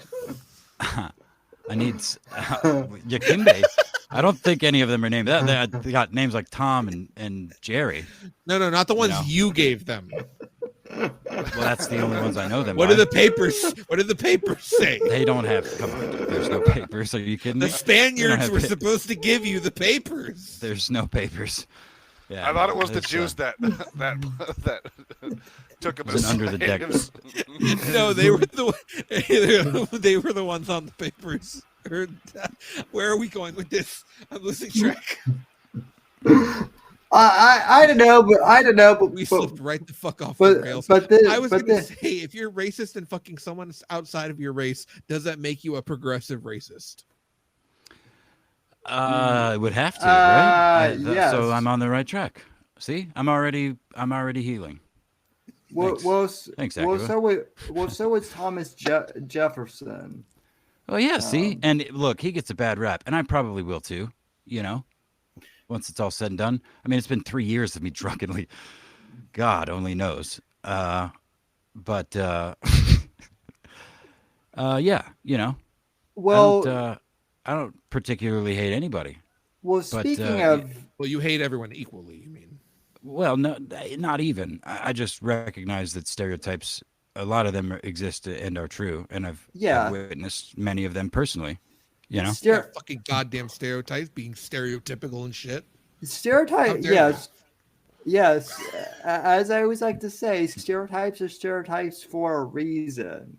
I need Yakimbe. I don't think any of them are named that. They got names like Tom and Jerry. No, not the ones No. you gave them. Well, that's the only ones I know them What by. do the papers? What did the papers say? They don't have. Come on, there's no papers. Are you kidding me? The Spaniards have were pa- supposed to give you the papers. There's no papers. Yeah, I thought it was the there's, Jews that took him It was as an under the deck. slaves. No, they were they were the ones on the papers. Where are we going with this? I'm losing track. I don't know, but We but, slipped right the fuck off but, the rails. but this, I was but going to this, say, if you're racist and fucking someone outside of your race, does that make you a progressive racist? It would have to, right? yes. So I'm on the right track. See, I'm already healing. well, Thanks, well, Acura. so was Thomas Jefferson. Oh yeah, see, and look, he gets a bad rap, and I probably will too. You know, once it's all said and done. I mean, it's been 3 years of me drunkenly. God only knows. But yeah, you know. Well, I don't particularly hate anybody. well, but, speaking of, Well, you hate everyone equally, you mean? Well, no, not even. I just recognize that stereotypes, a lot of them exist and are true, and I've witnessed many of them personally. You know, Fucking goddamn stereotypes, being stereotypical and shit. stereotype. Yes, yes. As I always like to say, stereotypes are stereotypes for a reason.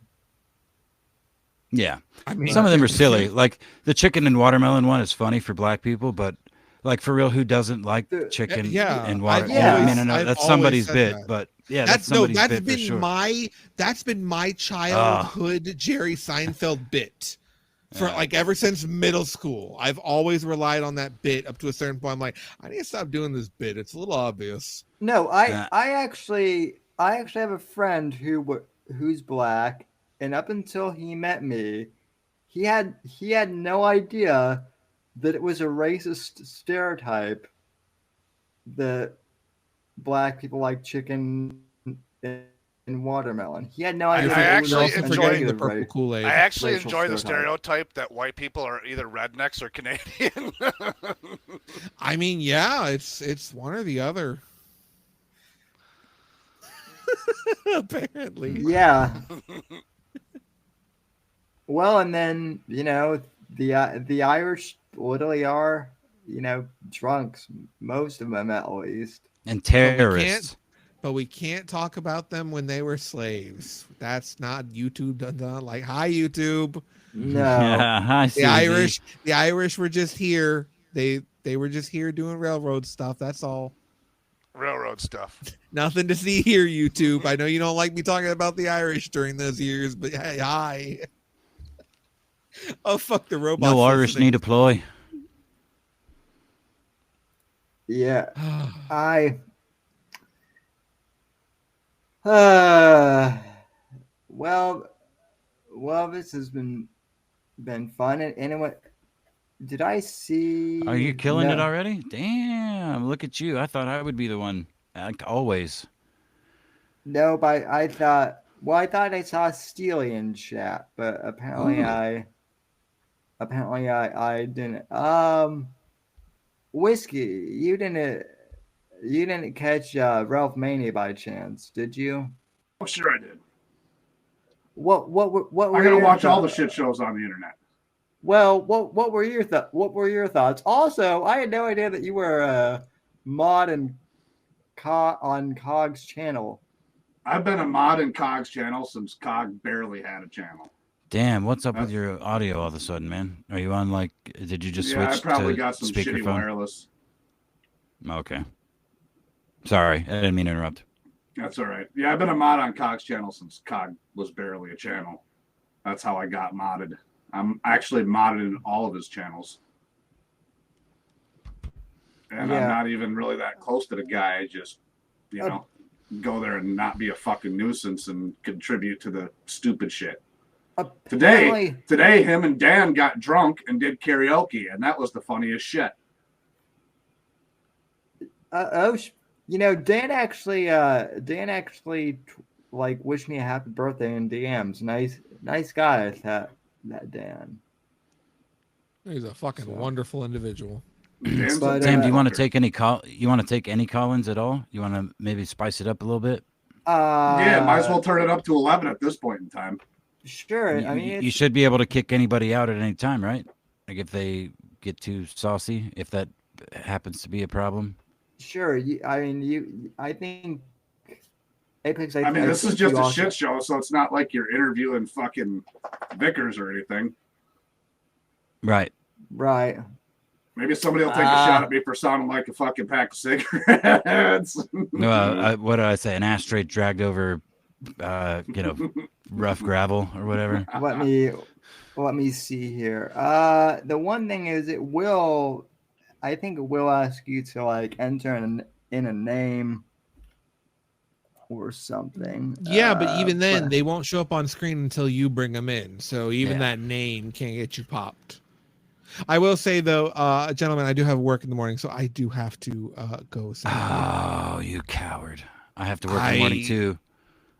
yeah. I mean, Some of them are silly. Like the chicken and watermelon one is funny for black people, but like for real, who doesn't like chicken and watermelon? always- I mean, I know I've that's always somebody's said bit, that. but yeah, that's somebody's that's bit been for sure. that's been my childhood Jerry Seinfeld bit for like ever since middle school. I've always relied on that bit up to a certain point. I'm like, I need to stop doing this bit. It's a little obvious. No, I actually have a friend who's black, and up until he met me, he had no idea that it was a racist stereotype that black people like chicken and watermelon. He had no idea. I that it was actually also enjoy negative the purple race. Kool-Aid. I actually Racial enjoy the stereotype. stereotype that white people are either rednecks or Canadian. I mean, yeah, it's one or the other. Apparently. Yeah. Well, and then the Irish literally are drunks, most of them at least. And terrorists. But we can't talk about them when they were slaves. That's not YouTube done like, hi YouTube. No. Yeah, hi, Susie. The Irish were just here. They were just here doing railroad stuff. That's all. Railroad stuff. Nothing to see here, YouTube. I know you don't like me talking about the Irish during those years, but hey, hi. Oh, fuck the robots. No Irish listening. need a ploy. Yeah. Well, this has been fun. And anyway, did I see? Are you killing No. it already? Damn. look at you. I thought I would be the one, like always. No, but I thought I saw Steely in chat, but apparently Ooh. I didn't. Whiskey, you didn't catch Ralph Maney by chance, did you? Oh, sure I did. What were I gotta your watch all the thoughts? shit shows on the internet. Well, what were your thoughts? Also, I had no idea that you were a mod on Cog's channel. I've been a mod in Cog's channel since Cog barely had a channel. Damn, what's up with your audio all of a sudden, man? Are you on like? Did you just Yeah, I switch probably to got some shitty speakerphone? wireless. Okay. Sorry, I didn't mean to interrupt. That's all right. Yeah, I've been a mod on Cog's channel since Cog was barely a channel. That's how I got modded. I'm actually modded in all of his channels. And I'm not even really that close to the guy. I just, go there and not be a fucking nuisance and contribute to the stupid shit. Today, him and Dan got drunk and did karaoke, and that was the funniest shit. Dan actually like wished me a happy birthday in DMs. Nice guy, that Dan. He's a fucking wonderful individual. But, Sam, do you want to take any call? You want to take any call-ins at all? You want to maybe spice it up a little bit? Yeah, might as well turn it up to 11 at this point in time. Sure. I mean, you should be able to kick anybody out at any time, right? Like if they get too saucy, if that happens to be a problem. Sure. I think Apex. This is just a shit show, so it's not like you're interviewing fucking Vickers or anything. Right. Right. Maybe somebody will take a shot at me for sounding like a fucking pack of cigarettes. What did I say? An ashtray dragged over, rough gravel or whatever. Let me see here. The one thing is, I think it will ask you to like enter in a name or something. Yeah, but even then, they won't show up on screen until you bring them in. So even that name can't get you popped. I will say though, gentlemen, I do have work in the morning, so I do have to go. Oh, you coward! I have to work in the morning too.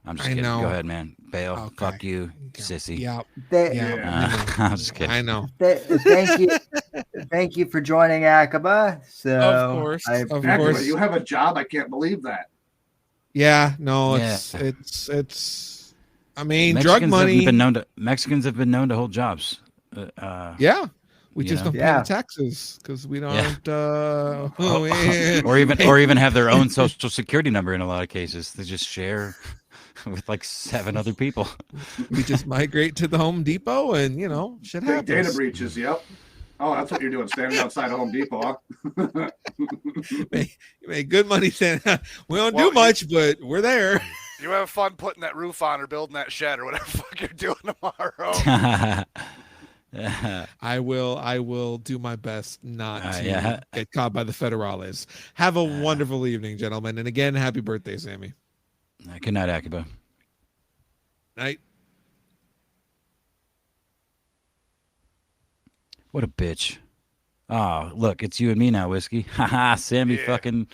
I'm just kidding. Know. Go ahead, man. Bail. Okay. Fuck you, sissy. Yeah. I'm just kidding. I know. Thank you for joining Akaba. So of course. You have a job. I can't believe that. Yeah. No. It's. I mean, drug money. Mexicans have been known to hold jobs. Yeah. We just don't pay the taxes because we don't. Or even have their own social security number in a lot of cases. They just share with like 7 other people. We just migrate to the Home Depot, and shit happens. Data breaches. Yep. Oh, that's what you're doing, standing outside of Home Depot. Huh? You make good money saying we don't do much, but we're there. You have fun putting that roof on or building that shed or whatever the fuck you're doing tomorrow. I will do my best not to get caught by the federales. Have a wonderful evening, gentlemen. And again, happy birthday, Sammy. Good night, Akiba. Night. What a bitch. Oh, look, it's you and me now, Whiskey. Haha, Sammy fucking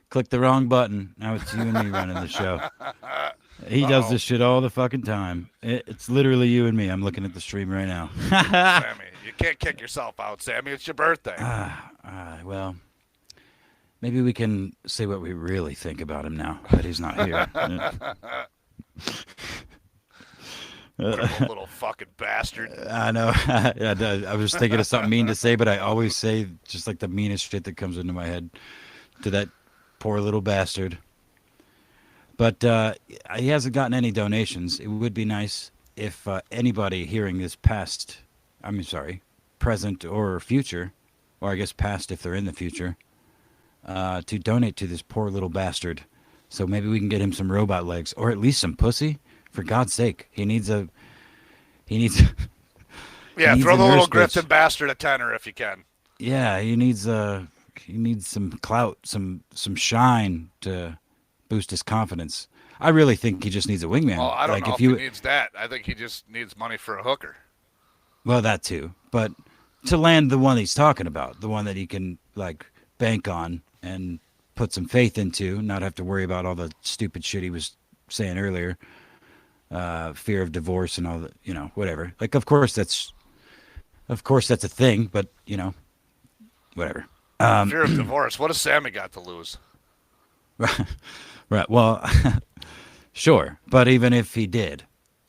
clicked the wrong button. Now it's you and me running the show. He does this shit all the fucking time. It's literally you and me. I'm looking at the stream right now. Sammy, you can't kick yourself out, Sammy. It's your birthday. Well, maybe we can say what we really think about him now that he's not here. Little fucking bastard. I know. I was thinking of something mean to say, but I always say just like the meanest shit that comes into my head to that poor little bastard. But he hasn't gotten any donations. It would be nice if anybody hearing this present or future, or I guess past if they're in the future, to donate to this poor little bastard. So maybe we can get him some robot legs, or at least some pussy. For God's sake, he needs. Yeah, throw the little Griffin bastard a tenner if you can. Yeah, he needs some clout, some shine to boost his confidence. I really think he just needs a wingman. Well, I don't know if he needs that. I think he just needs money for a hooker. Well, that too. But to land the one he's talking about, the one that he can like bank on and put some faith into, not have to worry about all the stupid shit he was saying earlier, fear of divorce and all the, you know, whatever. Like, of course that's a thing, but you know, whatever. Fear of divorce. What has Sammy got to lose? Right. Well, sure, but even if he did,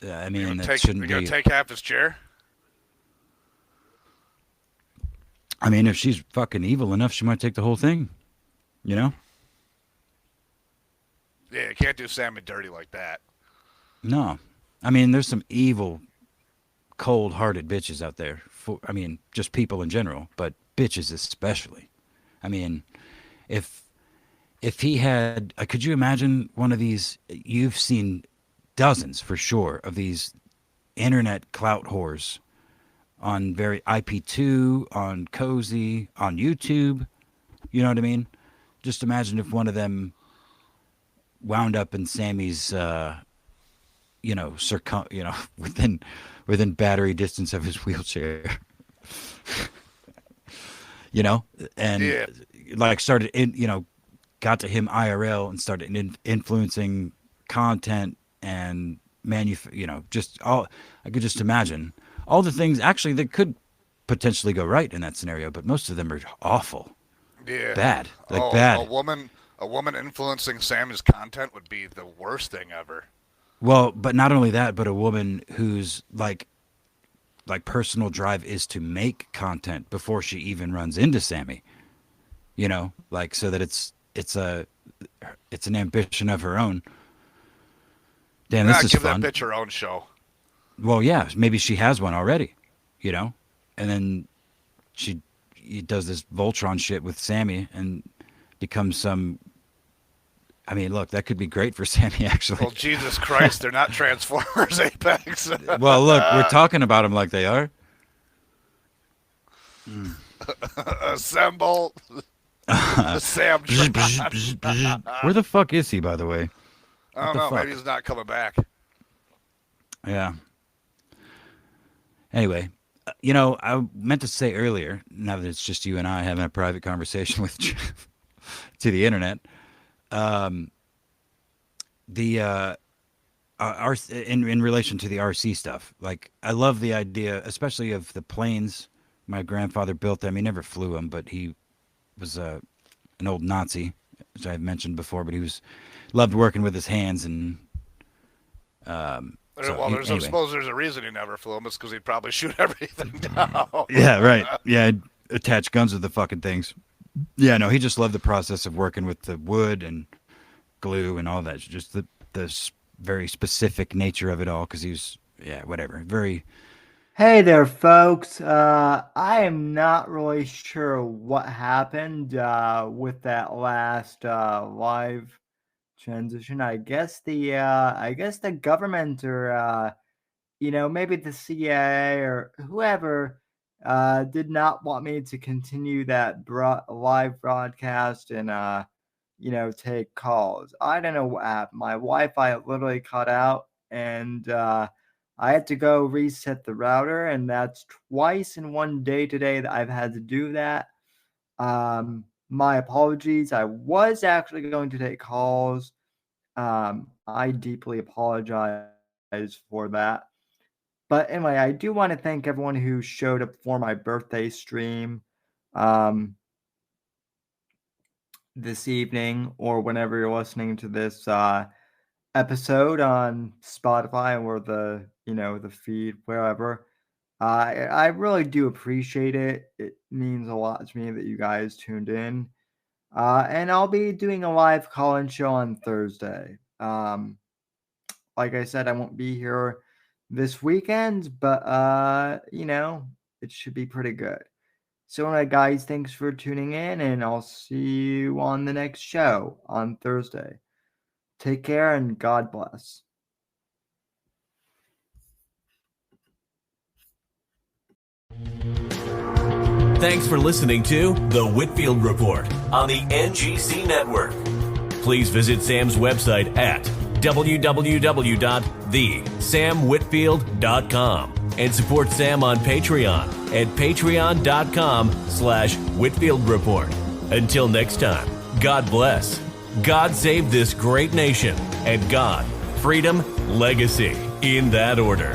I mean, that shouldn't be. You're gonna take half his chair. I mean, if she's fucking evil enough, she might take the whole thing. You know? Yeah, you can't do Sammy dirty like that. No. I mean, there's some evil, cold-hearted bitches out there. I mean, just people in general, but bitches especially. I mean, if he had... could you imagine one of these... You've seen dozens, for sure, of these internet clout whores on very IP2, on Cozy, on YouTube. You know what I mean? Just imagine if one of them wound up in Sammy's, within battery distance of his wheelchair. You know, and like started got to him IRL and started influencing content and just all. I could just imagine all the things actually that could potentially go right in that scenario, but most of them are awful. Yeah. Bad. Bad. A woman influencing Sammy's content would be the worst thing ever. Well, but not only that, but a woman whose like personal drive is to make content before she even runs into Sammy. You know, like so that it's an ambition of her own. Damn, this is give fun. That bitch her own show. Well, yeah, maybe she has one already, you know, and then he does this Voltron shit with Sammy and becomes some. I mean, look, that could be great for Sammy, actually. Well, Jesus Christ, they're not Transformers, Apex. Well, look, we're talking about them like they are. Assemble. Sam. Where the fuck is he, by the way? I don't know. Maybe he's not coming back. Yeah. Anyway, you know, I meant to say earlier, now that it's just you and I having a private conversation with to the internet, in relation to the RC stuff, like I love the idea, especially of the planes. My grandfather built them. He never flew them, but he was an old Nazi, which I've mentioned before. But he loved working with his hands and. I suppose there's a reason he never flew them. It's because he'd probably shoot everything down. Yeah, right. Yeah, attach guns to the fucking things. Yeah, no, he just loved the process of working with the wood and glue and all that. Just the very specific nature of it all, because he was, whatever, very... Hey there, folks. I am not really sure what happened with that last live transition. I guess the government or maybe the CIA or whoever did not want me to continue that live broadcast and take calls. I don't know what happened. My Wi-Fi literally cut out, and I had to go reset the router, and that's twice in one day today that I've had to do that. My apologies. I was actually going to take calls. I deeply apologize for that. But anyway, I do want to thank everyone who showed up for my birthday stream this evening, or whenever you're listening to this episode on Spotify or the feed, wherever. I really do appreciate it. It means a lot to me that you guys tuned in. And I'll be doing a live call-in show on Thursday. Like I said, I won't be here this weekend, but it should be pretty good. So anyway, guys, thanks for tuning in, and I'll see you on the next show on Thursday. Take care and God bless. Thanks for listening to The Whitfield Report on the NGC Network. Please visit Sam's website at www.thesamwhitfield.com and support Sam on Patreon at patreon.com/Whitfield Report. Until next time, God bless, God save this great nation, and God, freedom, legacy, in that order.